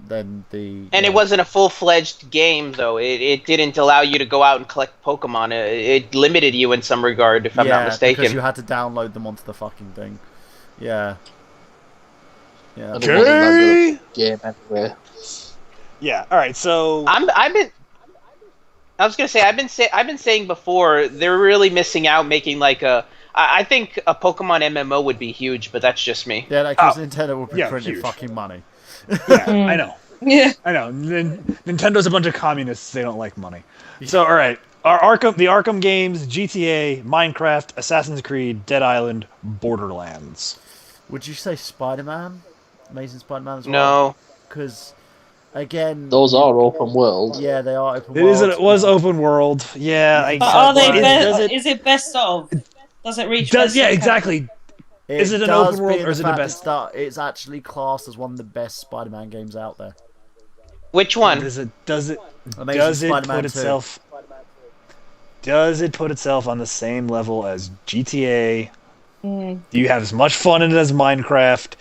than the. And it wasn't a full-fledged game, though. It didn't allow you to go out and collect Pokemon. It limited you in some regard, if I'm not mistaken. Because you had to download them onto the fucking thing. Yeah. Yeah. Okay. Game anyway. Yeah. All right. So I was gonna say I've been saying before they're really missing out making like I think a Pokemon MMO would be huge, but that's just me. Yeah, because Nintendo would be printing huge. fucking money. Yeah, I know. Yeah. I know. Nintendo's a bunch of communists. They don't like money. So, all right. The Arkham games, GTA, Minecraft, Assassin's Creed, Dead Island, Borderlands. Would you say Spider-Man? Amazing Spider-Man as well? No. Because, again... Those are open world. Yeah, they are open world. It was open world. Yeah. But are they is it best of? Does it reach best yeah, of? exactly. Is it an open world or is it the best? It's actually classed as one of the best Spider-Man games out there. Which one? Does it Amazing put Spider-Man 2. itself? does it put itself on the same level as GTA? Do you have as much fun in it as Minecraft?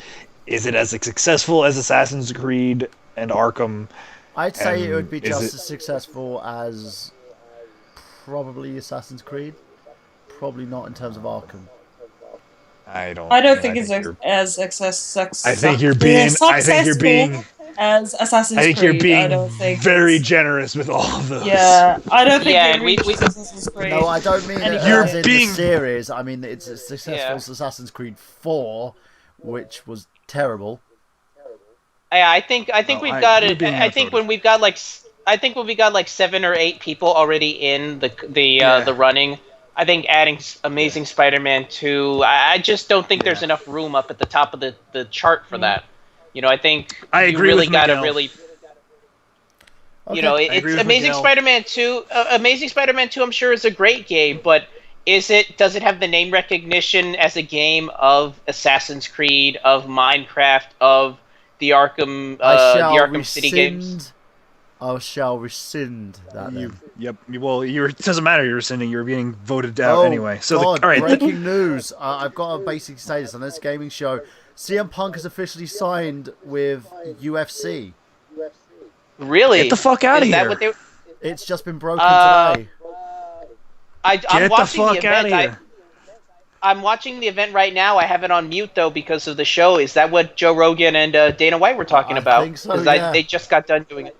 Is it as successful as Assassin's Creed and Arkham? I'd say it would be just as successful as probably Assassin's Creed. Probably not in terms of Arkham. I don't think it's as successful. I think you're being. As Assassin's Creed. I think you're being very it's... generous with all of those. Yeah, I don't think we Assassin's Creed. No, I don't mean it you're as in being... the series. I mean it's as successful as Assassin's Creed 4, which was terrible. Yeah, I think we've got it. I think when we've got like 7 or 8 people already in the running. I think adding Amazing Spider-Man 2, I just don't think there's enough room up at the top of the chart for that. You know, I think you really got to really. You know, it's Amazing Spider-Man 2. Amazing Spider-Man 2, I'm sure, is a great game, but does it have the name recognition as a game of Assassin's Creed, of Minecraft, of the Arkham City games? I shall rescind that. Yep. Well, it doesn't matter. You're rescinding. You're being voted out anyway. So, God, all right. Breaking news! I've got a basic status on this gaming show. CM Punk has officially signed with UFC. Really? Get the fuck out of here! It's just been broken today. I'm watching the event. I'm watching the event right now. I have it on mute though because of the show. Is that what Joe Rogan and Dana White were talking about? I think so. Yeah. They just got done doing it.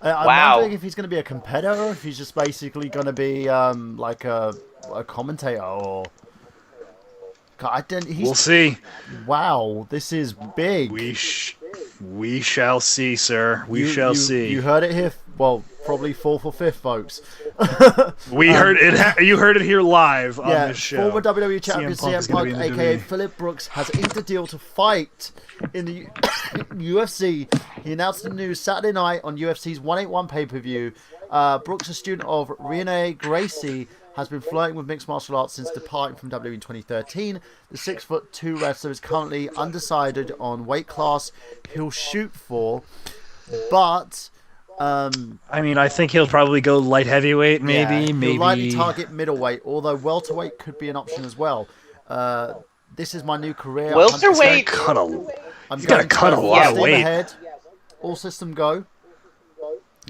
I'm wondering if he's going to be a competitor, or if he's just basically going to be like a commentator, or. We'll see. Wow, this is big. We shall see, sir. We shall see. You heard it here. Well, probably 4th or 5th, folks. We heard it. You heard it here live on this show. Former WWE champion CM Punk, aka Phillip Brooks, has inked a deal to fight in the UFC. He announced the news Saturday night on UFC's 181 pay-per-view. Brooks, a student of Rene Gracie, has been flirting with mixed martial arts since departing from WWE in 2013. The 6'2" wrestler is currently undecided on weight class he'll shoot for, but I mean, I think he'll probably go light heavyweight, maybe. He'll likely target middleweight, although welterweight could be an option as well. This is my new career. Welterweight. You gotta cut a lot of weight. Ahead. All system go.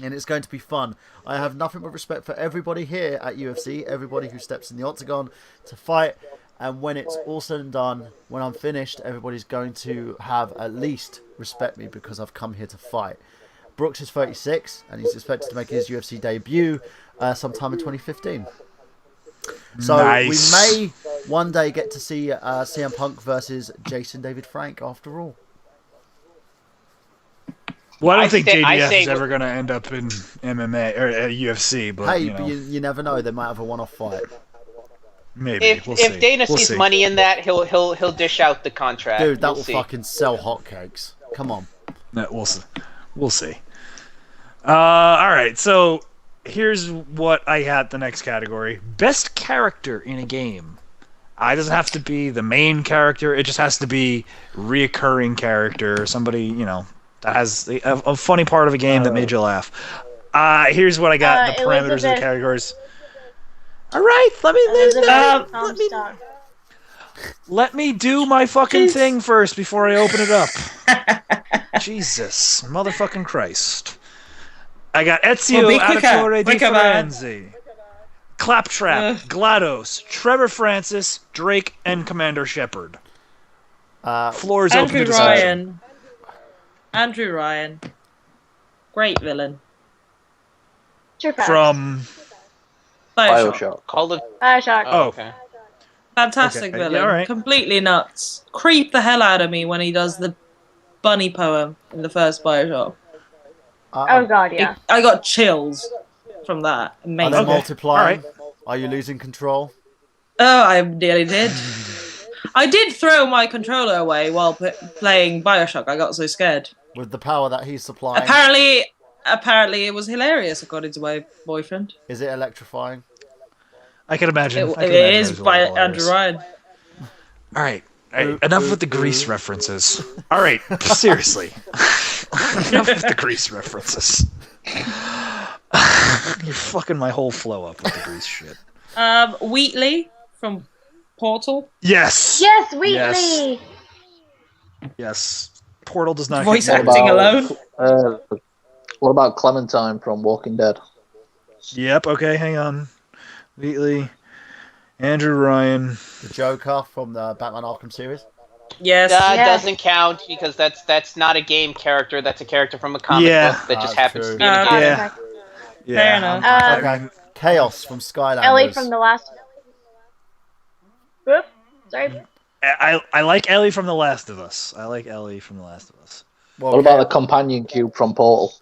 And it's going to be fun. I have nothing but respect for everybody here at UFC, everybody who steps in the octagon to fight. And when it's all said and done, when I'm finished, everybody's going to have at least respect me because I've come here to fight. Brooks is 36, and he's expected to make his UFC debut sometime in 2015. So we may one day get to see CM Punk versus Jason David Frank after all. Well, I don't think JDF is ever going to end up in MMA or UFC, but hey, you never know. They might have a one-off fight. Maybe. If Dana sees money in that, he'll dish out the contract. Dude, that will fucking sell hotcakes. Come on. No, we'll see. All right, so here's what I had the next category: best character in a game. It doesn't have to be the main character. It just has to be reoccurring character, somebody that has a funny part of a game that made you laugh. Here's what I got: the parameters of the categories. All right, let me do my fucking thing first before I open it up. Jesus, motherfucking Christ! I got Ezio Auditore di Firenze, Claptrap, GLaDOS, Trevor Francis, Drake, and Commander Shepard. Floors open to discussion. Andrew Ryan. Great villain. From Bioshock. Bioshock. Oh, okay. Fantastic villain. Right. Completely nuts. Creep the hell out of me when he does the bunny poem in the first Bioshock. Oh god, yeah. I got chills from that. Amazing. Are they multiplying? Right. Are you losing control? Oh, I nearly did. I did throw my controller away while playing Bioshock. I got so scared. With the power that he's supplying. Apparently it was hilarious, according to my boyfriend. Is it electrifying? I can imagine. It is by Andrew Ryan. All right. Enough with the Grease references. All right, seriously. Enough with the Grease references. You're fucking my whole flow up with the grease shit. Wheatley from Portal. Yes. Yes, Wheatley. Yes. Portal does not Voice get acting alone. What about Clementine from Walking Dead? Yep. Okay. Hang on. Wheatley, Andrew Ryan, The Joker from the Batman Arkham series. Yes. That Yes. doesn't count because that's not a game character. That's a character from a comic book that just happens true. to be in a game. Yeah. Fair enough. Okay. Chaos from Skylanders. Ellie from The Last. Whoop. Sorry. I like Ellie from The Last of Us. Well, What about the companion cube from Portal?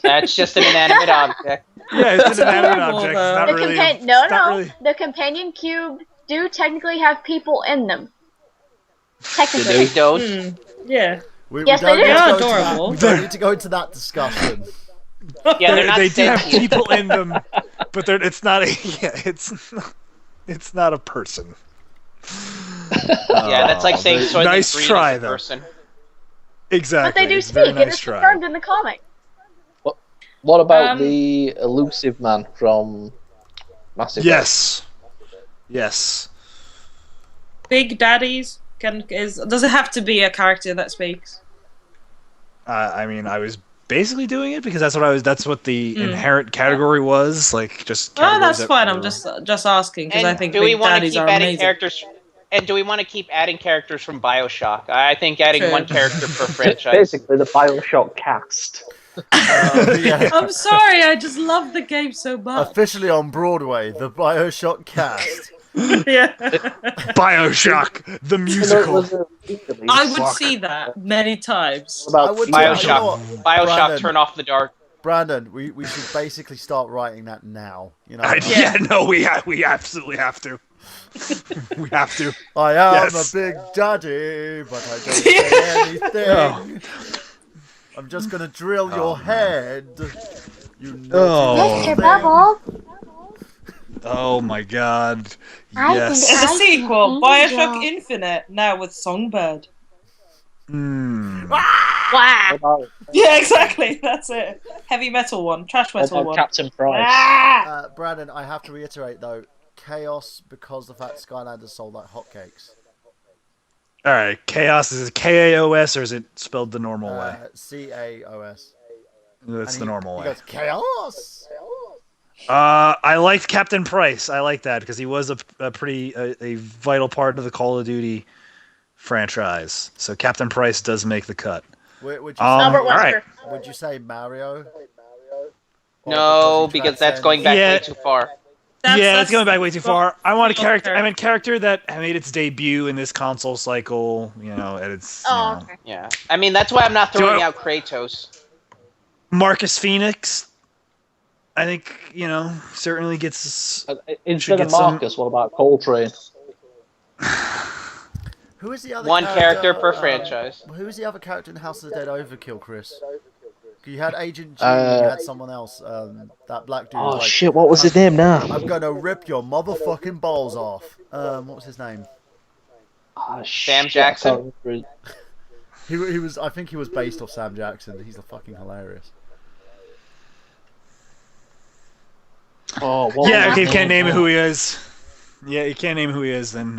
That's just an inanimate object. Yeah, it's an inanimate adorable, object. though. It's not The really. no. The companion cube do technically have people in them. Technically. They don't. Yeah. Yes, they do. need to They're go into adorable. We don't need to go into that discussion. Yeah, they're not They do have sentient. people in them, but it's not a. Yeah, it's not a person. Yeah, that's like saying Soylent nice Green try, is a though. person. Exactly. But they do It's a very speak, and nice it's try. confirmed in the comic. What about the elusive man from Massive? Yes. Big Daddies does it have to be a character that speaks? I mean, I was basically doing it because that's what the inherent category was. Like, just. Oh, categories that's that fine. were- I'm just asking because And I think do we Big want to Daddies keep are adding amazing. characters? And do we want to keep adding characters from Bioshock? I think adding True. one character per franchise. Basically, the Bioshock cast. Yeah. I'm sorry, I just love the game so much. Officially on Broadway, the Bioshock cast. Yeah. Bioshock the musical. I would see that many times. I would Bioshock. Bioshock. Brandon. Turn off the dark. Brandon, we should basically start writing that now. You know, We absolutely have to. We have to. I am Yes. a big daddy, but I don't say anything. Oh. I'm just gonna drill your head. You know. Oh. Mr. Bubble. Oh my God. I Yes. There's a I sequel, think Bioshock so. Infinite, now with Songbird. Hmm. Wow. Yeah, exactly. That's it. Heavy metal one, trash metal one. Captain Price? Ah! Brandon, I have to reiterate though, Chaos because the fact Skylanders sold like hotcakes. All right. Chaos, is it KAOS or is it spelled the normal way? CAOS. That's the normal He way. goes, Chaos. I liked Captain Price. I like that because he was a pretty vital part of the Call of Duty franchise. So Captain Price does make the cut. Would you, Albert all right. Wesker. would you say Mario? Or No, he because that's going transcends- back Yeah. way too far. It's going back way too far. I want a character. Okay. I mean, character that made its debut in this console cycle. You know, and it's Oh, okay. Yeah. I mean, that's why I'm not throwing Do I- out Kratos. Marcus Phoenix. I think certainly gets. Instead of get some- Marcus, what about Coltrane? Who is the other One character per franchise. Who is the other character in House of the Dead Overkill, Chris? You had Agent G, you had someone else, that black dude. Oh like, shit! What was his name now? I'm gonna rip your motherfucking balls off. What was his name? Oh, Sam shit, Jackson? I can't remember his- He was. I think he was based off Sam Jackson. He's fucking hilarious. Oh, what Yeah. was Okay. his You can't name name now? who he is. Yeah, you can't name who he is. Then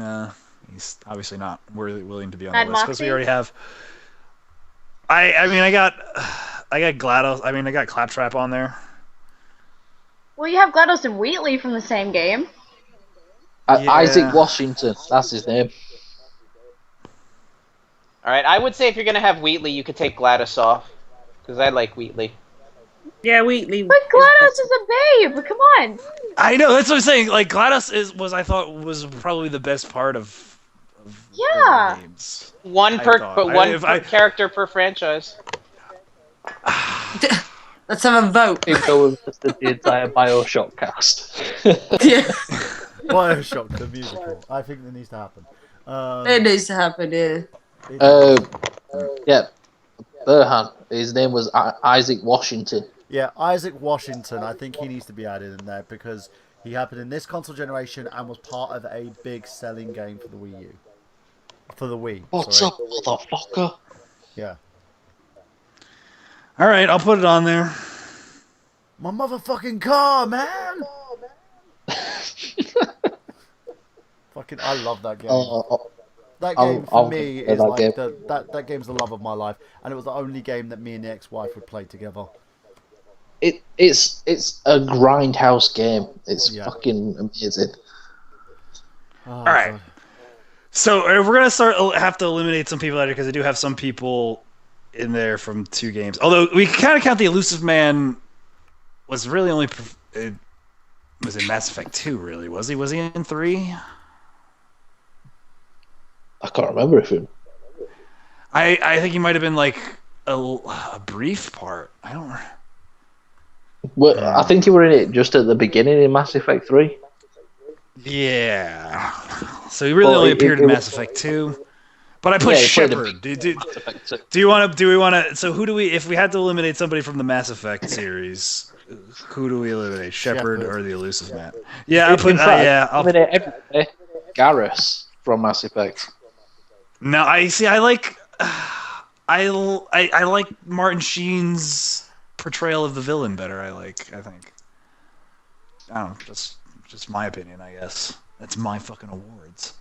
he's obviously not willing to be on the Mad list because we Moxie? already have. I mean, I got GLaDOS. I mean, I got Claptrap on there. Well, you have GLaDOS and Wheatley from the same game. Yeah. Isaac Washington, that's his name. All right. I would say if you're gonna have Wheatley, you could take Gladys off, because I like Wheatley. Yeah, Wheatley. But GLaDOS is a babe. Come on. I know, that's what I'm saying. Like GLaDOS I thought was probably the best part of Yeah. the games. One I per, thought- but I- one if per I- character per franchise. Let's have a vote. If there was just the entire Bioshock cast. Yeah, Bioshock the musical. I think that needs to happen. it needs to happen. Yeah. Yeah, Burhan. His name was Isaac Washington. Yeah, Isaac Washington. I think he needs to be added in there because he happened in this console generation and was part of a big selling game for the Wii U. For the Wii. What's sorry. up, motherfucker? Yeah. All right, I'll put it on there. My motherfucking car, man! Fucking, I love that game. That game for me is like that game's the love of my life, and it was the only game that me and the ex-wife would play together. It's a grindhouse game. It's fucking amazing. Oh, all right. God. So we're gonna have to eliminate some people out here because I do have some people in there from 2 games. Although we kind of count the Elusive Man was really only was in Mass Effect 2. Really, was he? Was he in 3? I can't remember if it. I think he might have been like a brief part. I don't. Well, I think you were in it just at the beginning in Mass Effect 3. Yeah. So he really only appeared in Mass Effect 2. But I put Shepard. Do we want to? So who do we? If we had to eliminate somebody from the Mass Effect series, who do we eliminate? Shepard or the Elusive Man? Yeah, I'll put. I'll eliminate everybody. Garrus from Mass Effect. No, I see. I like Martin Sheen's portrayal of the villain better. I think. I don't know. Just my opinion, I guess. That's my fucking awards.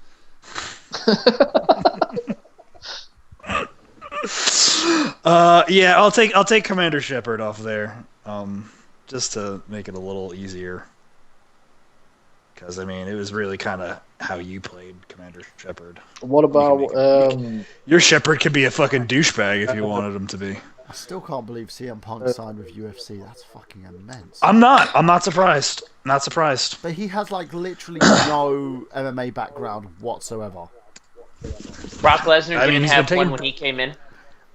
Yeah, I'll take Commander Shepard off there, just to make it a little easier. Because I mean, it was really kind of how you played Commander Shepard. What about your Shepard could be a fucking douchebag if you wanted him to be. I still can't believe CM Punk signed with UFC. That's fucking immense. I'm not surprised. Not surprised. But he has like literally no MMA background whatsoever. Brock Lesnar didn't have one when he came in.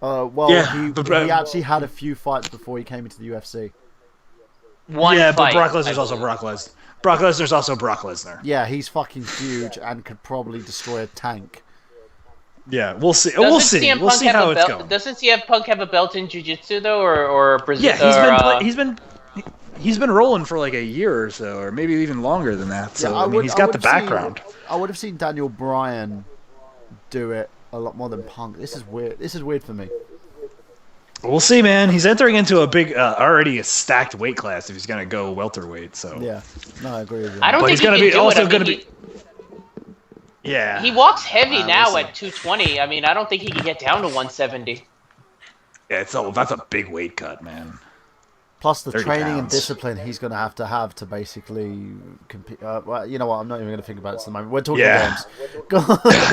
He actually had a few fights before he came into the UFC. But Brock Lesnar's also Brock Lesnar. Brock Lesnar's also Brock Lesnar. Yeah, he's fucking huge and could probably destroy a tank. Yeah, we'll see. We'll see how it's going. Doesn't CM Punk have a belt in Jiu-Jitsu though, or Brazil? Yeah, he's been rolling for like a year or so, or maybe even longer than that. So I mean, he's got the background. I would have seen Daniel Bryan do it a lot more than Punk. This is weird. This is weird for me. We'll see, man. He's entering into a big, already a stacked weight class if he's gonna go welterweight. So yeah, no, I agree with you. I don't think he's gonna be. Yeah. He walks heavy now at 220. I mean, I don't think he can get down to 170. Yeah, that's a big weight cut, man. Plus the training and discipline he's going to have to basically compete. Well, you know what? I'm not even going to think about it at the moment. We're talking games.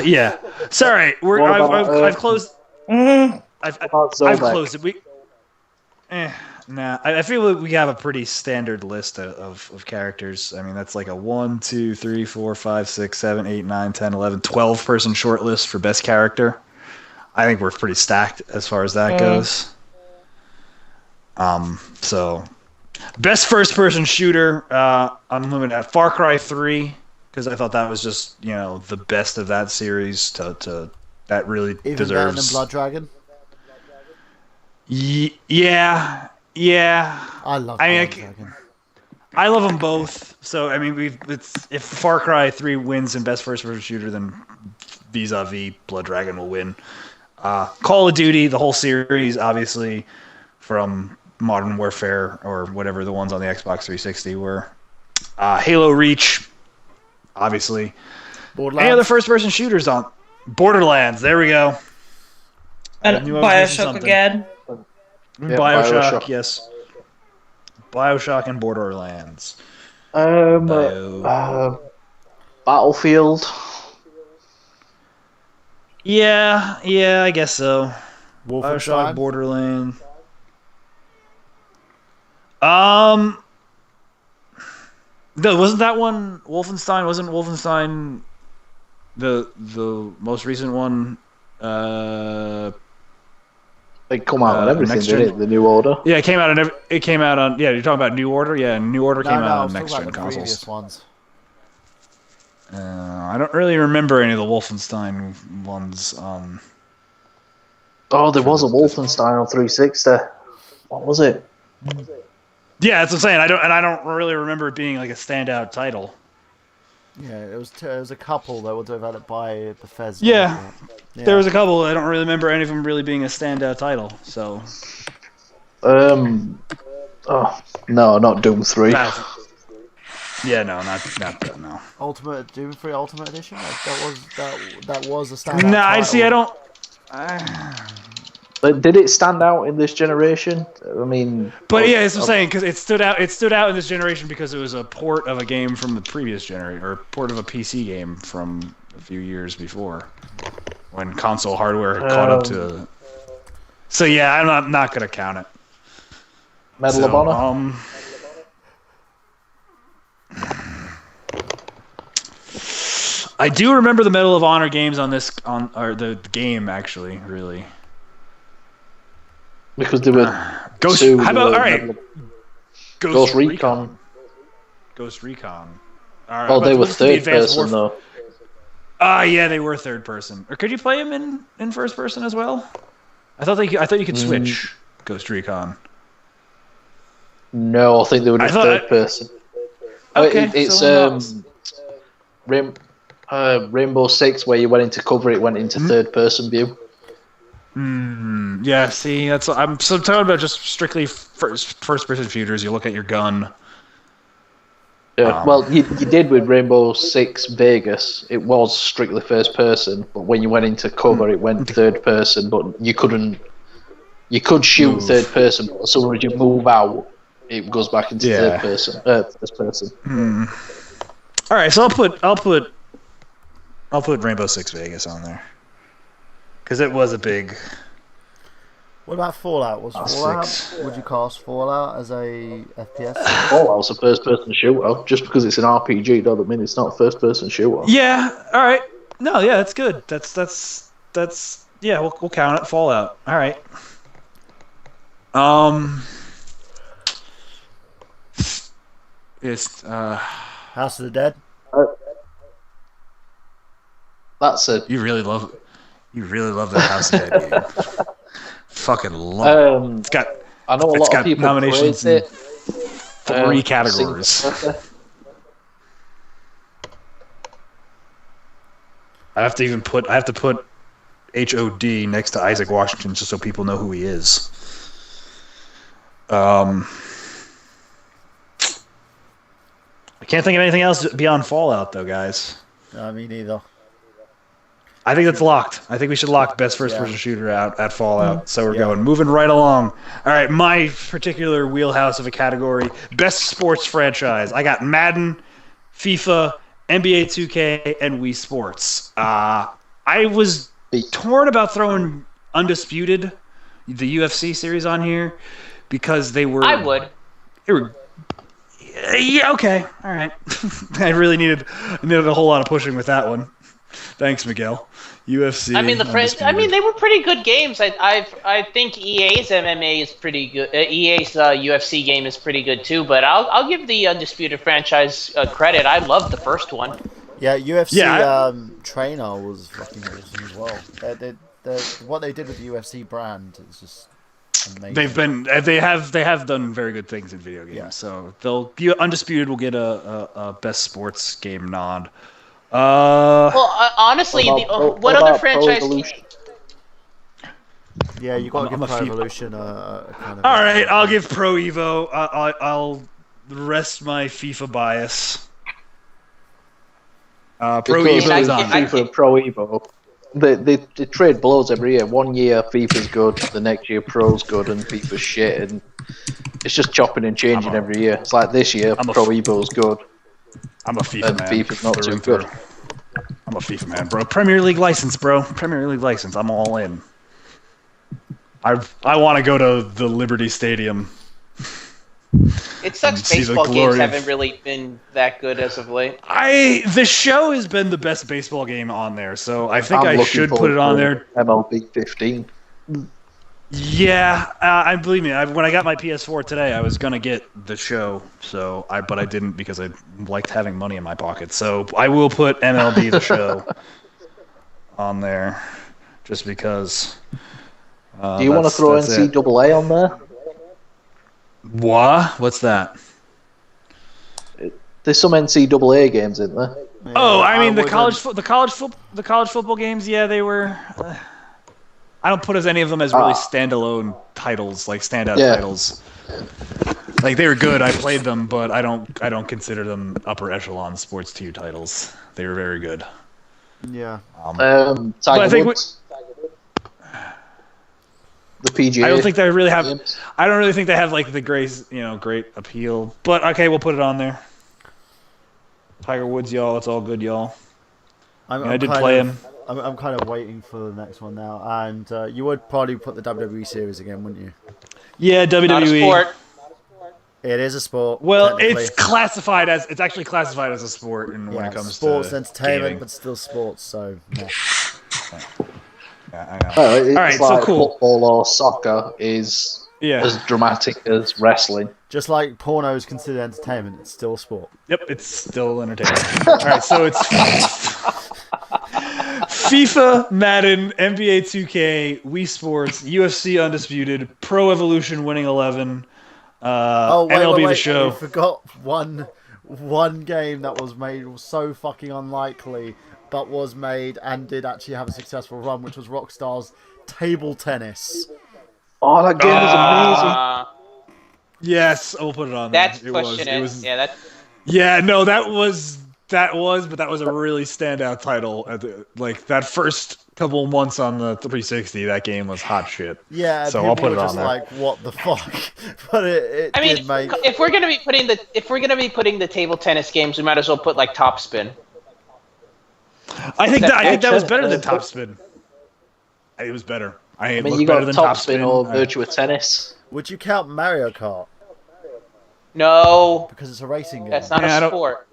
Yeah. Sorry, I've closed. I've closed it. I feel like we have a pretty standard list of characters. I mean, that's like a 1, 2, 3, 4, 5, 6, 7, 8, 9, 10, 11, 12 person short list for best character. I think we're pretty stacked as far as that goes. So best first person shooter, I'm limited at Far Cry 3 because I thought that was just, the best of that series to that really even deserves. Even better than Blood Dragon? Yeah. I love Blood Dragon. I love them both. So I mean, if Far Cry 3 wins in best first-person shooter, then vis-a-vis Blood Dragon will win. Call of Duty, the whole series, obviously, from Modern Warfare or whatever the ones on the Xbox 360 were. Halo Reach, obviously. Any other first-person shooters on Borderlands? There we go. And BioShock again. BioShock, yes. BioShock and Borderlands. Battlefield. Yeah, I guess so. Wolfenstein? BioShock, Borderlands. Wasn't that one Wolfenstein? Wasn't Wolfenstein the most recent one? They come out on everything, did it? The New Order. Yeah, it came out on. Yeah, you're talking about New Order. Yeah, New Order came out on next gen consoles. Ones. I don't really remember any of the Wolfenstein ones. There was a Wolfenstein on 360. What was it? Yeah, that's what I'm saying. I don't really remember it being like a standout title. Yeah, it was a couple that were developed by Bethesda. Yeah, there was a couple. I don't really remember any of them really being a standout title. So, Oh no, not Doom 3. Yeah, no, not that. No. Ultimate Doom 3 Ultimate Edition. That was a standout. No, I title. see. I don't. But did it stand out in this generation? I mean, but yeah, that's what I'm saying, because it stood out. It stood out in this generation because it was a port of a game from the previous generation, or a port of a PC game from a few years before, when console hardware had caught up to. So yeah, I'm not gonna count it. Medal of Honor. I do remember the Medal of Honor games or the game actually, really. Because they were Ghost. How about all right? Ghost Recon. Ghost Recon. All right. Oh, they were third person though. Yeah, they were third person. Or could you play them in first person as well? I thought you could switch Ghost Recon. No, I think they were just third person. Okay, it's Rainbow Six, where you went into cover, it went into third person view. Yeah, see, I'm talking about just strictly first person shooters. You look at your gun. Yeah, well, you did with Rainbow Six Vegas. It was strictly first person, but when you went into cover, it went third person. But you couldn't. You could shoot third person, but as soon as you move out, it goes back into third person. First person. All right, so I'll put Rainbow Six Vegas on there because it was a big. What about Fallout? Would you cast Fallout as a FPS? Fallout's a first-person shooter. Just because it's an RPG doesn't mean it's not a first-person shooter. Yeah. All right. No. Yeah. That's good. That's. Yeah. We'll count it. Fallout. All right. It's House of the Dead. That's it. You really love that House of the Dead game. Fucking love it. It's got. I know a lot of people nominations praise it. 3 categories. I have to put HOD next to Isaac Washington just so people know who he is. I can't think of anything else beyond Fallout though, guys. Me neither. I think that's locked. I think we should lock best first-person shooter out at Fallout. So we're moving right along. All right, my particular wheelhouse of a category: best sports franchise. I got Madden, FIFA, NBA 2K, and Wii Sports. I was torn about throwing Undisputed, the UFC series, on here because they were. I would. They were. Yeah. Okay. All right. I really needed a whole lot of pushing with that one. Thanks, Miguel. UFC. I mean, they were pretty good games. I think EA's MMA is pretty good. EA's UFC game is pretty good too. But I'll give the Undisputed franchise credit. I loved the first one. Yeah, UFC Trainer was fucking awesome as well. What they did with the UFC brand is just amazing. They have done very good things in video games. Yeah. So Undisputed will get a best sports game nod. Honestly, what other franchise? Yeah, you got to give Pro Evolution a kind of. All right, I'll give Pro Evo. I'll rest my FIFA bias. Pro Evo is on. FIFA and Pro Evo. They trade blows every year. One year FIFA's good, the next year Pro's good, and FIFA's shit, and it's just chopping and changing every year. It's like this year Pro Evo's good. I'm a FIFA man. FIFA's not too good. I'm a FIFA man, bro. Premier League license, bro. Premier League license. I'm all in. I want to go to the Liberty Stadium. It sucks baseball games haven't really been that good as of late. The show has been the best baseball game on there, so I think I should put it on there. MLB 15. Yeah, I believe me. When I got my PS4 today, I was gonna get the show, but I didn't because I liked having money in my pocket. So I will put MLB the show on there, just because. Do you want to throw NCAA on there? What? What's that? There's some NCAA games in there. Yeah, I mean the college football games. Yeah, they were. I don't put any of them as really standalone titles, like standout titles. Like they were good. I played them, but I don't consider them upper echelon sports 2 titles. They were very good. Yeah. Tiger I think Woods. The PGA. I don't think they really have. I don't really think they have like the great appeal. But okay, we'll put it on there. Tiger Woods, y'all. It's all good, y'all. I did play him. I'm kind of waiting for the next one now, and you would probably put the WWE series again, wouldn't you? Yeah, WWE. Not a sport. It is a sport. Well, it's actually classified as a sport, and when it comes sports to entertainment, gaming. but still sports. So. Yeah. Yeah, I know. Well, all right, like so cool. Football or soccer is as dramatic as wrestling. Just like porno is considered entertainment, it's still a sport. Yep, it's still entertainment. All right, so it's FIFA, Madden, NBA 2K, Wii Sports, UFC Undisputed, Pro Evolution Winning 11, MLB The Show. We forgot one game that was made so fucking unlikely, but was made and did actually have a successful run, which was Rockstar's Table Tennis. Oh, that game was amazing. Yes, I'll put it on there. That's it pushing it. was, Yeah, that. Yeah, no, that was, but that was a really standout title. Like that first couple months on the 360, that game was hot shit. Yeah, so I'll put it on just there. like, what the fuck? But it I mean, did make... if we're gonna be putting the table tennis games, we might as well put like Top Spin. I think that was better than Top Spin. It was better. I mean, you got Top Spin or Virtua Tennis. Would you count Mario Kart? No, because it's a racing game. That's not a sport.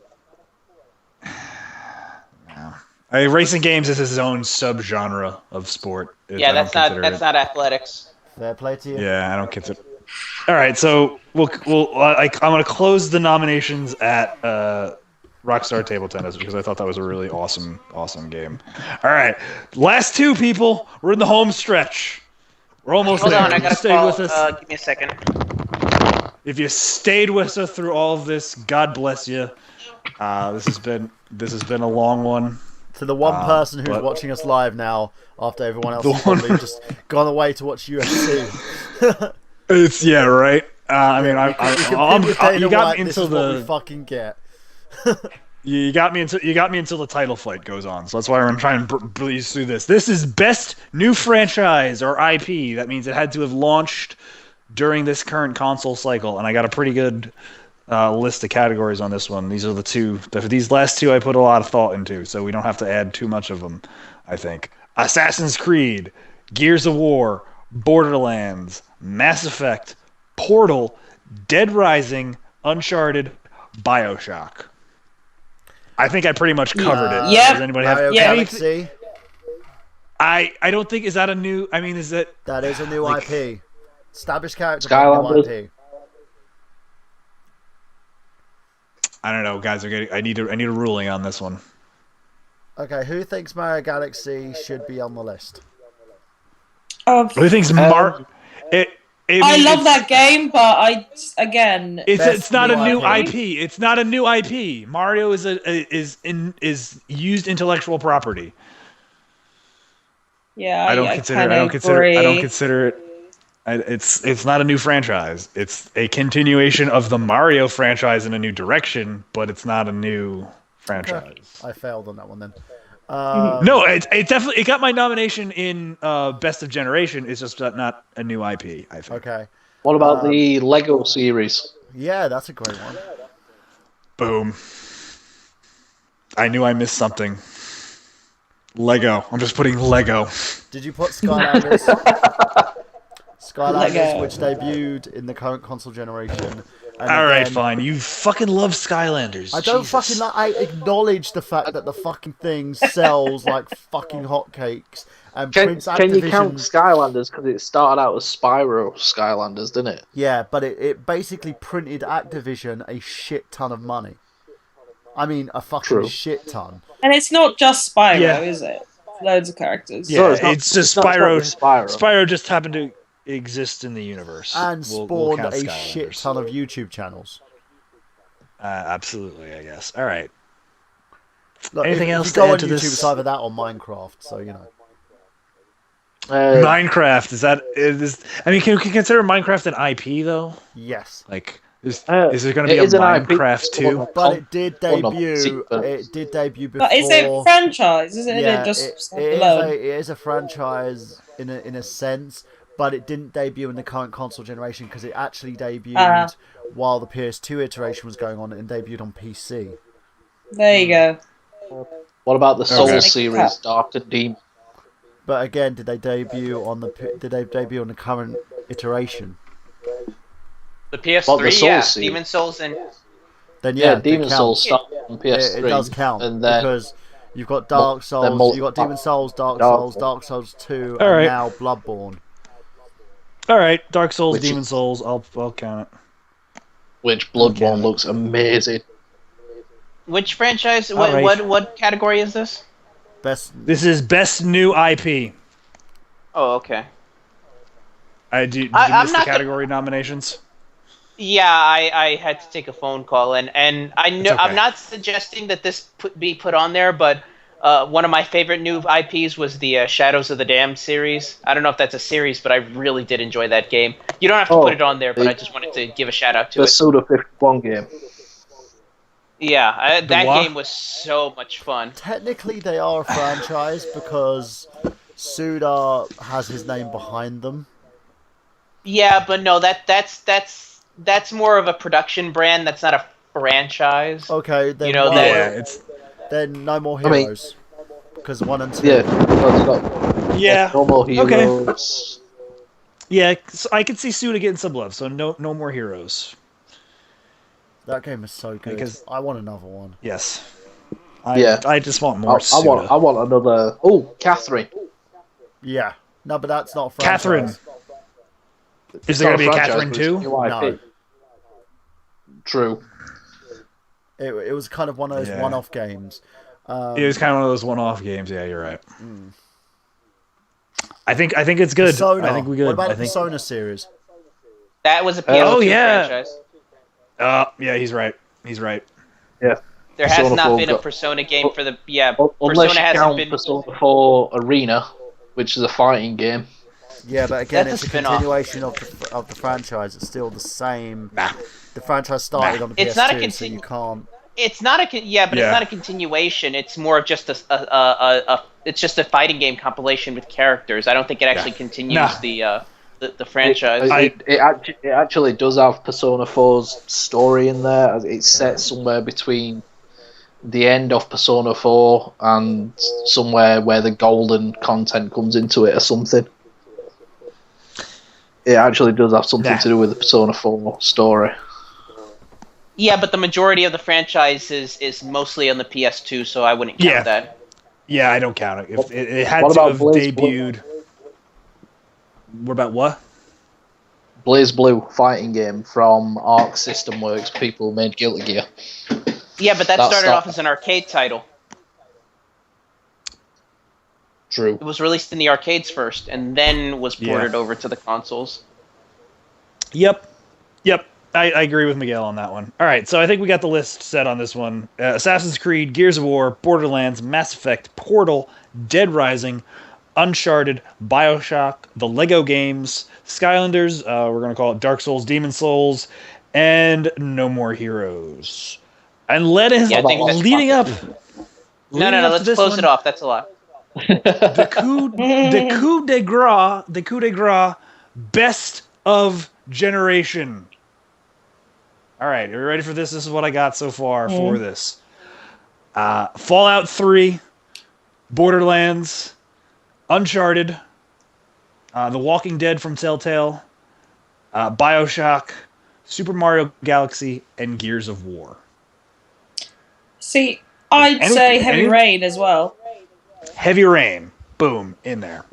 No. Racing games is its own subgenre of sport. Yeah, that's not athletics. Fair play to you. Yeah, I don't consider. All right, so I'm going to close the nominations at Rockstar Table Tennis because I thought that was a really awesome game. All right, last two people. We're in the home stretch. We're almost there. Hold on, I gotta call. With us. Give me a second. If you stayed with us through all of this, God bless you. This has been a long one. To the one person who's watching us live now, after everyone else has probably just gone away to watch UFC. Right. You got me this until is the what we fucking get. You got me until the title fight goes on. So that's why I'm trying to breeze through this. This is best new franchise or IP. That means it had to have launched during this current console cycle, and I got a pretty good list of categories on this one. These are the two. These last two I put a lot of thought into, so we don't have to add too much of them, I think. Assassin's Creed, Gears of War, Borderlands, Mass Effect, Portal, Dead Rising, Uncharted, BioShock. I think I pretty much covered it. Yeah. Does anybody have Galaxy? I don't think, is that a new, I mean, is that... That is a new IP. Established character, Skylanders. new IP. I don't know, guys. I need a ruling on this one. Okay, who thinks Mario Galaxy should be on the list? Who thinks I love that game, but it's not a new IP. It's not a new IP. Mario is used intellectual property. Yeah, I don't consider it. It's not a new franchise. It's a continuation of the Mario franchise in a new direction, but it's not a new franchise. I failed on that one then. No, it definitely got my nomination in Best of Generation. It's just not a new IP, I think. Okay. What about the Lego series? Yeah, that's a great one. Boom. I knew I missed something. Lego. I'm just putting Lego. Did you put Skylanders? Skylanders, which debuted in the current console generation. Alright, fine. You fucking love Skylanders. I don't fucking like. I acknowledge the fact that the fucking thing sells like fucking hotcakes. And Can Activision... you count Skylanders because it started out as Spyro Skylanders, didn't it? Yeah, but it basically printed Activision a shit ton of money. I mean, a fucking shit ton. And it's not just Spyro, is it? Loads of characters. Yeah, it's just Spyro. Spyro just happened to exist in the universe. And spawned a shit ton of YouTube channels. Absolutely, I guess. All right. Look, anything else to add to YouTube, this? it's either that or Minecraft, so you know. Minecraft, is I mean, can we consider Minecraft an IP though? Yes. Like, Is there going to be a Minecraft 2? But it did debut. It did debut before. But is it a franchise? Isn't it just standalone? It is a franchise in a sense, but it didn't debut in the current console generation because it actually debuted while the PS2 iteration was going on and debuted on PC. There you go. What about the Souls series, Dark and Demon? But again, did they debut on the current iteration? The PS3, Demon Souls and then Demon Souls started on PS3. It does count and then, because you've got Dark Souls, you've got Demon Souls, Dark Souls 2, and now Bloodborne. All right, Dark Souls, Demon Souls, I'll count it. Which Bloodborne looks amazing. Which franchise? What category is this? This is best new IP. Oh, okay. Did you miss the category nominations? Yeah, I had to take a phone call, and I know okay. I'm not suggesting that this be put on there, but one of my favorite new IPs was the Shadows of the Damned series. I don't know if that's a series, but I really did enjoy that game. You don't have to put it on there, but I just wanted to give a shout out to it. The Suda 51 game. Yeah, that game was so much fun. Technically, they are a franchise because Suda has his name behind them. Yeah, but no, that's more of a production brand. That's not a franchise. Okay, then then No More Heroes because 1 and 2. No More Heroes. Yeah, so I could see Suda getting some love. So no More Heroes. That game is so good. Because I want another one. Yes. I just want more. I want another. Oh, Catherine. Yeah. No, but that's not a franchise. Catherine. Is there going to be a Catherine 2? No. True. It was kind of one of those one-off games. It was kind of one of those one-off games. Yeah, you're right. I think it's good. Persona. I think we good. What about the Persona series? That was a PS2 franchise. Yeah, he's right. Yeah. There has not been a Persona game for the unless Persona you count Persona 4 Arena, which is a fighting game. Yeah, but again, it's a continuation of the franchise. It's still the same. The franchise started on the PS2, so you can't. It's not a it's not a continuation. It's more of just it's just a fighting game compilation with characters. I don't think it actually continues the franchise. It actually does have Persona 4's story in there. It's set somewhere between the end of Persona 4 and somewhere where the golden content comes into it or something. It actually does have something to do with the Persona 4 story. Yeah, but the majority of the franchise is mostly on the PS2, so I wouldn't count that. Yeah, I don't count it. If it had to have debuted. What about what? Blaze Blue fighting game from Arc System Works, people who made Guilty Gear. Yeah, but that started off as an arcade title. True. It was released in the arcades first, and then was ported over to the consoles. Yep. I agree with Miguel on that one. All right, so I think we got the list set on this one. Assassin's Creed, Gears of War, Borderlands, Mass Effect, Portal, Dead Rising, Uncharted, Bioshock, the Lego games, Skylanders, we're going to call it Dark Souls, Demon Souls, and No More Heroes. And leading up... No, let's close it off. That's a lot. The coup de grace, best of generation. All right, are you ready for this? This is what I got so far for this. Fallout 3, Borderlands, Uncharted, The Walking Dead from Telltale, Bioshock, Super Mario Galaxy, and Gears of War. See, I'd say Heavy Rain as well. Heavy Rain, boom, in there.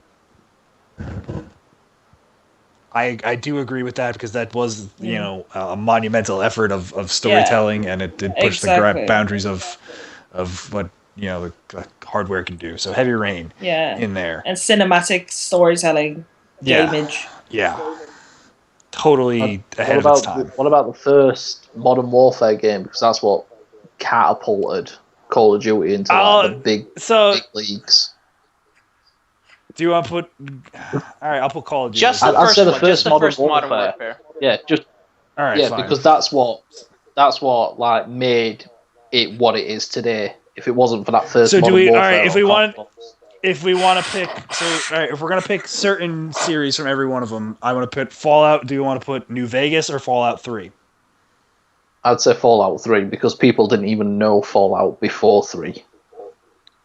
I do agree with that because that was, a monumental effort of storytelling, and it did push the boundaries of what the hardware can do. So Heavy Rain, in there, and cinematic storytelling, image, totally ahead of its time. What about the first Modern Warfare game? Because that's what catapulted Call of Duty into the big leagues. Do you want to put? All right, I'll put Call of Duty. Just the first Modern Warfare. Yeah, just. All All right, yeah, fine. because that's what like made it what it is today. If it wasn't for that first Modern Warfare, all right, if we want consoles. to pick, all right, if we're gonna pick certain series from every one of them, I want to put Fallout. Do you want to put New Vegas or Fallout 3? I'd say Fallout 3 because people didn't even know Fallout before 3.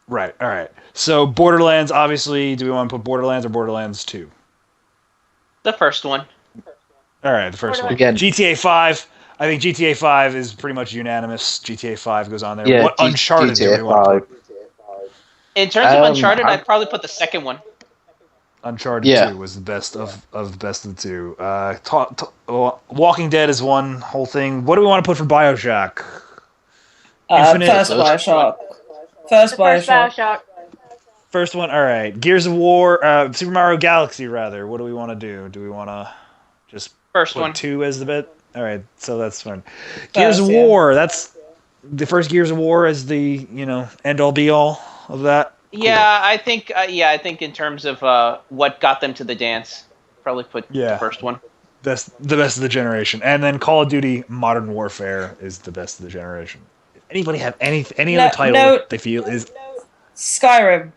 Right. All right. So Borderlands, obviously. Do we want to put Borderlands or Borderlands 2? The first one. All right, the first one. Again, GTA 5. I think GTA 5 is pretty much unanimous. GTA 5 goes on there. Yeah, What Uncharted do we want to put? In terms of Uncharted, I'd probably put the second one. Uncharted 2 was the best of the best of the two. Walking Dead is one whole thing. What do we want to put for BioShock? First BioShock. First BioShock. First one, all right. Gears of War, Super Mario Galaxy, rather. What do we want to do? Do we want to just first put one 2 as the bit? All right, so that's fine. Gears of War, that's the first Gears of War as the end all be all of that. Yeah, cool. I think in terms of what got them to the dance, probably put the first one. That's the best of the generation, and then Call of Duty Modern Warfare is the best of the generation. If anybody have any other title they feel is Skyrim?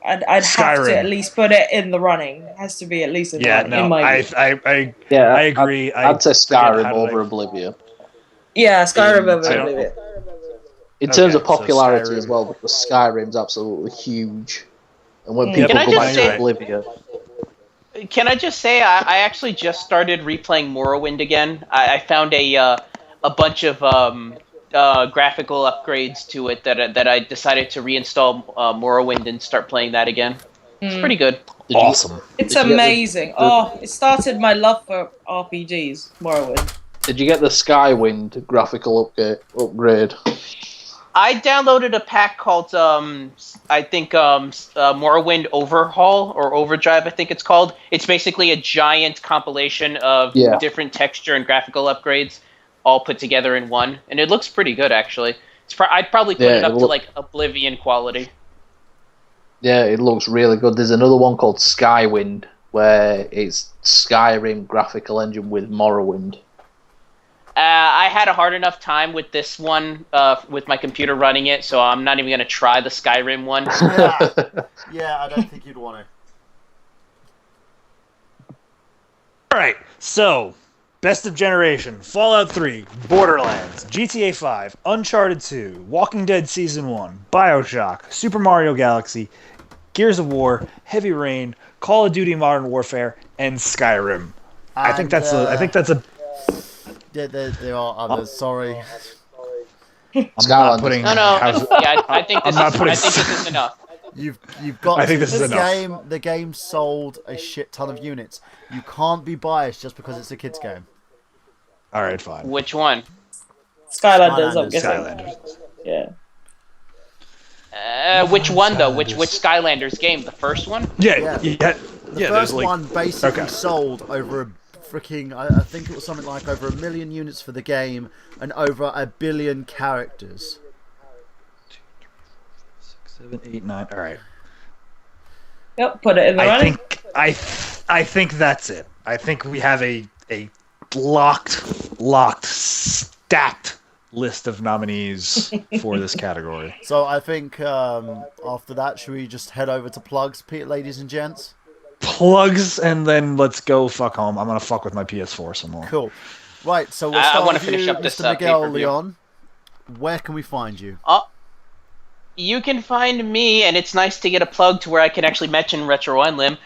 I'd have to at least put it in the running. It has to be at least in the running. In my I agree. I'd say Skyrim over Oblivion. Yeah, Skyrim over Oblivion. In terms of popularity as well, because Skyrim's absolutely huge. And when people go back to Oblivion... Can I just say, I actually just started replaying Morrowind again. I found a bunch of graphical upgrades to it that I decided to reinstall Morrowind and start playing that again. It's pretty good. Awesome. It's amazing. It started my love for RPGs, Morrowind. Did you get the Skywind graphical upgrade? I downloaded a pack called, Morrowind Overhaul, or Overdrive, I think it's called. It's basically a giant compilation of different texture and graphical upgrades, all put together in one. And it looks pretty good, actually. I'd probably put it up to, like, Oblivion quality. Yeah, it looks really good. There's another one called Skywind, where it's Skyrim graphical engine with Morrowind. I had a hard enough time with this one, with my computer running it, so I'm not even going to try the Skyrim one. Yeah, I don't think you'd want to. Alright, so, best of generation, Fallout 3, Borderlands, GTA 5, Uncharted 2, Walking Dead Season 1, BioShock, Super Mario Galaxy, Gears of War, Heavy Rain, Call of Duty Modern Warfare, and Skyrim. I think that's a... There are others. Sorry. I'm not putting. No. Yeah, I think this is enough. You've got. I think this is enough. The game sold a shit ton of units. You can't be biased just because it's a kids game. All right, fine. Which one? Skylanders. I'm guessing. Skylanders. Yeah. Which one though? Which Skylanders game? The first one? Yeah. The first one basically sold over a freaking, I think it was something like over 1 million units for the game and over 1 billion characters. 6, 7, 8, 9. All right. Yep, put it in the running. I think that's it. I think we have a locked, stacked list of nominees for this category. So I think after that, should we just head over to plugs, ladies and gents? Plugs, and then let's go fuck home. I'm gonna fuck with my PS4 some more. Cool. Right, so we'll start with finish you, up this Mr. Miguel pay-per-view. Leon. Where can we find you? You can find me, and it's nice to get a plug to where I can actually mention Retro Unlim.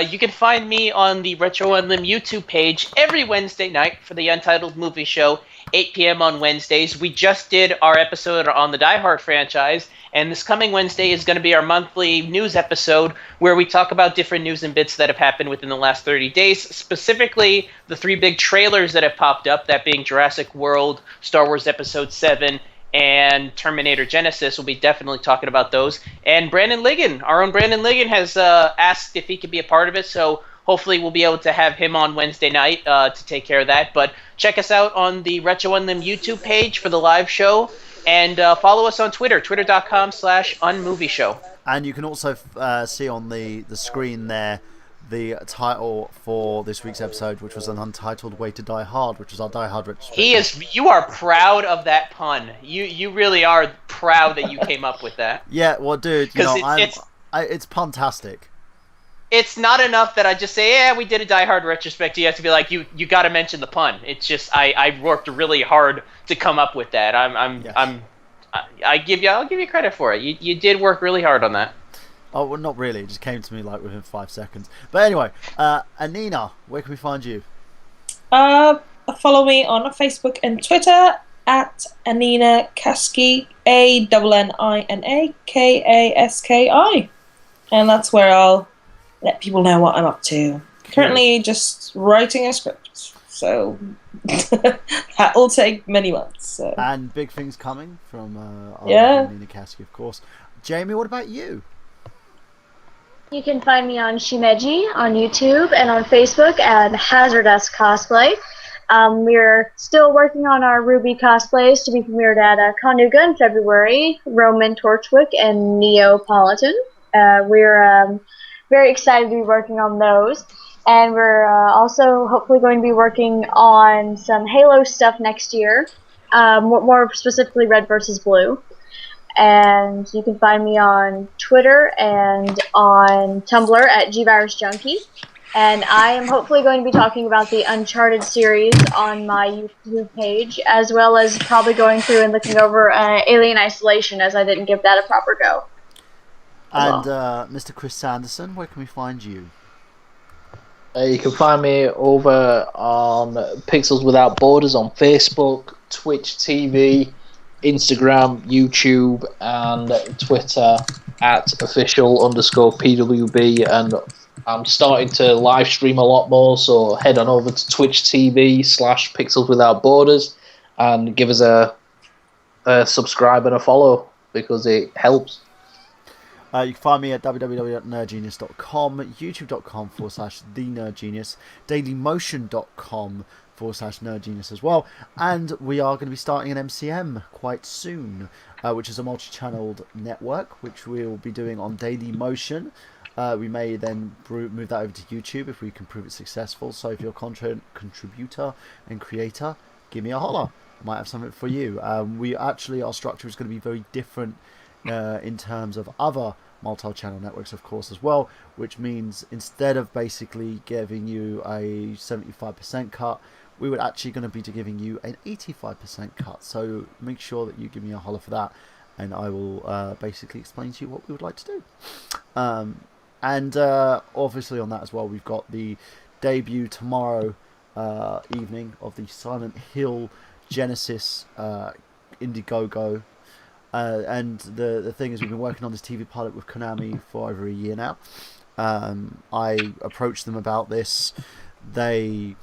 You can find me on the Retro Unlim YouTube page every Wednesday night for the Untitled Movie Show, 8 p.m. on Wednesdays. We just did our episode on the Die Hard franchise, and this coming Wednesday is going to be our monthly news episode where we talk about different news and bits that have happened within the last 30 days, specifically the 3 big trailers that have popped up, that being Jurassic World, Star Wars Episode 7, and Terminator Genesis. We'll be definitely talking about those. And Brandon Liggan, our own Brandon Liggan, has asked if he could be a part of it, so hopefully we'll be able to have him on Wednesday night to take care of that. But check us out on the Retro Unlim YouTube page for the live show, and follow us on Twitter, twitter.com/unmovieshow. And you can also see on the screen there the title for this week's episode, which was An Untitled Way to Die Hard, which was our Die Hard retrospective. You are proud of that pun. You really are proud that you came up with that. Yeah, well, dude, you know, it's puntastic. It's not enough that I just say, yeah, we did a Die Hard retrospective. You have to be like, you got to mention the pun. It's just I worked really hard to come up with that. I'll give you credit for it. You did work really hard on that. Oh, well, not really. It just came to me like within 5 seconds. But anyway, Anina, where can we find you? Follow me on Facebook and Twitter at Anina Khaski, ANNINA KASKI, and that's where I'll let people know what I'm up to. Currently, just writing a script, so that will take many months. So. And big things coming from Anina Khaski, of course. Jamie, what about you? You can find me on Shimeji on YouTube and on Facebook at Hazardous Cosplay. We're still working on our Ruby cosplays to be premiered at Conuga in February, Roman Torchwick, and Neapolitan. We're very excited to be working on those. And we're also hopefully going to be working on some Halo stuff next year, more specifically Red vs. Blue. And you can find me on Twitter and on Tumblr at gvirusjunkie. And I am hopefully going to be talking about the Uncharted series on my YouTube page, as well as probably going through and looking over Alien Isolation, as I didn't give that a proper go. And Mr. Chris Sanderson, where can we find you? You can find me over on Pixels Without Borders on Facebook, Twitch TV, Instagram, YouTube, and Twitter at official_PWB, and I'm starting to live stream a lot more, so head on over to Twitch TV/Pixels Without Borders and give us a subscribe and a follow, because it helps. You can find me at www.nerdgenius.com, youtube.com/thenerdgenius, dailymotion.com/nerdgenius as well, and we are going to be starting an MCM quite soon, which is a multi-channeled network, which we'll be doing on Dailymotion. We may then move that over to YouTube if we can prove it successful, so if you're a content contributor and creator, give me a holler. I might have something for you. Our structure is going to be very different in terms of other multi-channel networks, of course, as well, which means instead of basically giving you a 75% cut, we would actually going to be giving you an 85% cut. So make sure that you give me a holler for that, and I will basically explain to you what we would like to do. And obviously on that as well, we've got the debut tomorrow evening of the Silent Hill Genesis Indiegogo. And the thing is, we've been working on this TV pilot with Konami for over a year now. I approached them about this. They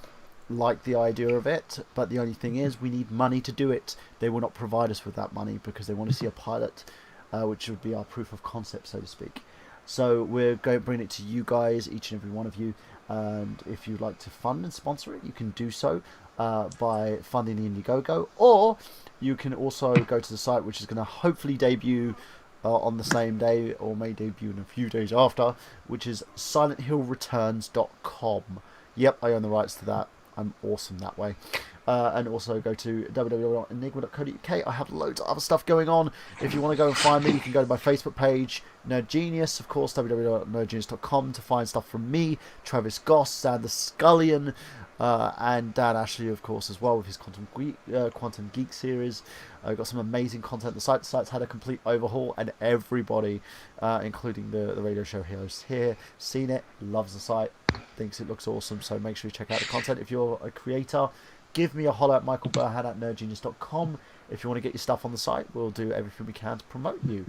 like the idea of it, but the only thing is, we need money to do it. They will not provide us with that money because they want to see a pilot, which would be our proof of concept, so to speak. So we're going to bring it to you guys, each and every one of you. And if you'd like to fund and sponsor it, you can do so by funding the Indiegogo, or you can also go to the site, which is going to hopefully debut on the same day, or may debut in a few days after, which is silenthillreturns.com. Yep, I own the rights to that. I'm awesome that way. And also go to www.enigma.co.uk. I have loads of other stuff going on. If you want to go and find me, you can go to my Facebook page, Nerd Genius, of course, www.nerdgenius.com, to find stuff from me, Travis Goss, Sander Scullion, and Dan Ashley, of course, as well, with his Quantum Geek series. Got some amazing content. The site's had a complete overhaul, and everybody, including the radio show heroes here, seen it, loves the site, thinks it looks awesome. So make sure you check out the content. If you're a creator, give me a holler at Michael Burhan at nerdgenius.com. If you want to get your stuff on the site, we'll do everything we can to promote you.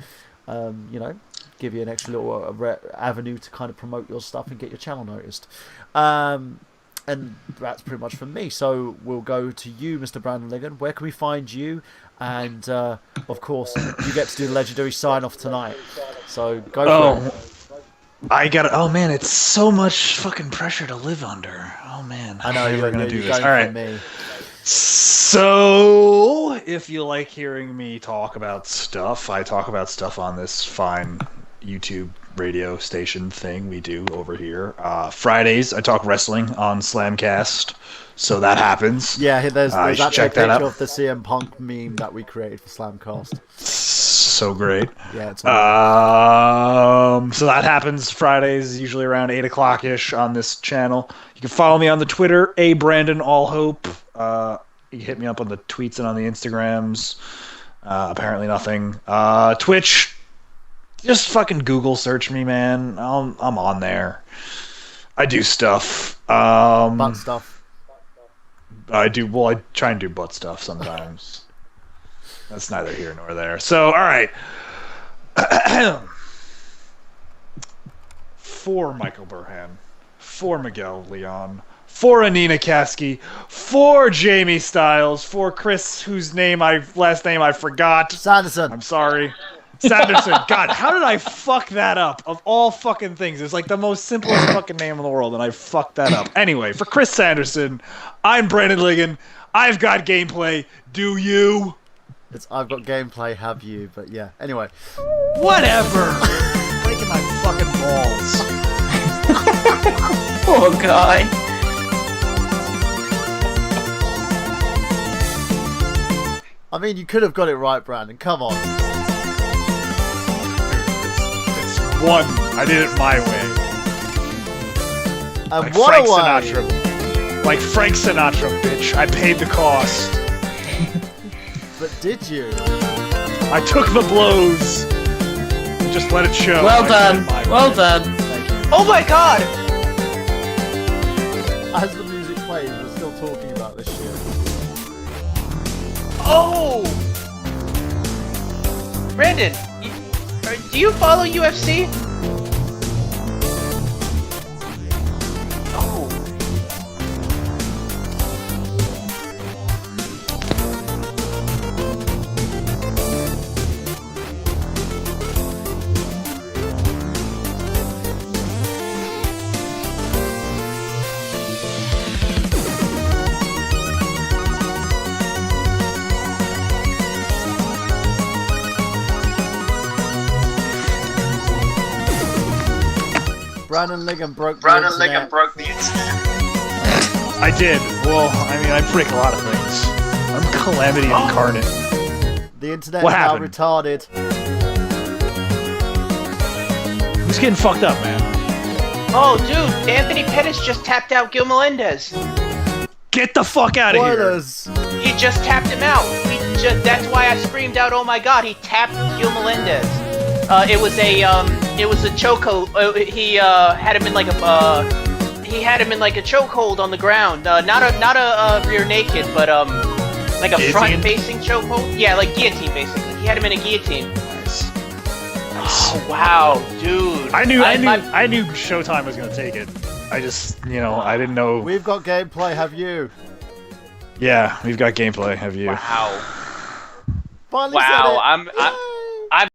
Give you an extra little avenue to kind of promote your stuff and get your channel noticed. And that's pretty much from me. So we'll go to you, Mr. Brandon Liggan. Where can we find you? And of course, you get to do the legendary sign-off tonight. So go for it. Oh man, it's so much fucking pressure to live under. Oh man, I know you're gonna do this. All right. Me. So, if you like hearing me talk about stuff, I talk about stuff on this fine YouTube radio station thing we do over here. Fridays, I talk wrestling on Slamcast, so that happens. Yeah, there's you should actually check a that picture out. of the CM Punk meme that we created for Slamcast. So great. Yeah, it's so that happens Fridays, usually around 8 o'clock ish on this channel. You can follow me on the Twitter, @BrandonAllHope. You can hit me up on the tweets and on the Instagrams. Apparently nothing. Twitch, just fucking Google search me, man. I'm on there. I do stuff. Butt stuff. I do. Well, I try and do butt stuff sometimes. That's neither here nor there. So, all right. For Michael Burhan, for Miguel Leon, for Anina Khaski, for Jamie Stiles, for Chris, whose last name I forgot. Sanderson. I'm sorry. Sanderson. God, how did I fuck that up? Of all fucking things, it's like the most simplest fucking name in the world, and I fucked that up. Anyway, for Chris Sanderson, I'm Brandon Liggan. I've got gameplay. Do you? I've got gameplay, have you? But yeah. Anyway. Whatever. Breaking my fucking balls. Poor guy. I mean, you could have got it right, Brandon. Come on. It's one. I did it my way. And like what Frank a way. Sinatra. Like Frank Sinatra, bitch. I paid the cost. But did you? I took the blows. Just let it show. Well done. Well done. Thank you. Oh my god! As the music plays, we're still talking about this shit. Oh! Brandon, do you follow UFC? Oh. Brandon Liggan broke the internet. I did. Well, I mean, I break a lot of things. I'm calamity incarnate. The internet What is happened? now retarded. Who's getting fucked up, man? Oh, dude, Anthony Pettis just tapped out Gil Melendez. Get the fuck out of here. Spoilers. He just tapped him out. That's why I screamed out, "Oh my god!" He tapped Gil Melendez. It was a chokehold. He had him in like a chokehold on the ground. Not a rear naked, but like a front-facing chokehold. Yeah, like guillotine basically. He had him in a guillotine. Nice. Oh wow, dude! I knew Showtime was gonna take it. I just, I didn't know. We've got gameplay, have you? Yeah, we've got gameplay. Have you? Wow. Finally Wow, said it. I'm